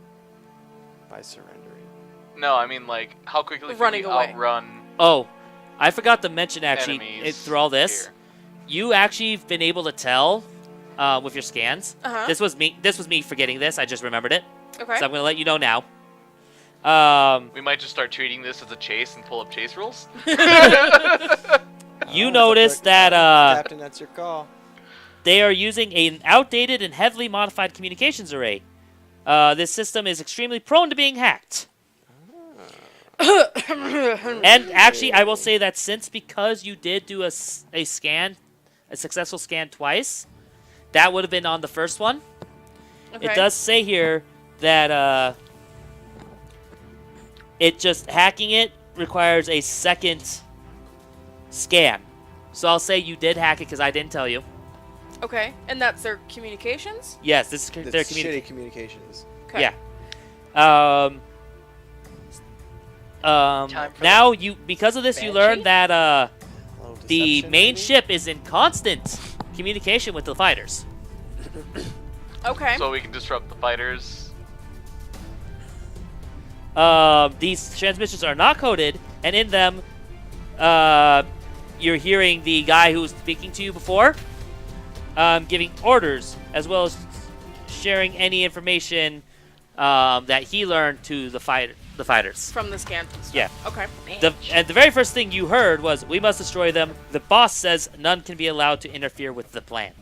By surrendering. No, I mean, like, how quickly Running can we away. outrun Oh, I forgot to mention actually enemies through all this, here? you actually have been able to tell with your scans. Uh-huh. This was me forgetting this. I just remembered it, Okay. so I'm gonna let you know now. We might just start treating this as a chase and pull up chase rules. You Oh, notice it's a quick- that Captain, that's your call. they are using an outdated and heavily modified communications array. This system is extremely prone to being hacked. And actually, I will say that because you did do a scan, a successful scan twice, that would have been on the first one. Okay. It does say here that hacking it requires a second scan. So I'll say you did hack it because I didn't tell you. Okay. And that's their communications? Yes, this is their It's communication. shitty communications. Okay. Yeah. Time for Now because of this you learn Banshee? that A little the deception, main maybe? ship is in constant communication with the fighters. Okay. So we can disrupt the fighters. These transmissions are not coded, and in them, you're hearing the guy who was speaking to you before, giving orders, as well as sharing any information that he learned to the fighters. From the scan. Stuff. Yeah. Okay. And the very first thing you heard was, "We must destroy them. The boss says none can be allowed to interfere with the plan."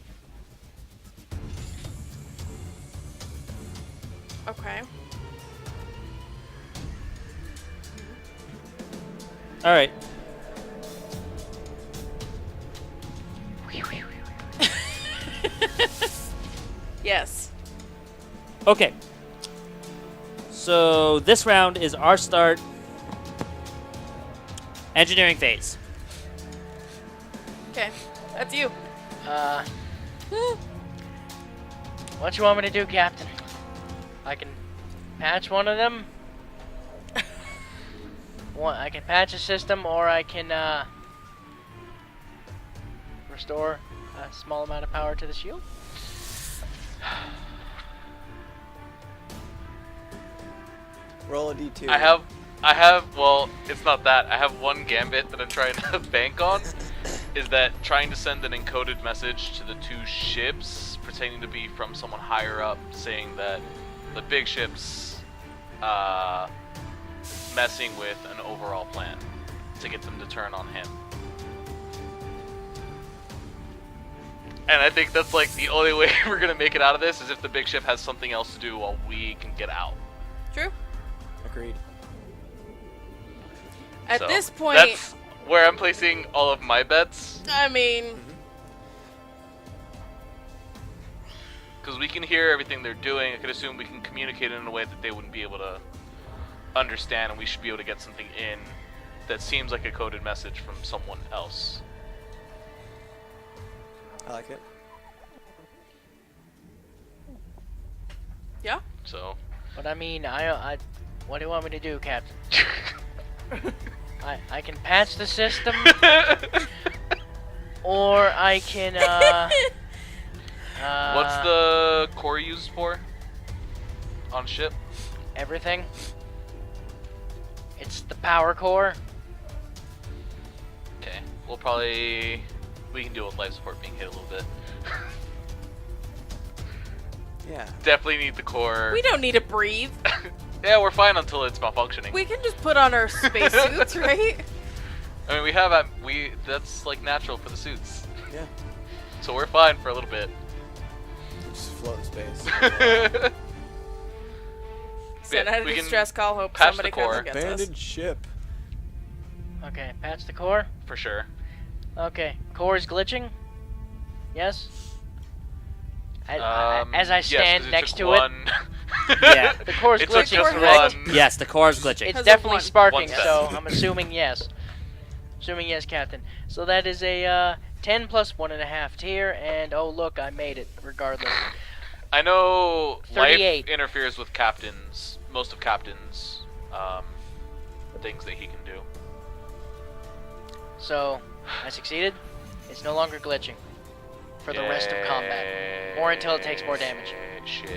Okay. All right. Yes. Okay. So this round is our start. Engineering phase. Okay. That's you. What you want me to do, Captain? I can patch one of them. I can patch a system, or I can restore a small amount of power to the shield. Roll a d2. I have. Well, it's not that. I have one gambit that I'm trying to bank on. Is that trying to send an encoded message to the two ships, pretending to be from someone higher up, saying that the big ship's messing with an overall plan to get them to turn on him. And I think that's like the only way we're gonna make it out of this is if the big ship has something else to do while we can get out. True. Agreed. At So, this point, that's where I'm placing all of my bets. I mean, Because we can hear everything they're doing. I could assume we can communicate in a way that they wouldn't be able to understand, and we should be able to get something in that seems like a coded message from someone else. I like it. yeah. So, But I mean, I what do you want me to do, Captain? I can patch the system, or I can what's the core used for on ship? everything. It's the power core. Okay, we can deal with life support being hit a little bit. Yeah. Definitely need the core. We don't need to breathe. Yeah, we're fine until it's malfunctioning. We can just put on our spacesuits, right? I mean, that's like natural for the suits. Yeah. So we're fine for a little bit. Just float in space. Send Yeah, out a we can distress call. Hope patch somebody the core. comes and gets us. Abandoned ship. Okay, patch the core. For sure. Okay, core is glitching. Yes. As I yes, stand 'cause it next took to it, one. Yeah. the core is It took glitching, just correct? one. Yes, the core is glitching. It's Has a definitely one. sparking, One step. so I'm assuming yes. Assuming yes, Captain. So that is a 10 plus 1.5 tier, and oh look, I made it regardless. I know 38. life interferes with captains, most of captains' things that he can do. So I succeeded. It's no longer glitching for the rest of combat, or until it takes more damage. Shit.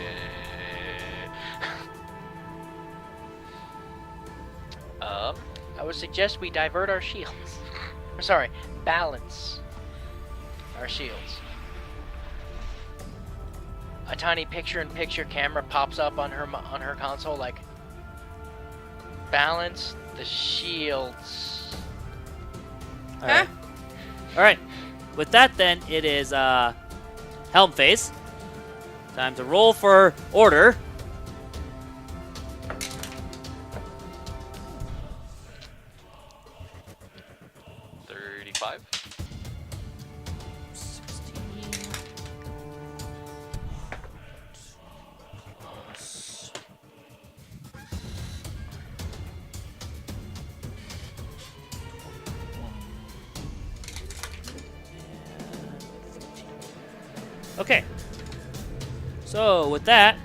I would suggest we divert our shields. Or sorry, balance our shields. A tiny picture-in-picture camera pops up on her console, like balance the shields. All right. All right. With that, then it is helm phase. Time to roll for order. $35. 16. Okay. So with that,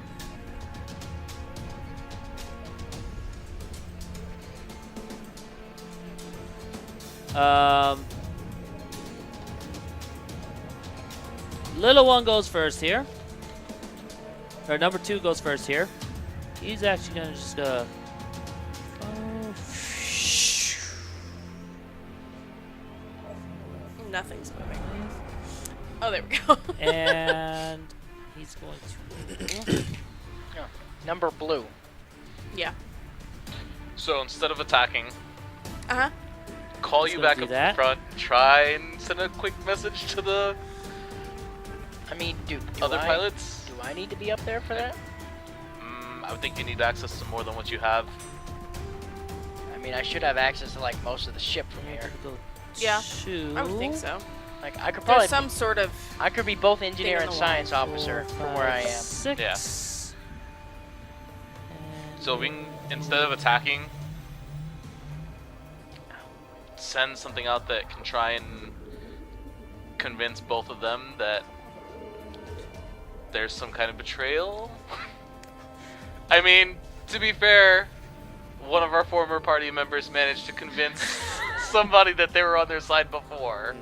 little one goes first here. Or number 2 goes first here. He's actually gonna just Nothing's moving. Oh, there we go. and he's going to. Number blue. yeah. So instead of attacking, Uh huh. call Just you gonna back do up that. front, try and send a quick message to the I mean, do other I, pilots. Do I need to be up there for that? I would think you need access to more than what you have. I mean, I should have access to like most of the ship from here. Yeah, Two. I would think so. Like I could probably, There's some sort of. I could be both engineer in and the science officer from where I am. 6. Yeah. So we can, instead of attacking, send something out that can try and convince both of them that there's some kind of betrayal. I mean, to be fair, one of our former party members managed to convince somebody that they were on their side before.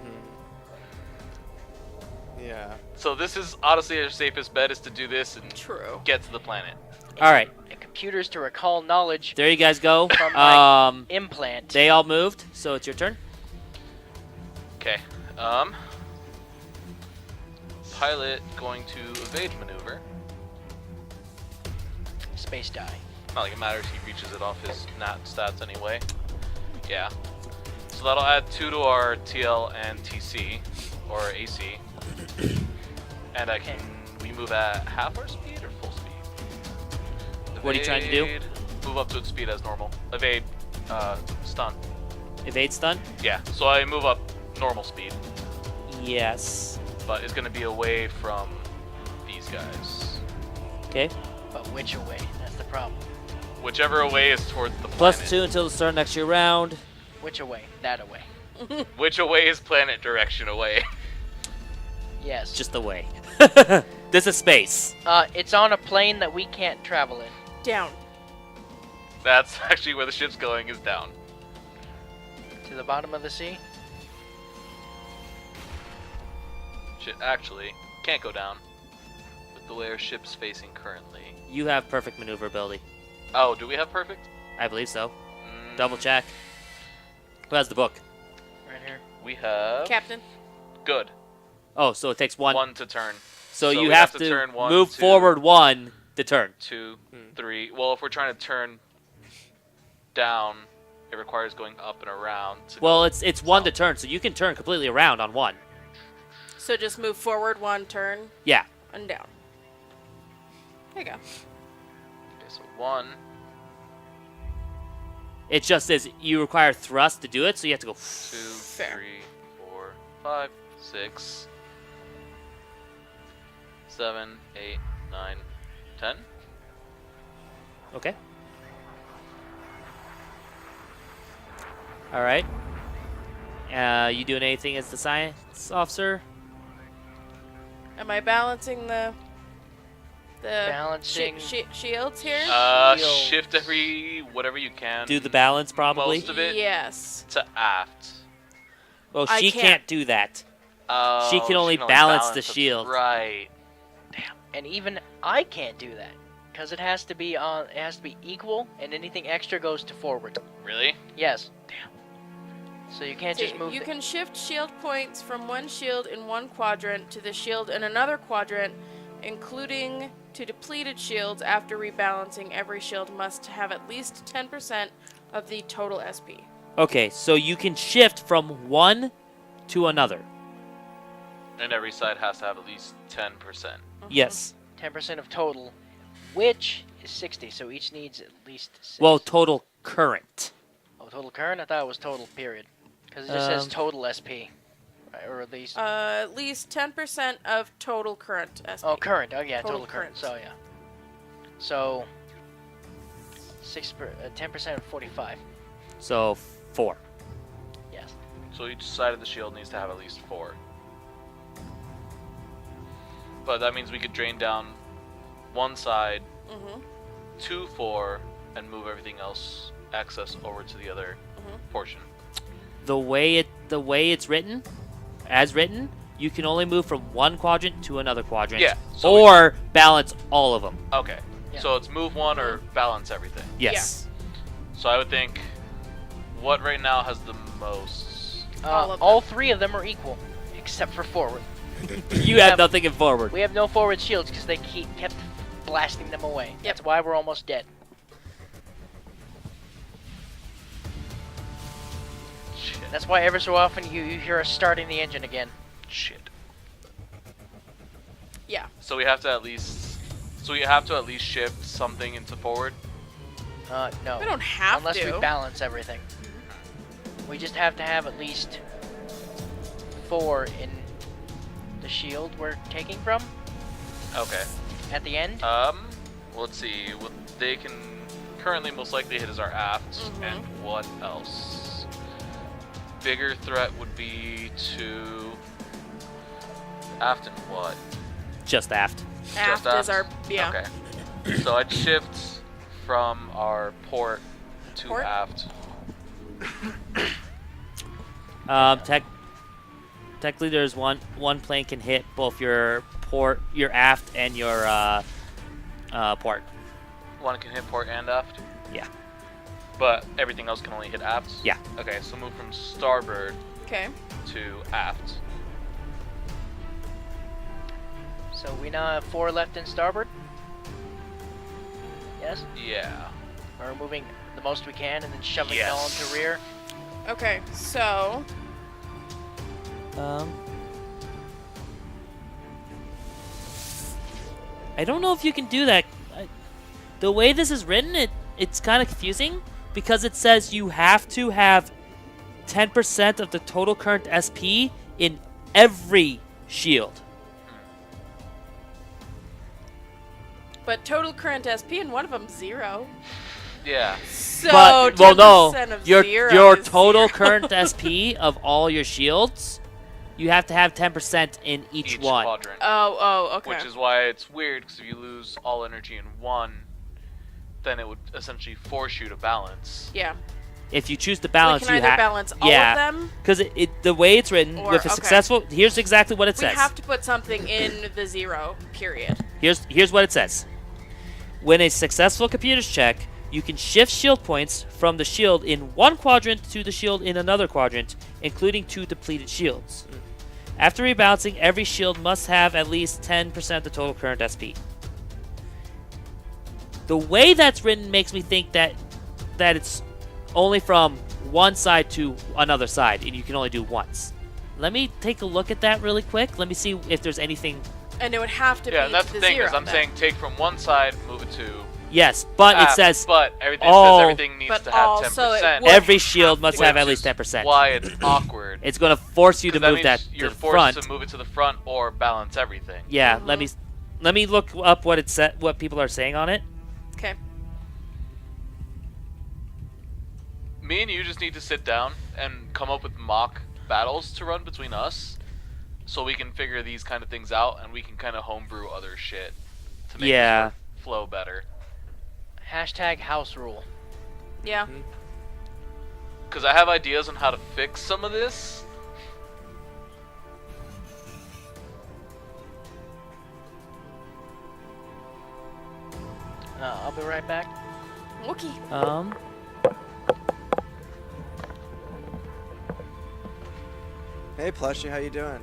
Yeah. So this is honestly our safest bet is to do this and True. get to the planet. All right, And computers to recall knowledge there you guys go. from my implant. They all moved, so it's your turn. Okay. Pilot going to evade maneuver. Space die. Not like it matters. He reaches it off his nat stats anyway. Yeah. So that'll add 2 to our TL and TC or AC. And we move at half our speed or full speed? What are you trying to do? Evade, move up to its speed as normal. Evade, stun. Evade stun. Yeah. So I move up normal speed, Yes. but it's gonna be away from these guys. Okay. But which away? That's the problem. Whichever away is towards the planet. +2 until the start of next year round. Which away? That away. Which away is planet direction away? Yes. Just the way. This is space. It's on a plane that we can't travel in. Down. That's actually where the ship's going, is down. To the bottom of the sea? Shit, actually, can't go down. With the way our ship's facing currently. You have perfect maneuverability. Oh, do we have perfect? I believe so. Mm, Double check. Who has the book? Right here. We have... Captain. Good. Oh, so it takes one. One to turn. So so you we have have to to turn one, move two. forward 1 to turn. 2, 3. Well, if we're trying to turn down, it requires going up and around. To Well, go it's 1 to south. turn, so you can turn completely around on 1. So just move forward 1 turn Yeah. and down. There you go. Okay, so 1. It just says you require thrust to do it, so you have to go. 2, Fair. 3, 4, 5, 6, 7, 8, 9, 10. Okay. All right. You doing anything as the science officer? Am I balancing the Balancing. shields here? Shields. Shift whatever you can. Do the balance probably. Most of it Yes. to aft. Well, I she can't. can't do that. Oh, She can only balance the that's shield. Right. And even I can't do that. Because it has to be equal, and anything extra goes to forward. Really? Yes. Damn. So you can't See, just move you the- can shift shield points from one shield in one quadrant to the shield in another quadrant, including to depleted shields. After rebalancing, every shield must have at least 10% of the total SP. Okay, so you can shift from one to another. And every side has to have at least 10%. Yes. 10% of total, which is 60, so each needs at least 6. Well, total current. Oh, total current? I thought it was total period. Because it just says Um, total SP. Right, or at least... At least 10% of total current SP. oh, current. Oh, yeah, total total current. current. So, yeah. So, 10% of 45. So 4. Yes. So each side of the shield needs to have at least 4. But that means we could drain down one side Mm-hmm. to 4 and move everything else access over to the other portion. The way it's written, as written, you can only move from one quadrant to another quadrant. Yeah, so or balance all of them. Okay. Yeah. So it's move one or balance everything. Yes. So I would think what right now has the most? All of All 3 of them are equal, except for forward. You have have- nothing in forward. We have no forward shields because they kept blasting them away. That's why we're almost dead. Shit. That's why ever so often you hear us starting the engine again. Shit. Yeah. So we have to at least shift something into forward. No. We don't have Unless to. we balance everything. We just have to have at least 4 in the shield we're taking from Okay. at the end. Let's see. What they can currently most likely hit is our aft, Mhm. and what else? Bigger threat would be to aft and what? Just aft. Aft Just is our yeah. Okay. So I'd shift from our port to Port? aft. Tech. technically there's one plane can hit both your port, your aft, and your port. One can hit port and aft. Yeah. But everything else can only hit aft. Yeah. Okay, so move from starboard Okay. to aft. So we now have 4 left in starboard. Yes? Yeah. We're moving the most we can and then shoving Yes. it all into rear. Okay, so I don't know if you can do that. The way this is written, it's kind of confusing because it says you have to have 10% of the total current SP in every shield. but total current SP and one of them 0. Yeah. So But well, 10% no, of your 0 is total 0. current SP of all your shields, you have to have 10% in each one. quadrant. Oh, okay. Which is why it's weird, because if you lose all energy in one, then it would essentially force you to balance. Yeah. If you choose to balance, we can you either have balance all yeah, of them. because the way it's written Or- with a okay. successful. Here's exactly what it We says. have to put something in the 0 period. Here's what it says. When a successful computer's check, you can shift shield points from the shield in one quadrant to the shield in another quadrant, including 2 depleted shields. After rebalancing, every shield must have at least 10% of the total current SP. The way that's written makes me think that it's only from one side to another side, and you can only do once. Let me take a look at that really quick. Let me see if there's anything. And it would have to Yeah, be and that's to the the thing, 0 is I'm then. saying take from one side, move it to Yes, but it aft, says but everything all- says everything needs But to have also it 10%. would every shield have must to. have at Which least is 10%. Why it's awkward. It's going to force you to 'Cause move that means to you're the forced front. to move it to the front or balance everything. Yeah, let me look up what it said, what people are saying on it. Okay. Me and you just need to sit down and come up with mock battles to run between us, so we can figure these kind of things out, and we can kind of homebrew other shit to make Yeah. this flow better. Hashtag house rule. Yeah. Because I have ideas on how to fix some of this. I'll be right back. Okay. Hey, Plushie, how you doing?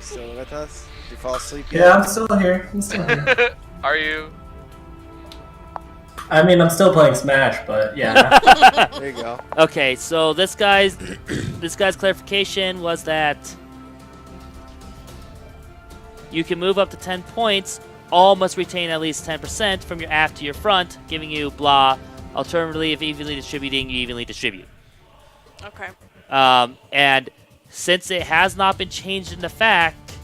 Still with us? Did you fall asleep Yeah, yet? I'm still here. Are you? I mean, I'm still playing Smash, but yeah. There you go. Okay, so this guy's clarification was that you can move up to 10 points. All must retain at least 10% from your aft to your front, giving you blah. Alternatively, if evenly distributing, you evenly distribute. Okay. And since it has not been changed in the fact,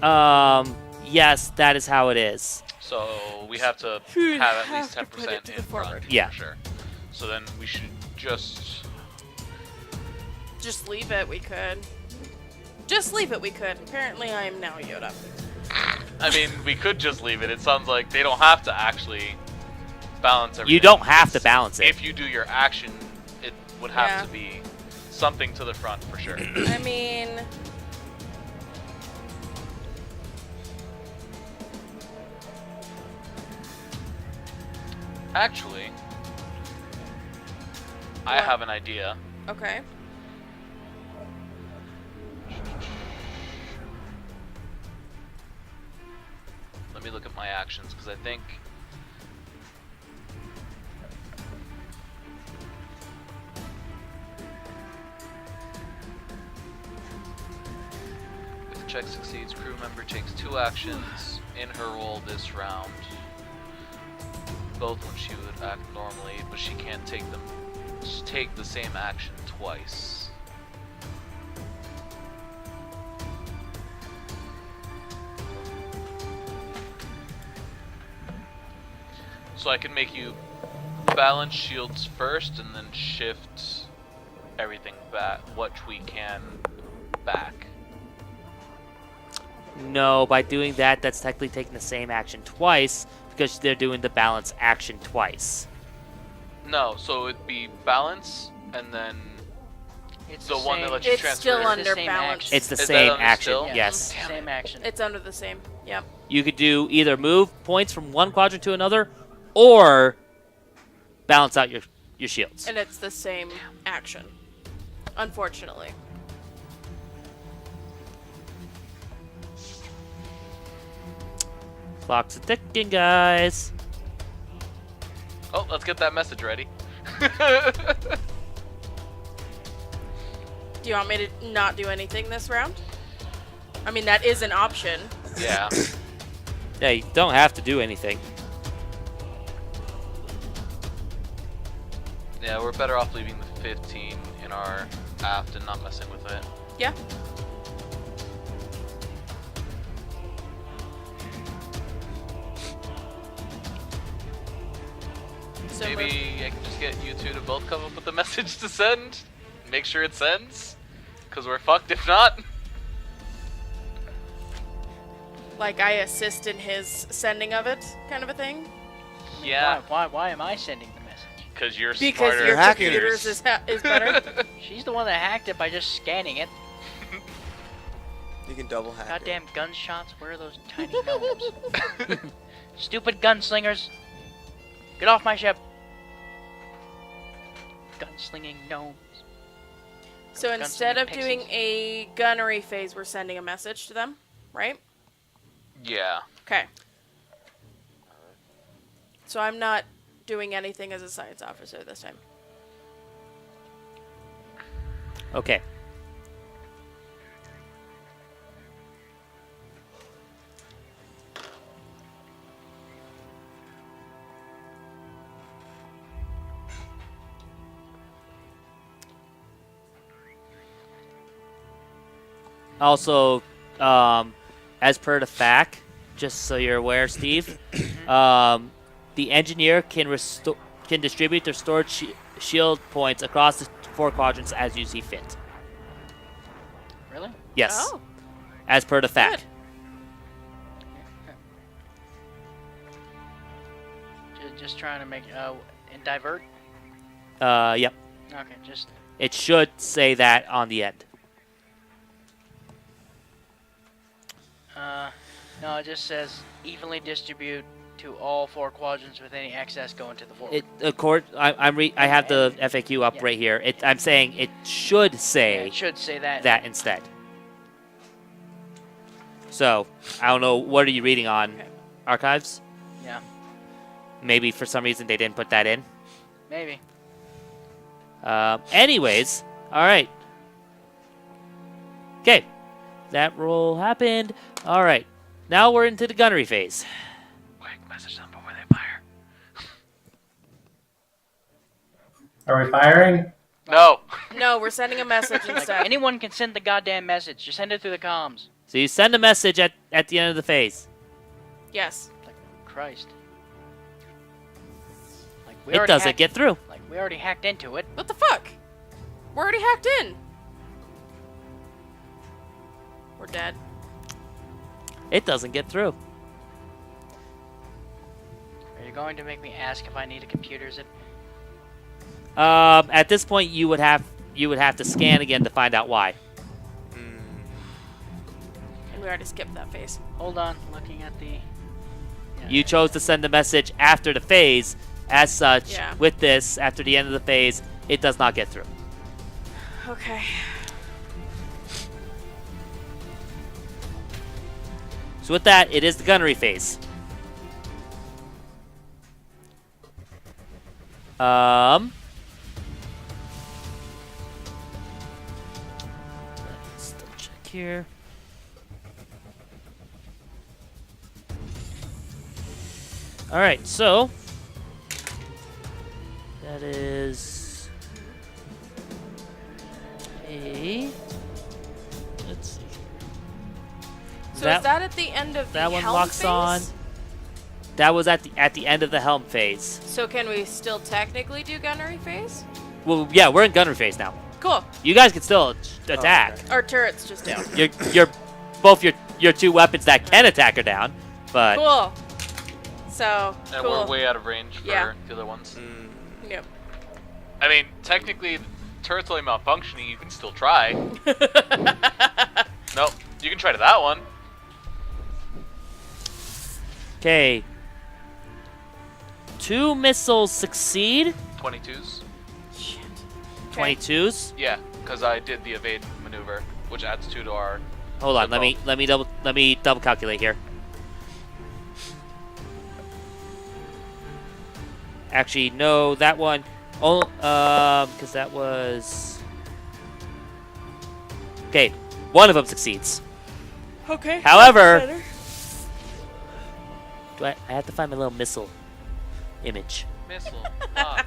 yes, that is how it is. So we have to You'd have at have least to put it 10% to in the front. forward. Yeah. For sure. So then we should just. Just leave it, we could. Just leave it, we could. Apparently I am now Yoda. I mean, we could just leave it. It sounds like they don't have to actually balance everything. You don't have to It's- balance it. If you do your action, it would have Yeah. to be something to the front for sure. I mean... Actually, I What? have an idea. Okay. Let me look at my actions because I think. If the check succeeds, crew member takes 2 actions in her role this round. Both when she would act normally, but she can't take the same action twice. So I can make you balance shields first and then shift everything back, what we can back. No, by doing that, that's technically taking the same action twice because they're doing the balance action twice. No, so it'd be balance and then It's The one that lets you It's transfer. still It's the under same balance. action. It's the Is that same under action. still? Yeah, Yes. Same action. It's under the same. Yep. You could do either move points from one quadrant to another, or balance out your shields. And it's the same action. Unfortunately. Clock's a ticking, guys. Oh, let's get that message ready. Do you want me to not do anything this round? I mean, that is an option. Yeah. Yeah, you don't have to do anything. Yeah, we're better off leaving the 15 in our aft and not messing with it. Yeah. So Maybe I can just get you two to both come up with a message to send. Make sure it sends. Because we're fucked if not. like I assist in his sending of it, kind of a thing. Yeah. Why am I sending the message? Because you're Because smarter. your hackers. computers is better. She's the one that hacked it by just scanning it. You can double hack. Goddamn gunshots. Where are those tiny gnomes? Stupid gunslingers. Get off my ship. Gunslinging gnomes. So instead of Pixies. doing a gunnery phase, we're sending a message to them, right? Yeah. Okay. So I'm not doing anything as a science officer this time. Okay. Also, as per the fact, just so you're aware, Steve, the engineer can distribute their stored shield points across the 4 quadrants as you see fit. Really? Yes, Oh, as per the fact. Just trying to make and divert. Yep. Okay, just It should say that on the end. no. It just says evenly distribute to all 4 quadrants with any excess going to the forward. I have the FAQ up Yeah. right here. I'm saying it should Yeah, say it should say that. that instead. So I don't know. What are you reading on Okay. archives? Yeah, Maybe for some reason they didn't put that in. maybe. Anyways, all right. Okay, that roll happened. All right, now we're into the gunnery phase. Quick, message them before they fire. Are we firing? No. no, we're sending a message Like, instead. anyone can send the goddamn message. Just send it through the comms. So you send a message at the end of the phase. Yes. Like, Christ. Like we It already doesn't hacked, get through. Like we already hacked into it. What the fuck? We're already hacked in. We're dead. It doesn't get through. Are you going to make me ask if I need a computer? Is it? At this point, you would have to scan again to find out why. And we already skipped that phase. Hold on. Looking at the. Yeah, You chose to send a message after the phase. As such, Yeah. with this, after the end of the phase, it does not get through. Okay. So with that, it is the gunnery phase. Let's double check here. All right, so that is a. Let's see. So is that at the end of the that one helm locks phase? on. That was at the end of the helm phase. So can we still technically do gunnery phase? Well, yeah, we're in gunnery phase now. Cool. You guys can still attack. okay. Our turret's just down. You're both your 2 weapons that can attack are down, but Cool. So, And cool. we're way out of range for Yeah. the other ones. Yep. I mean, technically, turret's only malfunctioning, you can still try. Nope, you can try to that one. Okay. 2 missiles succeed. 22s. Shit. Okay. 22s. Yeah, because I did the evade maneuver, which adds 2 to our. Hold on. the Let me double calculate here. Actually, no, that one. Oh, because that was. Okay, one of them succeeds. Okay. However, Better. I have to find my little missile image. Missile. Fuck.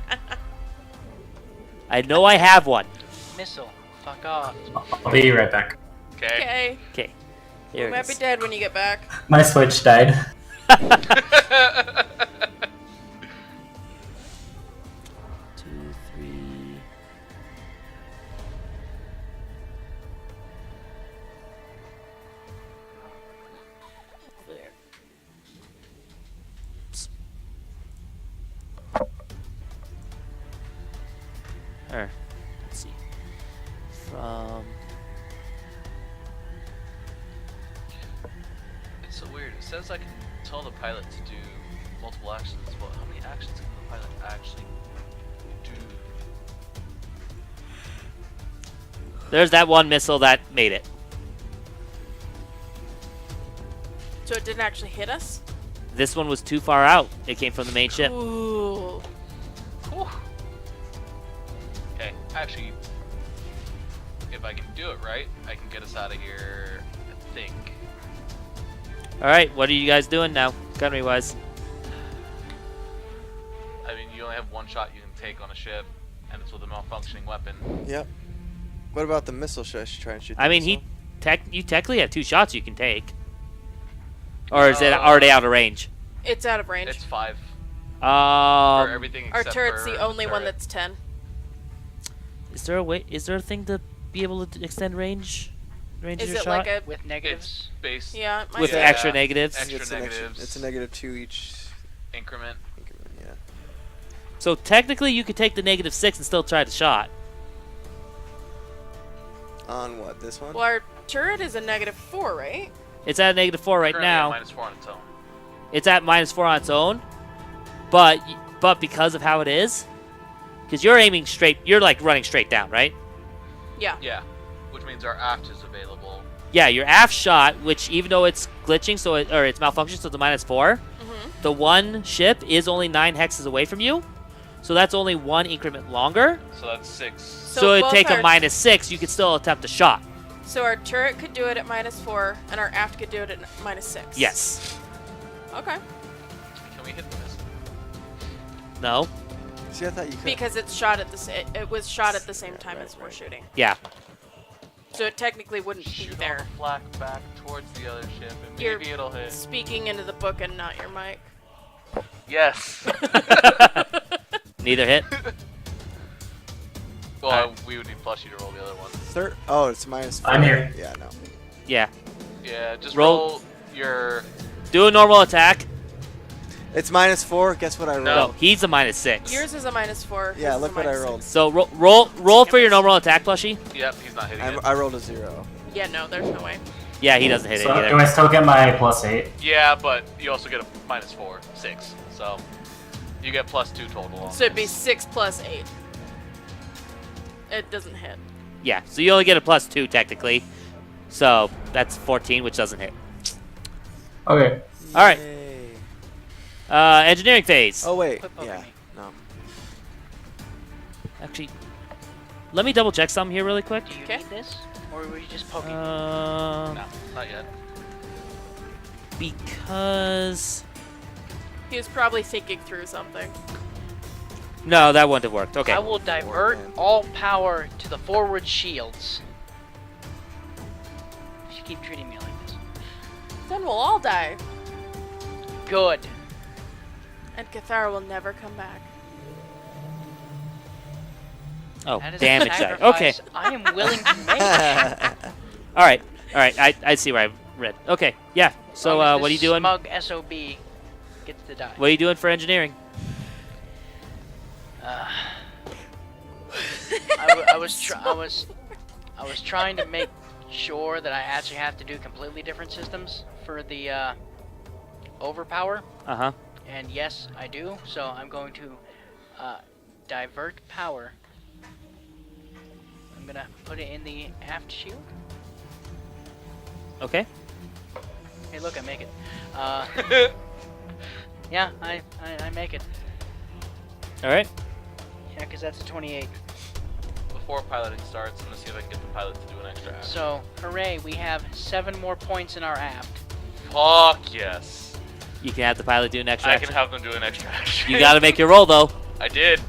I know I have one. Missile. Fuck off. I'll be right back. Okay. Okay. Okay, You here might it be is. dead when you get back. My Switch died. 2, 3. There. Or, let's see. From. It's so weird. It says I can tell the pilot to do multiple actions. Well, how many actions can the pilot actually do? There's that one missile that made it. So it didn't actually hit us? This one was too far out. It came from the main ship. Ooh. Whew. Okay, actually, if I can do it right, I can get us out of here, I think. Alright, what are you guys doing now, gunnery wise? I mean, you only have one shot you can take on a ship, and it's with a malfunctioning weapon. Yep. What about the missile? Should I try and shoot the I mean, missile? you technically have 2 shots you can take. Or is it already out of range? It's out of range. It's 5 for everything Our except turret's for the only one turret. that's 10. Is there a way? Is there a thing to be able to extend range? Range Is of your it shot? like a... With negatives. It's based Yeah, it might With be. extra negatives? Extra it's negatives. It's a -2 each increment. increment. Yeah. So technically, you could take the -6 and still try the shot. On what? This one? Well, our turret is a -4, right? It's at a -4 right Currently now. at -4 on its own. It's at -4 on its own, but because of how it is, because you're aiming straight, you're like running straight down, right? Yeah. Yeah, which means our aft is available. Yeah, your aft shot, which even though it's glitching, or it's malfunctioning, so it's a -4. The one ship is only 9 hexes away from you, so that's only 1 increment longer. So that's 6. So it'd both take a our- -6. You could still attempt a shot. So our turret could do it at -4, and our aft could do it at -6. Yes. Okay. Can we hit the missile? No. See, I thought you could. Because it's shot at the it was shot at the same time as we're shooting. Yeah. So it technically wouldn't be Shoot on there. the flak back towards the other ship, and You're- maybe it'll hit. Speaking into the book and not your mic. Yes. Neither hit. Well, we would need Plushy to roll the other one. Third. Oh, it's -4. I'm here. Yeah, no. Yeah. Yeah, just Roll- roll your. Do a normal attack. It's -4. Guess what I rolled? No, he's a -6. Yours is a -4. Yeah, his is look a what I -6. rolled. So roll for your normal attack, Plushie. Yep, he's not hitting it. I rolled a 0. Yeah, no, there's no way. Yeah, he doesn't hit it So do either. I still get my +8? Yeah, but you also get a -4, 6. So you get +2 total. On So it'd be this. 6 plus 8. It doesn't hit. Yeah, so you only get a +2 technically. So that's 14, which doesn't hit. Okay. All right. Yay. Engineering phase. Oh wait. Quit poking Yeah. me. No. Actually, let me double check something here really quick. Do you Okay. need this? Or were you just poking? Um, No, not yet. because He was probably thinking through something. no, that wouldn't have worked. Okay. I will divert man. all power to the forward shields. If you keep treating me like this. Then we'll all die. Good. And Cathara will never come back. Oh, That is damage a die. sacrifice Okay. I am willing to make. All right. All right. I see where I read. Okay. Yeah. So Long as what are you this doing? Smug SOB gets to die. What are you doing for engineering? I was trying to make sure that I actually have to do completely different systems for the overpower, Uh-huh. and yes, I do. So I'm going to divert power. I'm gonna put it in the aft shield. Okay. Hey, look, I make it. Yeah, I make it. All right. Yeah, because that's a 28. Before piloting starts, I'm gonna see if I can get the pilot to do an extra action. So, hooray, we have 7 more points in our aft. Fuck yes. You can have the pilot do an extra I action. can have them do an extra action. You got to make your roll, though. I did.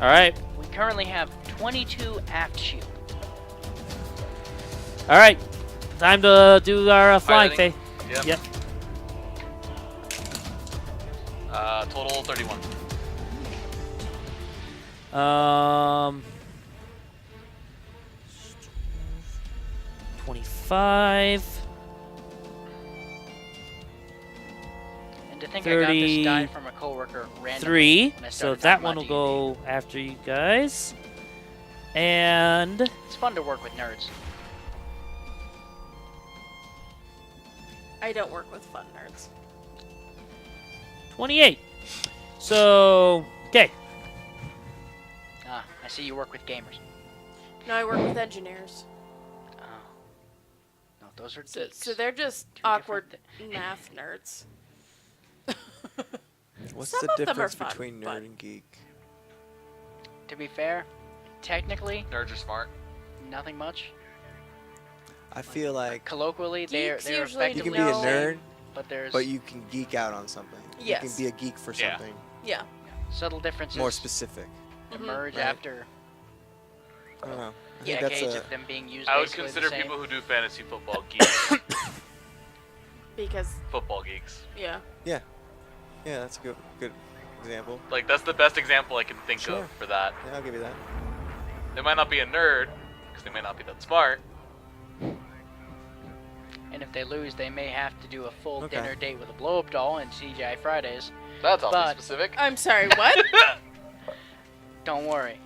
All right. We currently have 22 aft shield. All right. Time to do our flying Piloting. phase. Yep. Yep. Total 31. 25. And to think I got this die 33. from a coworker randomly. 3. when I So started that talking one will about go after you guys. And D&D. It's fun to work with nerds. I don't work with fun nerds. 28. So, okay. Ah, I see you work with gamers. No, I work with engineers. Oh. No, those are So, geeks. so they're just Two awkward different math nerds. What's Some the of them are difference fun, between nerd but- and geek? To be fair, technically, Nerds are smart. nothing much. I feel like Colloquially, they're Geeks usually you effectively can be a No. nerd, but there's but you can geek out on something. You Yes. can be a geek for Yeah. something Yeah. subtle differences more specific. emerge Right. after I don't know. I think decades that's of them being used. I would basically the consider same. people who do fantasy football geeks. Because, Football geeks. yeah. yeah, that's a good example. Like, that's the best example I can think Sure. of for that. Yeah, I'll give you that. They might not be a nerd, because they might not be that smart. And if they lose, they may have to do a full Okay. dinner date with a blow-up doll and TGI Fridays. That's awfully But- specific. I'm sorry, what? Don't worry.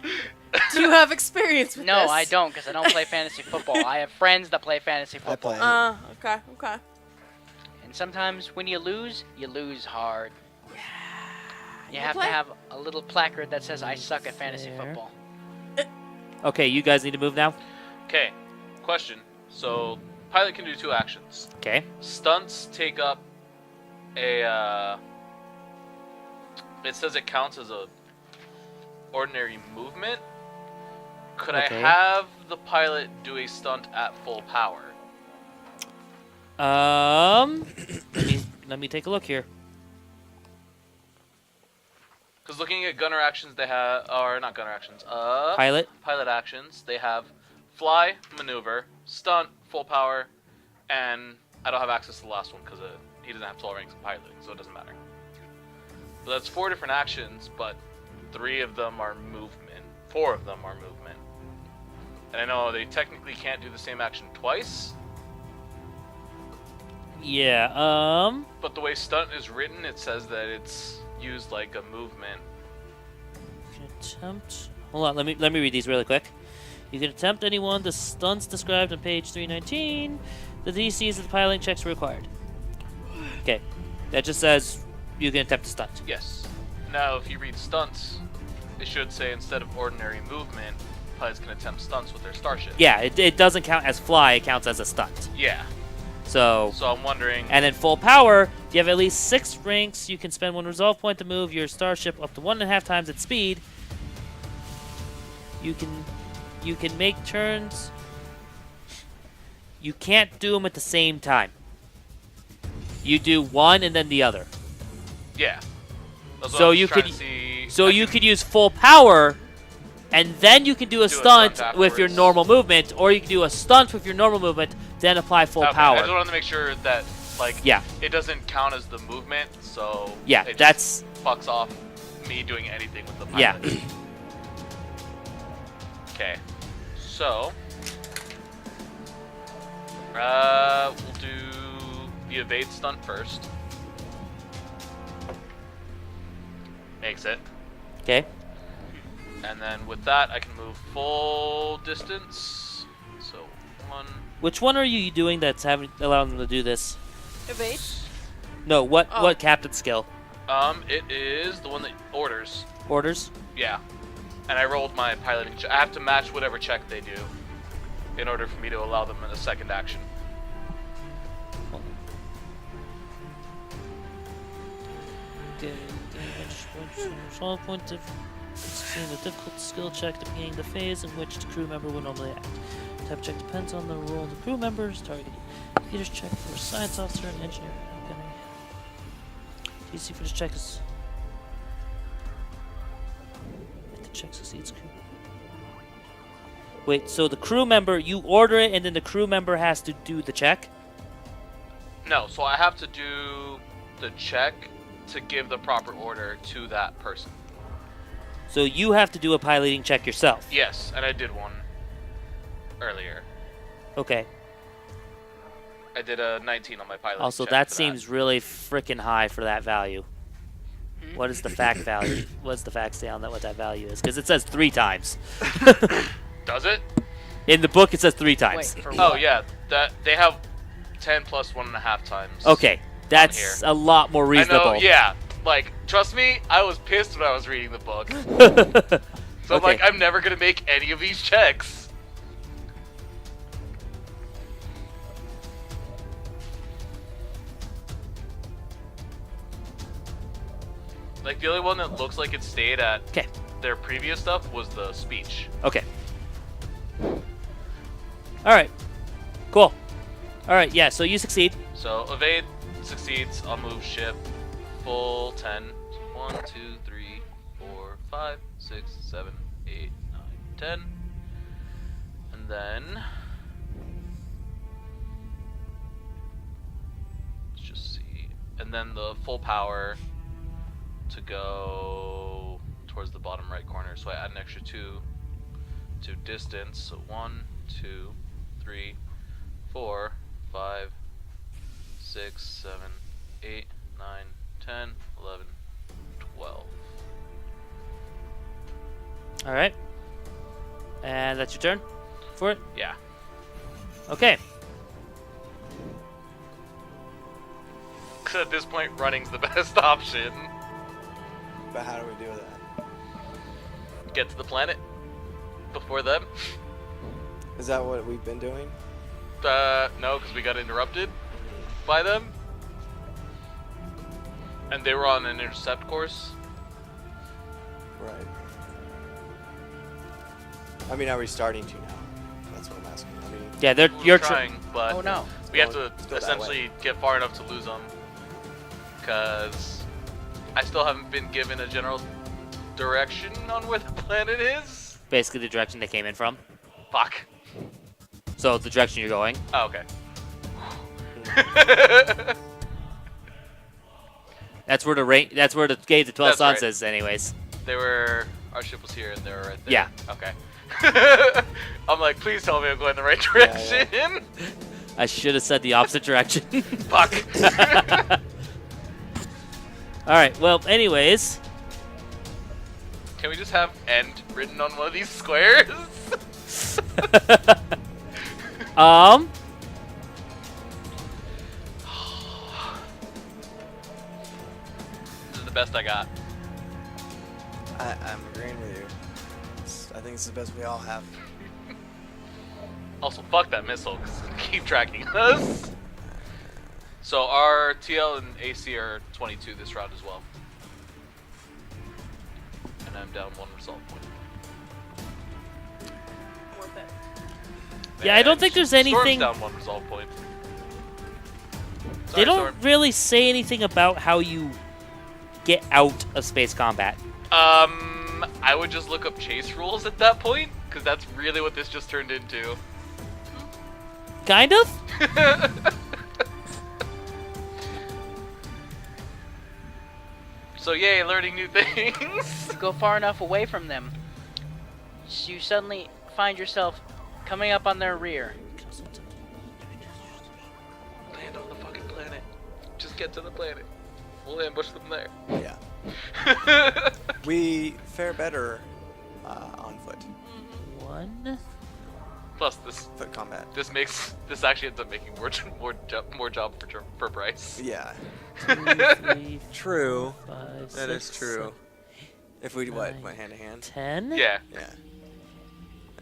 Do you have experience with No, this? I don't, because I don't play fantasy football. I have friends that play fantasy I football. play. Okay. And sometimes when you lose hard. You have to play? have a little placard that says, I suck at fantasy Fair. football. Okay, you guys need to move now. Okay, question. So, pilot can do 2 actions. Okay. Stunts take up a, it says it counts as a ordinary movement. Could Okay. I have the pilot do a stunt at full power? Let me take a look here. Because looking at gunner actions, they have, or not gunner actions, Pilot. pilot actions, they have fly, maneuver, stunt, full power, and I don't have access to the last one because he doesn't have 12 ranks of piloting, so it doesn't matter. So that's 4 different actions, but 3 of them are movement. 4 of them are movement. And I know they technically can't do the same action twice, Yeah. but the way stunt is written, it says that it's used like a movement. You can attempt. Hold on. Let me read these really quick. You can attempt any one of the stunts described on page 319. The DCs of the piloting checks are required. Okay. That just says you can attempt a stunt. Yes. Now, if you read stunts, it should say instead of ordinary movement, pilots can attempt stunts with their starship. Yeah. It doesn't count as fly. It counts as a stunt. Yeah. So. So I'm wondering. And in full power, if you have at least 6 ranks, you can spend 1 resolve point to move your starship up to 1.5 times its speed. You can make turns. You can't do them at the same time. You do one and then the other. Yeah. That's what So I was you trying could- to see. So I you can- could use full power, and then you can do a stunt stunt with your afterwards. normal movement, or you can do a stunt with your normal movement, then apply full Okay, I power. just wanted to make sure that like Yeah. it doesn't count as the movement, so Yeah, it that's just fucks off me doing anything with the pilot. yeah. Okay. So we'll do the evade stunt first. Makes it. Okay. And then with that, I can move full distance. So 1. Which one are you doing that's allowing them to do this? Evade. No, what Oh. what captain skill? It is the one that orders. Orders? Yeah. And I rolled my piloting check. I have to match whatever check they do in order for me to allow them in a second action. Small point of seeing a difficult skill check depending the phase in which the crew member would normally act. Type check depends on the role of the crew members. Targeting. Leaders check for a science officer and engineer. Okay. DC for this check is. If the check succeeds, crew. Wait, so the crew member, you order it and then the crew member has to do the check? No, so I have to do the check to give the proper order to that person. So you have to do a piloting check yourself? Yes, and I did one earlier. Okay. I did a 19 on my piloting Also, check that for seems really freaking high for that value. What is the fact value? What's the fact say on that? What that value is? Because it says 3 times. Does it? In the book, it says 3 times. Wait, for Oh what? yeah, that they have 10 plus 1.5 times. Okay, that's a lot more reasonable. I know, yeah. Like, trust me, I was pissed when I was reading the book. So I'm Okay. like, I'm never gonna make any of these checks. Like, the only one that looks like it stayed at Okay. their previous stuff was the speech. Okay. All right. Cool. All right. Yeah. So you succeed. So evade succeeds. I'll move ship full 10. 1, 2, 3, 4, 5, 6, 7, 8, 9, 10. And then let's just see. And then the full power to go towards the bottom right corner. So I add an extra 2 to distance. So 1, 2, 3, 4, 5, 6, 7, 8, 9, 10, 11, 12. All right. And that's your turn for it. Yeah. Okay. Because at this point, running's the best option. But how do we do that? Get to the planet before them. Is that what we've been doing? No, because we got interrupted by them. And they were on an intercept course. Right. I mean, are we starting to now? That's what I'm asking. I mean, Yeah. We were You're trying, but Oh no. we have Go- to let's go that essentially get far enough to lose them. Because I still haven't been given a general direction on where the planet is. basically the direction they came in from. Fuck. So the direction you're going. Oh, okay. That's where the That's where the gate to 12 That's Suns right. is, anyways. They were. Our ship was here, and they were right there. Yeah. Okay. I'm like, please tell me I'm going the right direction. I should have said the opposite direction. Fuck. All right. Well, anyways. Can we just have end written on one of these squares? This is the best I got. I'm agreeing with you. I think it's the best we all have. Also, fuck that missile, because it's gonna keep tracking us. So our TL and AC are 22 this round as well. And I'm down 1 resolve point. Worth it. Yeah, I don't And think there's Storm's anything. down 1 resolve point. They Sorry, don't Storm. really say anything about how you get out of space combat. I would just look up chase rules at that point, because that's really what this just turned into. Kind of. So yay, learning new things. Go far enough away from them, so you suddenly find yourself coming up on their rear. Land on the fucking planet. Just get to the planet. We'll ambush them there. Yeah. We fare better on foot. 1. Plus this Foot combat. this actually ends up making more job for Bryce. Yeah. 2, 3, True. 5, That is 6, true. If we nine, went hand to hand. 10. Yeah. Yeah.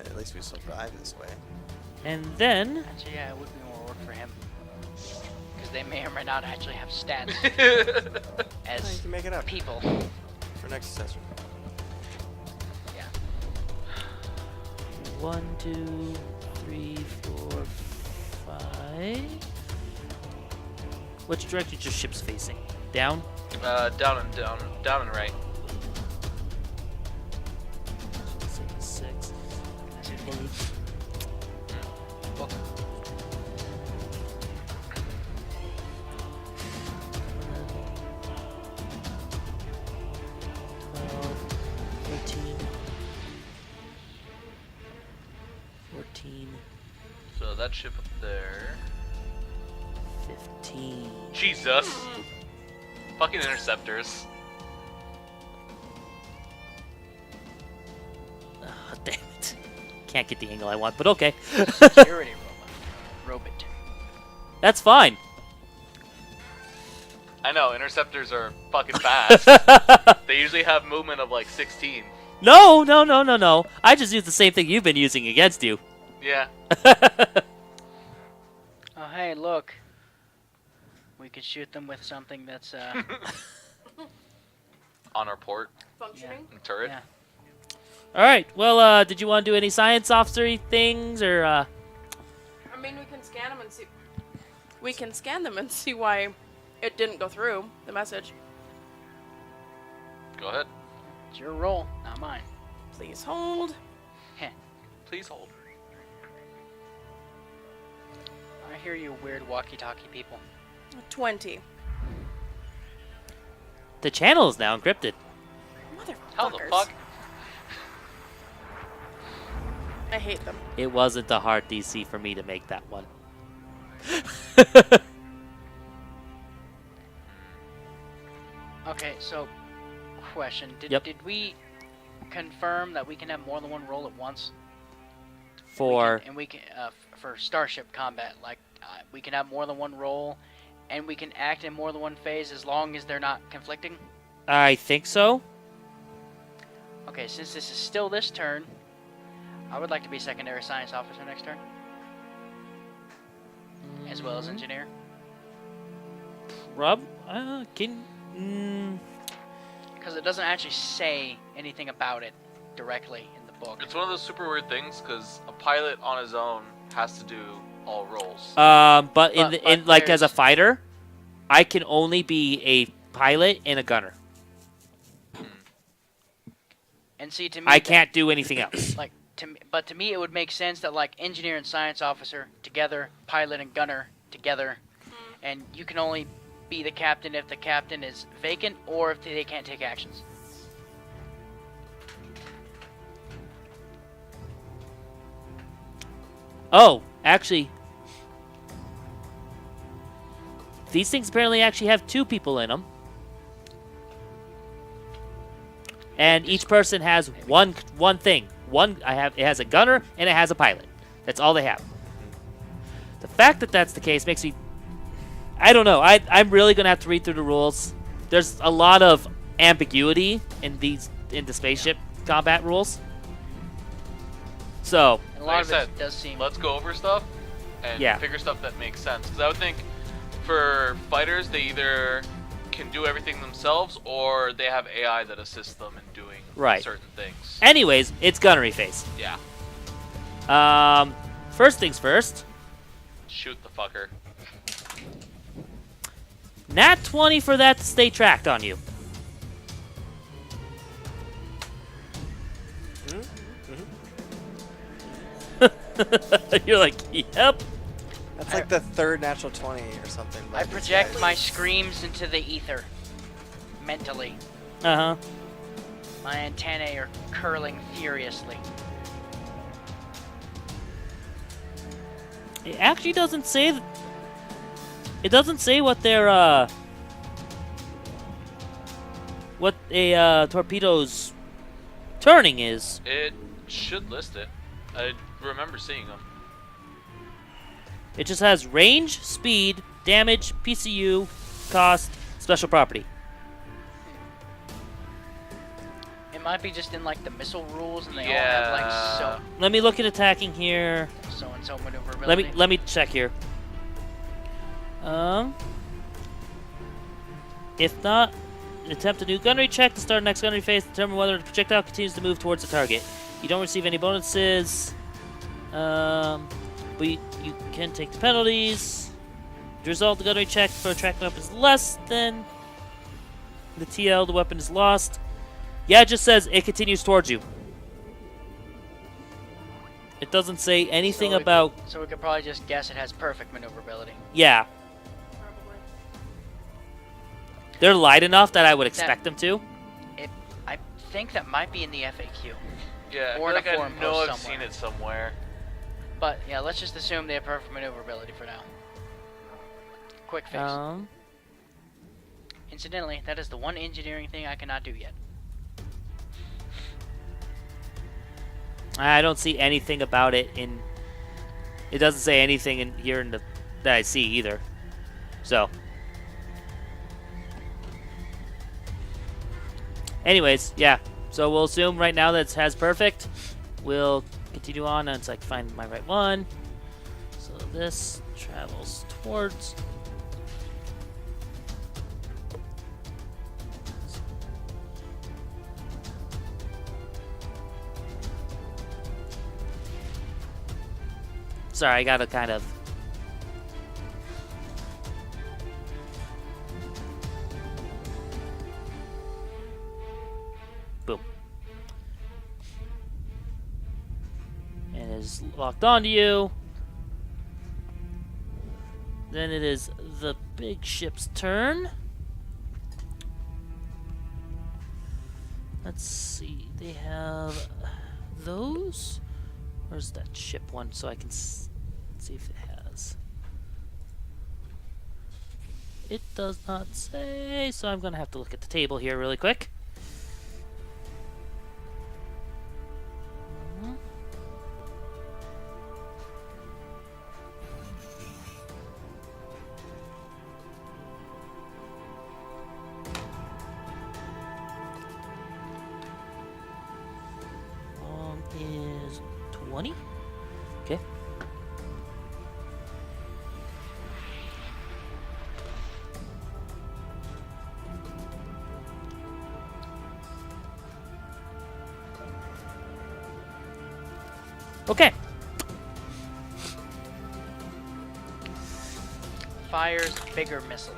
At least we survive this way. And then Actually, yeah, it would be more work for him. Because they may or may not actually have stats Oh, you as can make it up people. for next session. Yeah. 1, 2, 3, 4, 5. Which direction is your ship's facing? Down? Down and right. 6, 8. Book. 12, 13, 14, So that ship up there. 15. Jesus. Fucking interceptors. Oh, damn it. Can't get the angle I want, but okay. Security robot. That's fine. I know, interceptors are fucking fast. They usually have movement of like 16. No. I just used the same thing you've been using against you. Yeah. Oh, hey, look. We could shoot them with something that's, On our port Functioning. and turret. yeah. All right. Well, did you want to do any science officery things, or? I mean, we can scan them and see. We can scan them and see why it didn't go through the message. Go ahead. It's your role, not mine. Please hold. Please hold. I hear you weird walkie-talkie people. 20. The channel is now encrypted. Motherfuckers. How the fuck? I hate them. It wasn't a hard DC for me to make that one. Okay, so, question. Yep. Did we confirm that we can have more than one role at once? For We can for starship combat, like, we can have more than one role, and we can act in more than one phase as long as they're not conflicting? I think so. Okay, since this is still this turn, I would like to be secondary science officer next turn, as well as engineer. Rob, can. Because it doesn't actually say anything about it directly in the book. It's one of those super weird things because a pilot on his own has to do all roles. But in But- the, in but like as a there's- fighter, I can only be a pilot and a gunner. And see, to me, I can't do anything else. like but to me, it would make sense that like engineer and science officer together, pilot and gunner together, and you can only be the captain if the captain is vacant or if they can't take actions. Oh, actually, these things apparently actually have 2 people in them. And each person has one thing. It has a gunner and it has a pilot. That's all they have. The fact that that's the case makes me, I don't know. I'm really gonna have to read through the rules. There's a lot of ambiguity in the spaceship combat rules. So And a Like I lot of said, it does seem. Let's go over stuff and Yeah. figure stuff that makes sense. Because I would think for fighters, they either can do everything themselves or they have AI that assists them in doing Right. certain things. anyways, it's gunnery phase. Yeah. First things first. Shoot the fucker. Nat 20 for that to stay tracked on you. You're like, yep. That's like the third natural 20 or something. by I these project guys. my screams into the ether, mentally. Uh huh. My antennae are curling furiously. It actually doesn't say. It doesn't say what their what a torpedo's turning is. It should list it. I remember seeing them. It just has range, speed, damage, PCU, cost, special property. It might be just in like the missile rules, and they all Yeah. have Let me look at attacking here. like so and so maneuverability. Let me check here. If not, attempt a new gunnery check to start the next gunnery phase. Determine whether the projectile continues to move towards the target. You don't receive any bonuses, but you can take the penalties. The result of the gunnery check for a tracked weapon is less than the TL. The weapon is lost. Yeah, it just says it continues towards you. It doesn't say anything So we- about. So we could probably just guess it has perfect maneuverability. Yeah, Probably. they're light enough that I would expect them to. I think that might be in the FAQ. Yeah, Or I in feel a like forum I know post I've somewhere. seen it somewhere. But yeah, let's just assume they have perfect maneuverability for now. Quick fix. Incidentally, that is the one engineering thing I cannot do yet. I don't see anything about it in. It doesn't say anything in here in the that I see either. So, anyways, yeah. So we'll assume right now that it has perfect. We'll continue on until I can find my right one. So this travels towards. Sorry, I gotta kind of. Boom. And it is locked onto you. Then it is the big ship's turn. Let's see. They have those. Where's that ship one so I can see if it has? It does not say, so I'm going to have to look at the table here really quick. Mhm. Is 20? Okay. Okay. Fires bigger missile.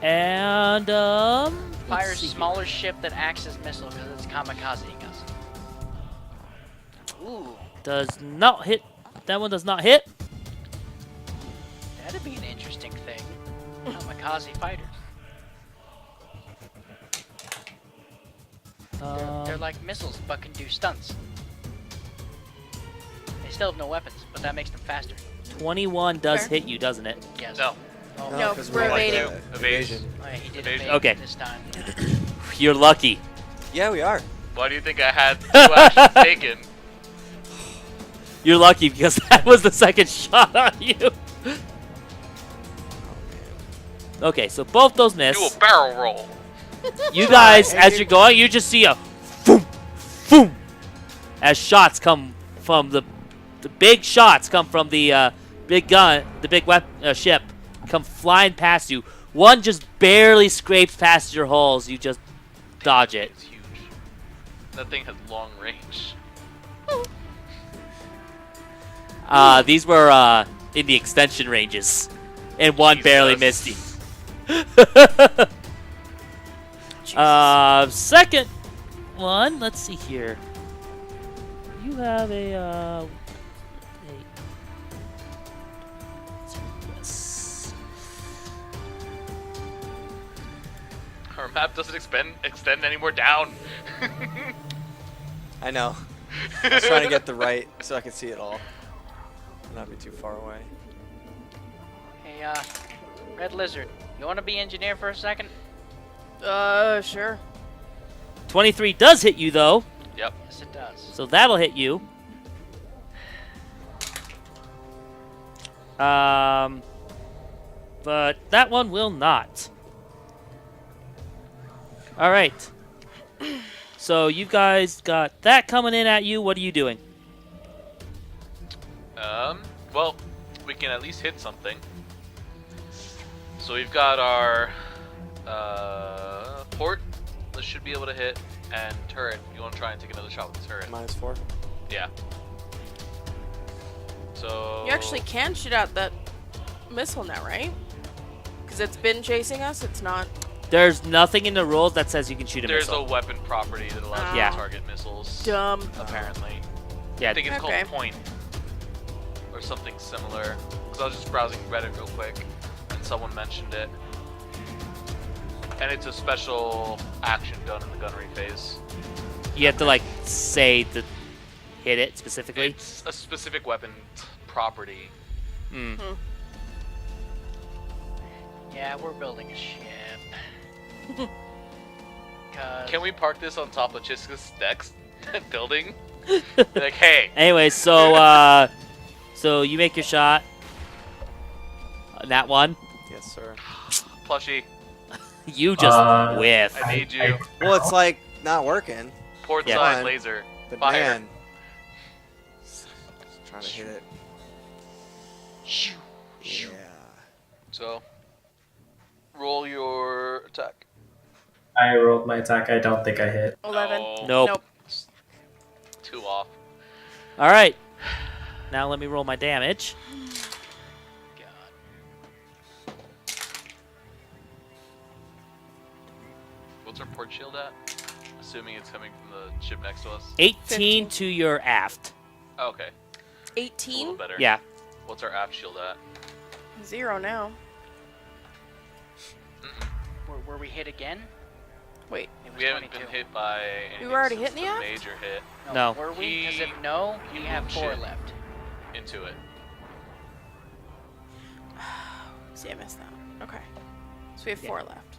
And let's Fires see here. smaller ship that acts as missile because it's kamikazing us. Ooh, Does not hit. That one does not hit. that'd be an interesting thing. Kamikaze fighters. They're like missiles but can do stunts. They still have no weapons, but that makes them faster. 21 does Fair. hit you, doesn't it? Yes. No. Oh, No, 'cause we're like evading. Evasion. Oh, yeah, he did Evasion. evade Okay. this time. You're lucky. Yeah, we are. Why do you think I had 2 actions taken? You're lucky because that was the second shot on you. Okay, so both those miss. Do a barrel roll. You guys, as you're going, you just see a boom, boom, as shots come from the big shots come from the big gun, the big ship, come flying past you. One just barely scrapes past your hulls. You just dodge it. It's huge. That thing has long range. These were in the extension ranges, and one barely missed you. Second one. Let's see here. You have a yes. Our map doesn't extend anymore down. I know. I was trying to get the right so I could see it all. Not be too far away. Hey, Red Lizard, you want to be engineer for a second? Sure. 23 does hit you though. Yep. Yes, it does. So that'll hit you. But that one will not. All right. So you guys got that coming in at you. What are you doing? Well, we can at least hit something. So we've got our port. This should be able to hit, and turret. You want to try and take another shot with the turret? -4. Yeah. So You actually can shoot out that missile now, right? Because it's been chasing us. It's not. There's nothing in the rules that says you can shoot a there's missile. a weapon property that allows you Yeah. to target missiles. Dumb. Apparently. Yeah. I think it's Okay. called point or something similar. Because I was just browsing Reddit real quick, and someone mentioned it. And it's a special action done in the gunnery phase. You have to like say to hit it specifically. It's a specific weapon property. Mm. Yeah, we're building a ship. Can we park this on top of Chiska's next building? Like, hey, Anyway, so so you make your shot. That one. Yes, sir. plushie, You just whiff. I need you. Well, it's like not working, Port Yeah. side Fine. laser. but Fire. man, just trying to hit it. Yeah. So, roll your attack. I rolled my attack. I don't think I hit. 11. Oh, Nope. 2 off. All right. Now let me roll my damage. God. What's our port shield at? Assuming it's coming from the ship next to us. 18 15. to your aft. Okay, a little 18. better. Yeah. What's our aft shield at? 0 now. Were we hit again? Wait. It was We haven't 22. been hit by anything were already since hit in the aft? major hit No. Were we? Because He- if no, he we have moved 4 shit. left. into it. See, I missed that. Okay. So we have 4 left.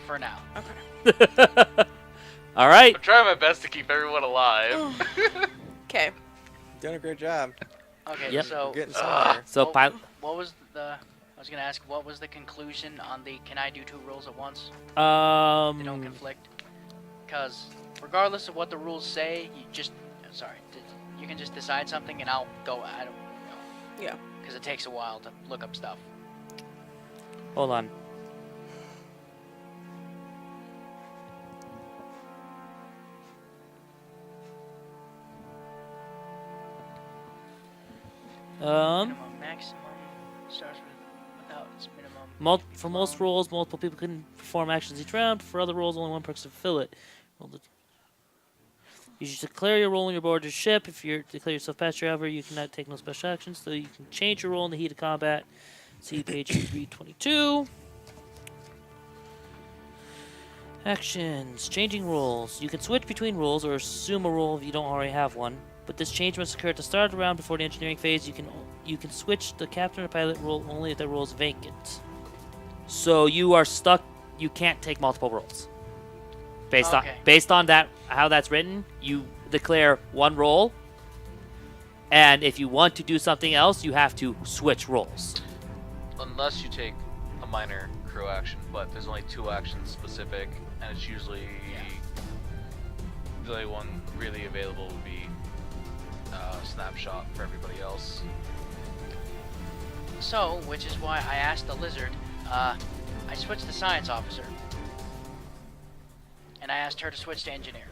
For now. Okay. All right. I'm trying my best to keep everyone alive. Okay. Doing a great job. Okay, Yep. so We're getting somewhere. So what, pilot. what was the? I was gonna ask, what was the conclusion on the? Can I do 2 rolls at once? They don't conflict. Because regardless of what the rules say, you just you can just decide something, and I'll go. I don't know. Yeah. Because it takes a while to look up stuff. Hold on. Minimum, maximum starts without its minimum. For most roles, multiple people can perform actions each round. For other roles, only one person can fill it. You should declare your role when you're aboard your ship. If you declare yourself passenger, however, you cannot take no special actions, so you can change your role in the heat of combat. See page 322. Actions. Changing roles. You can switch between roles or assume a role if you don't already have one. But this change must occur at the start of the round before the engineering phase. You can switch the captain or pilot role only if that role is vacant. So you are stuck. You can't take multiple roles. Based on that, how that's written, you declare one role, and if you want to do something else, you have to switch roles. Unless you take a minor crew action, but there's only 2 actions specific, and it's usually the only one really available would be snapshot for everybody else. So, which is why I asked the lizard. I switched to science officer, and I asked her to switch to engineer.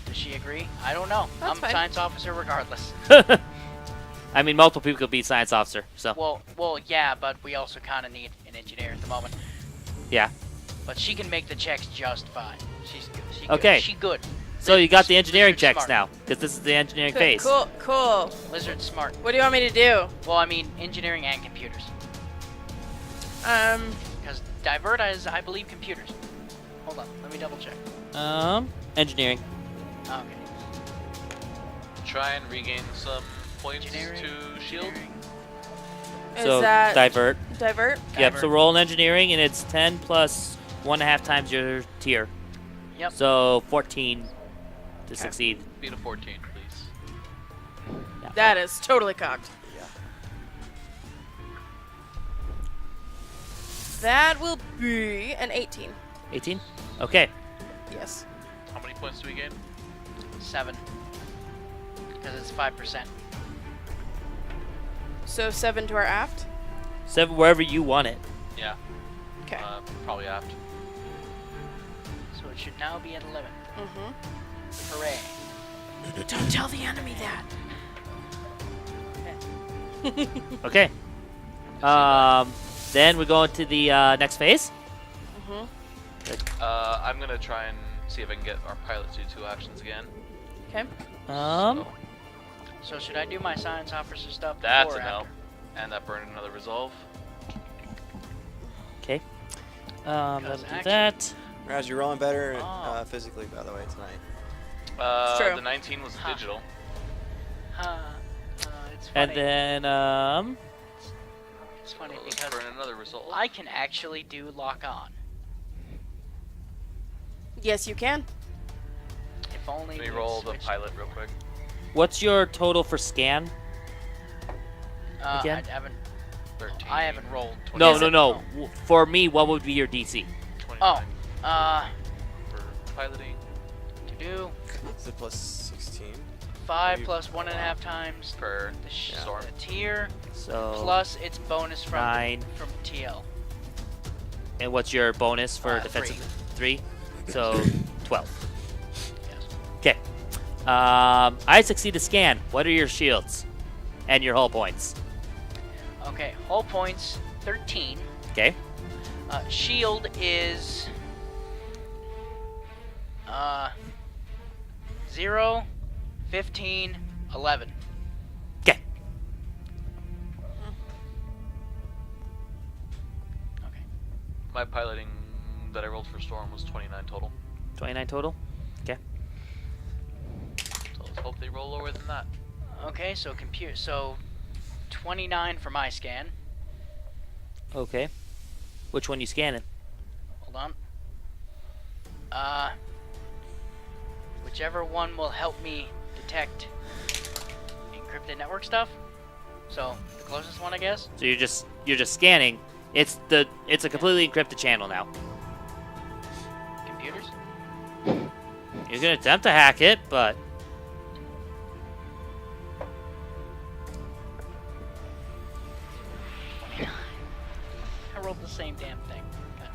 Does she agree? I don't know. That's I'm fine. science officer regardless. I mean, multiple people could be science officer, so Well, yeah, but we also kind of need an engineer at the moment. yeah. But she can make the checks just fine. She's good. She Okay. Good. She good. So you got the engineering Lizard's checks smart. now, because this is the engineering phase. Cool. Lizard's smart. What do you want me to do? Well, I mean, engineering and computers. Because divert is, I believe, computers. Hold on, let me double check. Engineering. Okay. Try and regain some points Engineering. to shield. engineering. Is So that divert. divert? Yep. So Divert. roll in engineering, and it's 10 plus 1.5 times your tier. Yep. So 14 to Okay. succeed. Beat a 14, please. Yeah. That is totally cocked. Yeah. That will be an 18. 18. Okay. Yes. How many points do we gain? 7. Because it's 5%. So 7 to our aft. 7 wherever you want it. Yeah. Okay. Probably aft. So it should now be at 11. Mm-hmm. Hooray. Don't tell the enemy that. Okay. Then we go into the next phase. Mm-hmm. I'm gonna try and see if I can get our pilot to do 2 actions again. Okay. So should I do my science officer stuff That's before a or no. after? And that burned another resolve. Okay. Because That'll do action- that. Raz, you're rolling better Oh. physically, by the way, tonight. It's true. The 19 was Huh. digital. It's funny. And then It's funny Let's because burn another resolve. I can actually do lock on. Yes, you can. If only Let me we'd roll the switched- pilot real quick. what's your total for scan? Again? I haven't. 13. I haven't rolled. No, Is no, it- no. For me, what would be your DC? 29 Oh, for piloting to do Is it plus 16? 5 You- plus 1.5 times per the storm. the tier So plus its bonus from 9. from TL. And what's your bonus for 3. defensive? 3. So 12. Yes. Okay. I succeed a scan. What are your shields? And your hull points. Okay, hull points 13. Okay. Shield is 0, 15, 11. Okay. Okay. My piloting that I rolled for storm was 29 total. 29 total. Okay. So let's hope they roll lower than that. Okay, so compute. So 29 for my scan. Okay. Which one you scanning? Hold on. Whichever one will help me detect encrypted network stuff. So the closest one, I guess. So you're just scanning. It's a completely encrypted channel now. Computers. You can attempt to hack it, but I rolled the same damn thing. God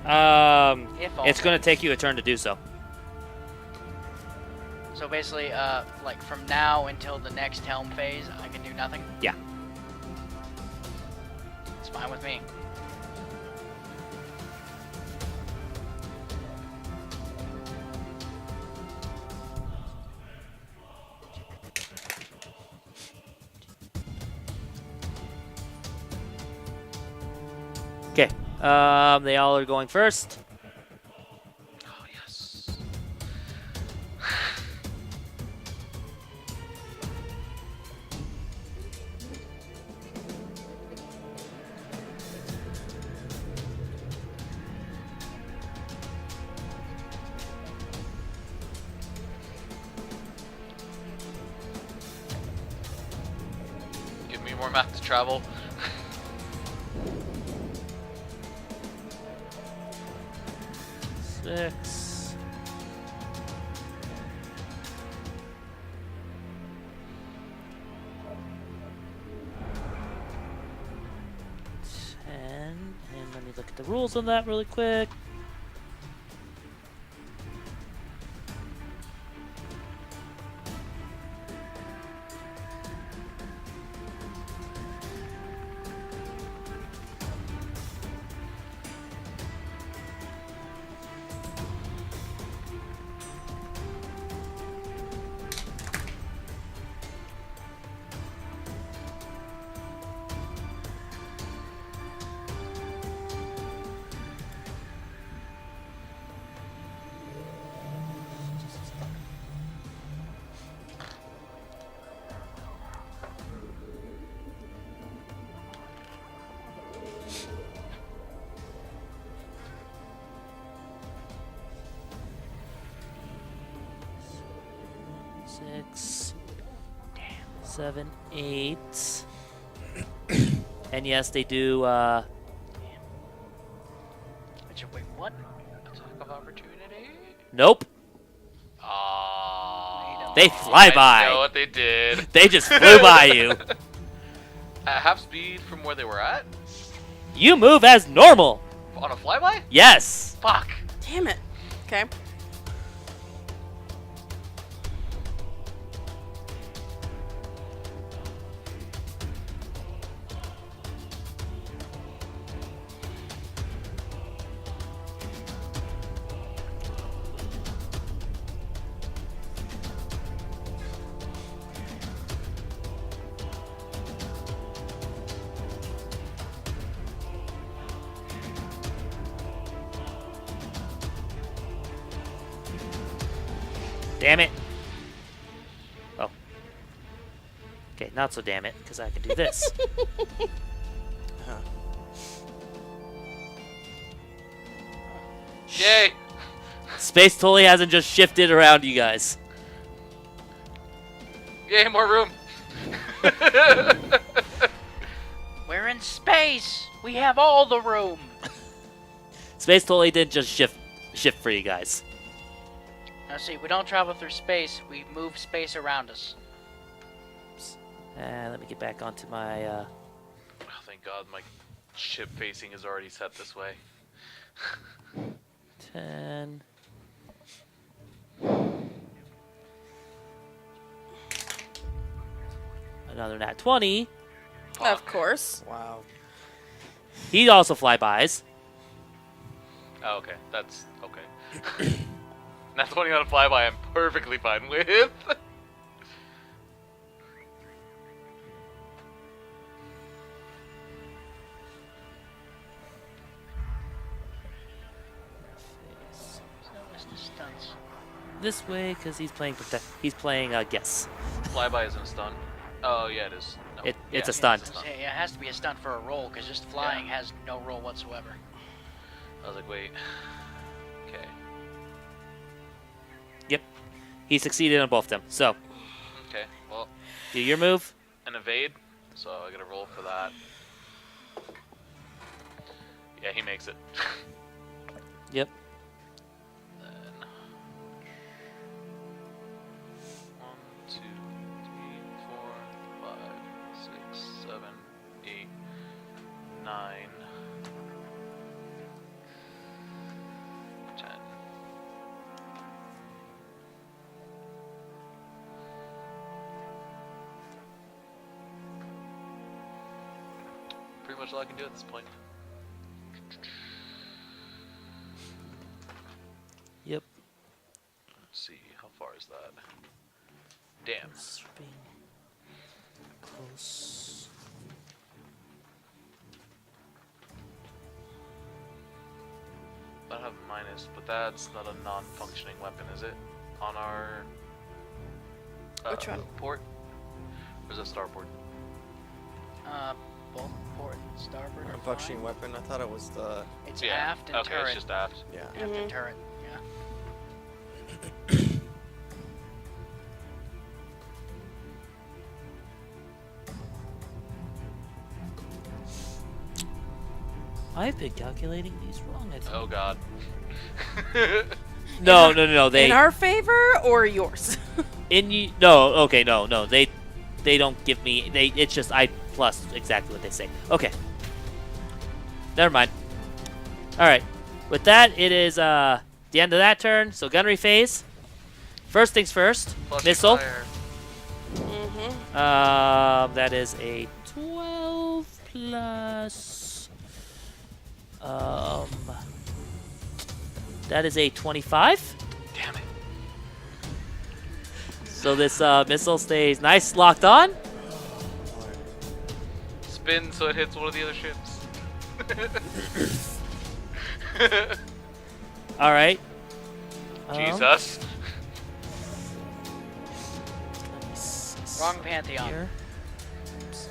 damn it. If it's only. going to take you a turn to do so. So basically, like from now until the next helm phase, I can do nothing. Yeah. It's fine with me. Okay. They all are going first. Oh, yes. Give me more map to travel. Six. Ten. And let me look at the rules on that really quick. 6, 7, 8. And yes, they do. Wait, what? Attack of opportunity? Nope. Oh, They fly by. I know what they did. They just flew by you. At half speed from where they were at? You move as normal. On a flyby? Yes. Fuck. Damn it. Okay. Damn it. Oh. Okay, not so damn it, because I can do this. Huh. Yay! Space totally hasn't just shifted around you guys. Yay, more room! We're in space. We have all the room. Space totally didn't just shift for you guys. Now see, we don't travel through space. We move space around us. Let me get back onto my. Oh, thank God my ship facing is already set this way. 10. Another nat 20. Of course. Wow. He also flybys. Oh, okay. That's okay. That's 20 on a flyby I'm perfectly fine with. So where's the stunts? This way, because he's playing He's playing guess. Flyby isn't a stun. Oh, yeah, it is. No. It's a Yeah, stun. it's a Yeah, it has to be a stunt for a roll, because just flying has no roll whatsoever. I was like, wait. Okay. Yep. He succeeded on both of them. So, Okay, well, do your move. an evade, so I gotta roll for that. Yeah, he makes it. Yep. Then 1, 2, 3, 4, 5, 6, 7, 8, 9, 10. Pretty much all I can do at this point. Yep. Let's see, how far is that? Damn. Being close. I have a minus, but that's not a non-functioning weapon, is it? On our Which one? port? Or is that starboard? Both port and starboard are Unfunctioning fine. weapon. I thought it was the. It's Yeah. aft and Okay, turret. it's just aft. Yeah. Aft Mhm. and turret, yeah. I've been calculating these wrong. I think. Oh god. No. They In our favor or yours? No. Okay, no. They don't give me. It's just I plus exactly what they say. Okay. Never mind. All right. With that, it is the end of that turn. So gunnery phase. First things first. Plus Missile. fire. Mm-hmm. That is a 12 plus. That is a 25. Damn it. So this missile stays nice, locked on. Spin so it hits one of the other ships. All right. Jesus. Wrong Pantheon. Here. Oops.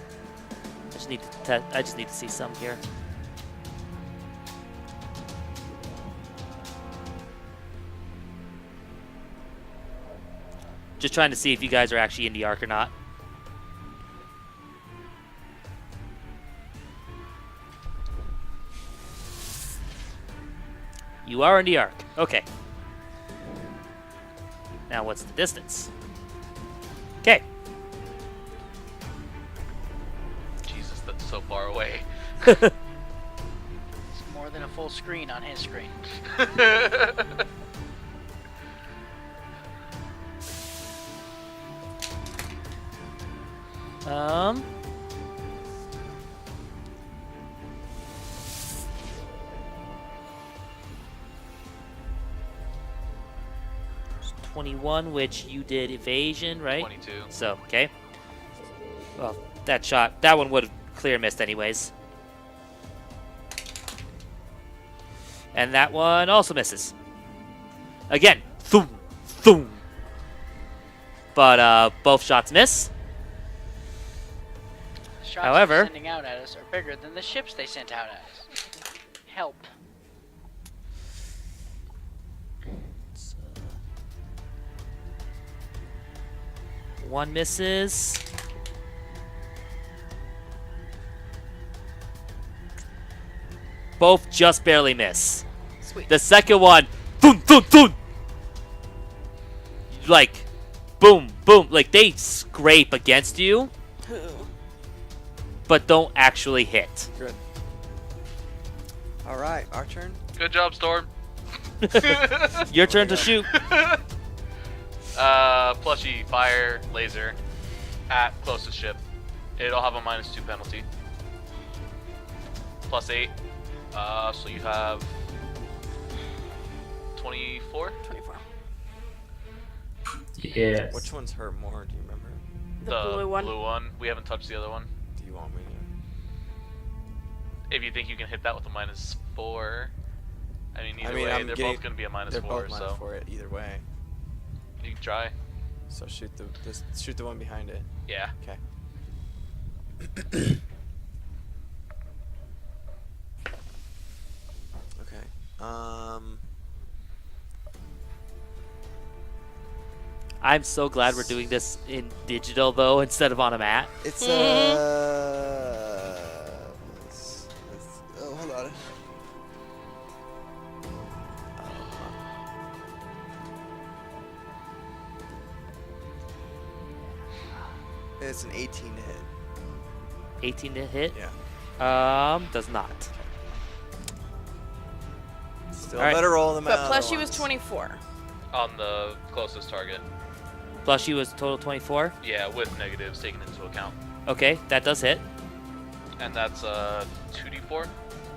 I just need to see some here. Just trying to see if you guys are actually in the arc or not. You are in the arc. Okay. Now what's the distance? Okay. Jesus, that's so far away. It's more than a full screen on his screen. Um. It's 21, which you did evasion, right? 22. So, okay. Well, that one would have clear missed anyways. And that one also misses. Again, thoom, thoom. But both shots miss. The shots However- they're sending out at us are bigger than the ships they sent out at us. Help. One misses. Both just barely miss. Sweet. The second one, boom, boom, boom. Like, boom, boom. Like, they scrape against you, but don't actually hit. Good. All right, our turn. Good job, Storm. Your turn to shoot. Plushie, fire, laser at closest ship. It'll have a -2 penalty. +8. So you have 24. 24. Yes. Which ones hurt more? Do you remember? The blue one. Blue one. We haven't touched the other one. Do you want me If you think you can hit that with a -4, I mean, either I mean, way, I'm they're getting- both going to be a to? They're -4, both so -4 it either way. you can try. So shoot the one behind it. Yeah. Okay. Okay. I'm so glad we're doing this in digital, though, instead of on a mat. It's oh, hold on. It's an 18 to hit. 18 to hit. Yeah. Does not. Still All right. better roll than my But other Plushie was ones. 24. On the closest target. Plushie was total 24. Yeah, with negatives taken into account. Okay, that does hit. And that's 2d4, I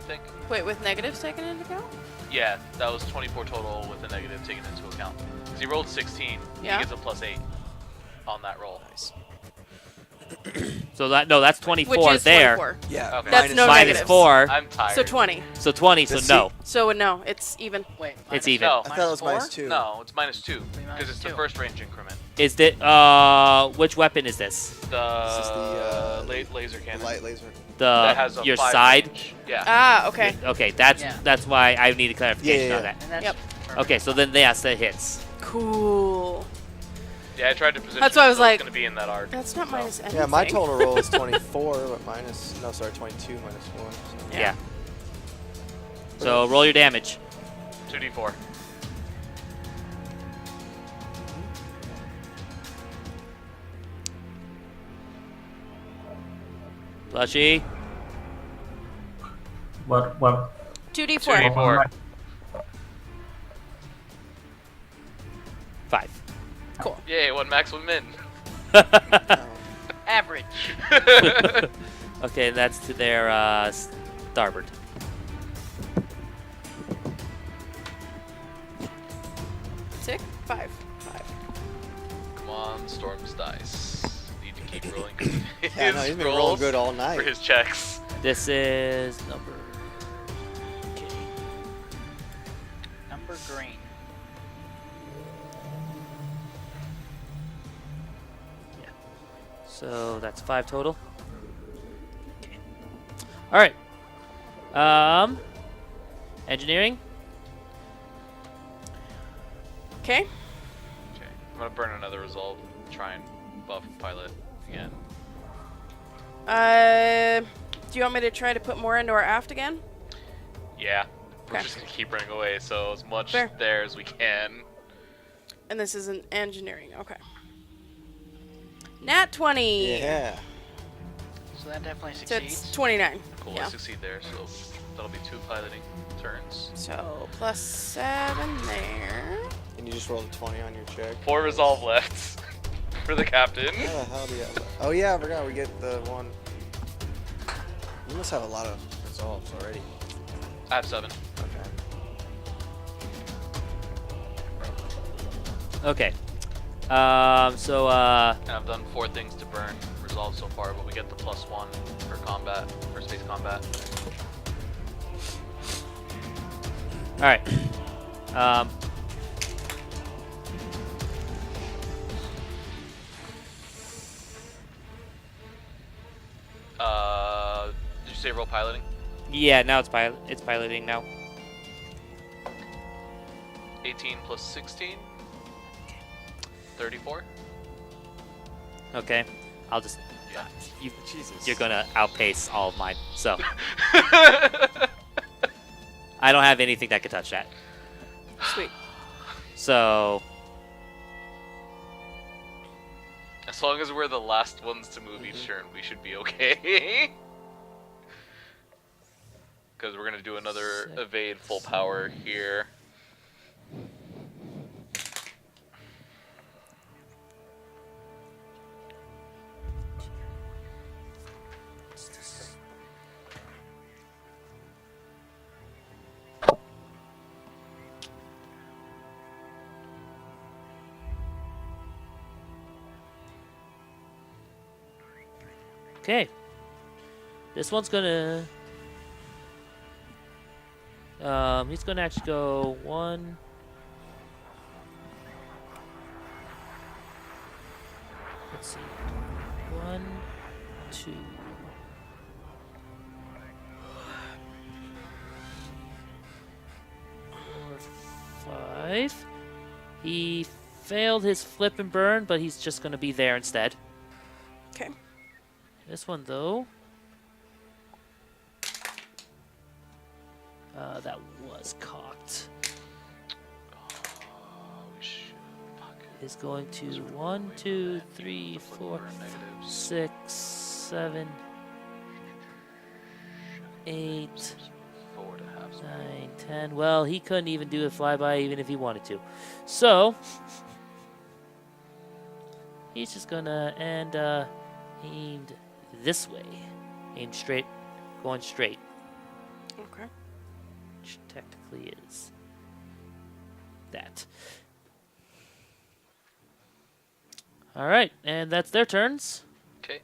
think. Wait, with negatives taken into account? Yeah, that was 24 total with the negative taken into account. Because he rolled 16. Yeah. He gets a +8 on that roll. Nice. So that's 24 Which is there. 24. Yeah. Okay. That's no Minus negatives. 4, I'm tired. So 20. so 20. So Let's no. So no, it's even. Wait. It's minus- even. No. I thought it was Minus -2. No, it's -2. minus Because it's the 2. first range increment. Is the which weapon is this? The, This is the, laser cannon. Light laser. that has a Your 5 side. range. Yeah. Ah, okay. Okay, that's Yeah. that's why I need a clarification Yeah. on that. And that's Yep. perfect. Okay, so then yes, that hits. Cool. Yeah, I tried to position That's why I was so like- it's going to be in that arc. That's not so. minus anything. Yeah, my total roll is 24, but no, sorry, 22 minus 4. So. Yeah. So roll your damage. 2d4. Plushie. What? 2d4. 2d4. 5. Cool. Yay, one maximum min. Average. Okay, that's to their starboard. Tick. 5. Come on, Storm's dice. Need to keep rolling. 'cause Yeah, no, his he's been rolling rolls good all for night. his checks. This is number. Okay. Number green. So that's 5 total. Okay. All right. Engineering. Okay. Okay. gonna burn another resolve. Try and buff pilot again. Do you want me to try to put more into our aft again? Yeah. We're Okay. just gonna keep running away, so as much Fair. there as we can. And this is an engineering. Okay. Nat 20. Yeah. So that definitely So succeeds. it's 29. Cool, Yeah. I succeed there, so that'll be 2 piloting turns. So plus 7 there. And you just rolled a 20 on your check. 4 resolve left for the captain. How the hell do you have that? Oh yeah, I forgot we get the one. You must have a lot of resolves already. I have 7. Okay. Okay. So And I've done 4 things to burn resolve so far, but we get the +1 for combat, for space combat. all right. Did you say roll piloting? Yeah, now it's piloting now. 18 plus 16? 34? Okay. I'll just Yeah. Jesus. you're gonna outpace all of mine. So I don't have anything that could touch that. Sweet. So As long as we're the last ones to move each turn, we should be okay. Because we're gonna do another evade full power here. okay. This one's gonna he's gonna actually go 1. Let's see. 1, 2. 4, 5. He failed his flip and burn, but he's just gonna be there instead. Okay. This one though. That was cocked. We should. Fuck. Is going to 1, 2, 3, 4, 6, 7, 8, 4 to have some. 9, 10. Well, he couldn't even do a flyby even if he wanted to. So he's just gonna end aimed this way. Aimed straight, going straight. Okay. Which technically is that. Alright, and that's their turns. Okay.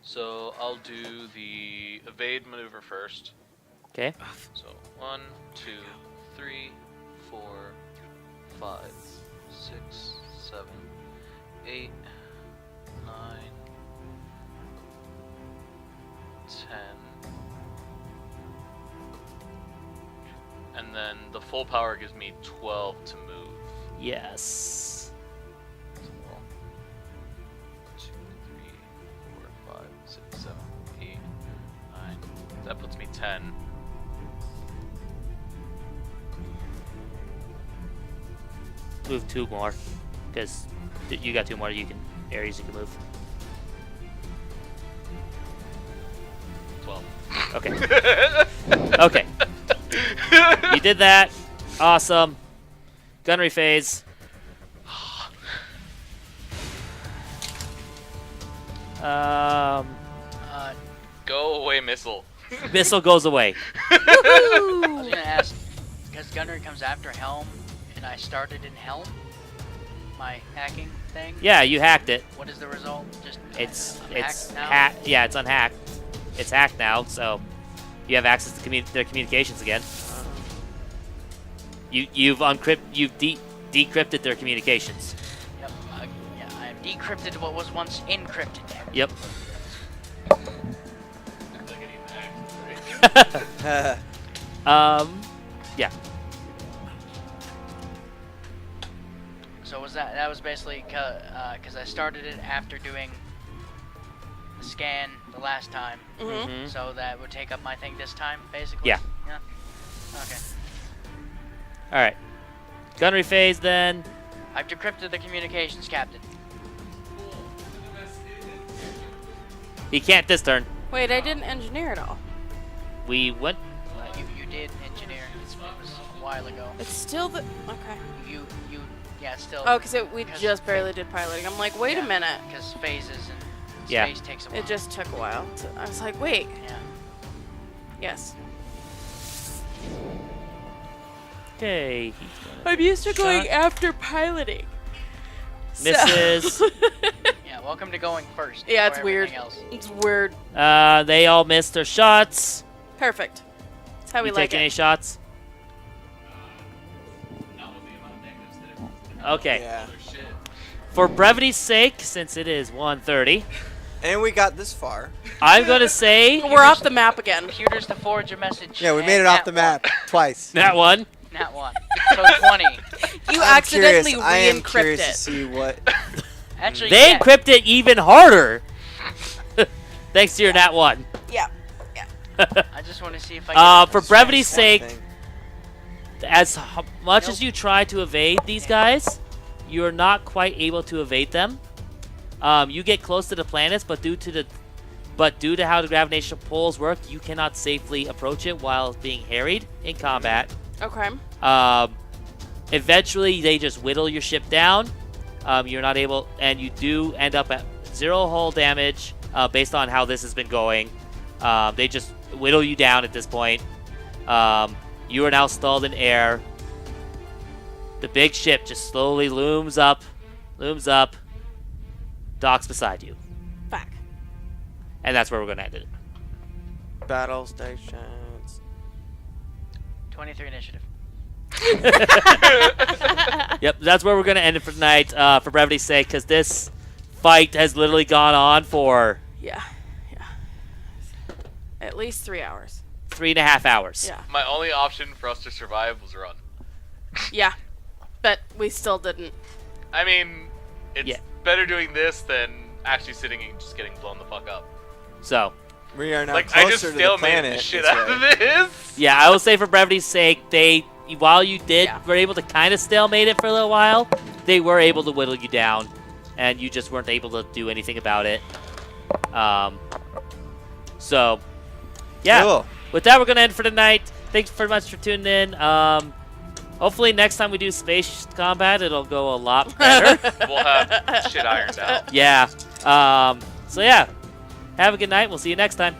So I'll do the evade maneuver first. Okay. So 1, 2, 3, 4, 5, 6, 7, 8, 9, 10. And then the full power gives me 12 to move. Yes. So 2, 3, 4, 5, 6, 7, 8, 9. That puts me 10. Move 2 more. Because you got 2 more areas you can move. 12. Okay. Okay. You did that. Awesome. Gunnery phase. Uh, Go away, missile. Missile goes away. I was gonna ask, because Gunner comes after Helm, and I started in Helm, my hacking thing. Yeah, you hacked it. What is the result? Just It's unhacked now? Yeah, it's unhacked. It's hacked now, so you have access to their communications again. You've decrypted their communications. Yep. Yeah, I have decrypted what was once encrypted there. Yep. Yeah. So was that that was basically because I started it after doing the scan the last time, Mm-hmm. Mhm. so that would take up my thing this time, basically. Yeah. Yeah. Okay. All right. Gunnery phase then. I've decrypted the communications, Captain. He can't this turn. Wait, I didn't engineer it all. We went. You did engineer. It was a while ago. It's still the okay. You yeah, still. Oh, because we Because just barely did piloting. I'm like, wait a minute. Because phases and Yeah. space takes a while. It just took a while. I was like, wait. Yeah. Yes. Okay. He's gonna I'm used to shot. going after piloting. So- Misses. Yeah. Welcome to going first. Yeah, before it's weird. everything else. It's weird. They all missed their shots. Perfect. That's how we You like take any it. shots? Okay. Yeah. For brevity's sake, since it is 1:30, And we got this far. I'm gonna say We're off the map again. Computers to forge a message. Yeah, we and made it off nat the map twice. that one. One. Nat one. So 20. You I'm accidentally curious. I am re-encrypt curious to it. see what. Actually, They yeah. encrypt it even harder. Thanks to your nat one. Yeah. I just want to see if I can. For brevity's One sake, thing. as much Nope. as you try to evade these guys, you're not quite able to evade them. You get close to the planets, but due to how the gravitational pulls work, you cannot safely approach it while being harried in combat. Okay. Eventually, they just whittle your ship down. You're not able, and you do end up at 0 hull damage based on how this has been going. They just whittle you down at this point. You are now stalled in air. The big ship just slowly looms up, docks beside you, Fuck. and that's where we're going to end it. Battle stations. 23 initiative. Yep, that's where we're going to end it for tonight, for brevity's sake, because this fight has literally gone on for Yeah. At least 3 hours. 3.5 hours. Yeah. My only option for us to survive was run. Yeah. But we still didn't. I mean, it's Yeah. better doing this than actually sitting and just getting blown the fuck up. So, We are now Like, closer I just to the stalemated planet. the shit that's out of right. this. yeah, I will say for brevity's sake, while you Yeah. were able to kind of stalemate it for a little while, they were able to whittle you down, and you just weren't able to do anything about it. So, yeah. Cool. With that, we're going to end for tonight. Thanks very much for tuning in. Hopefully next time we do space combat, it'll go a lot better. We'll have shit ironed out. Yeah. So, yeah. Have a good night. We'll see you next time.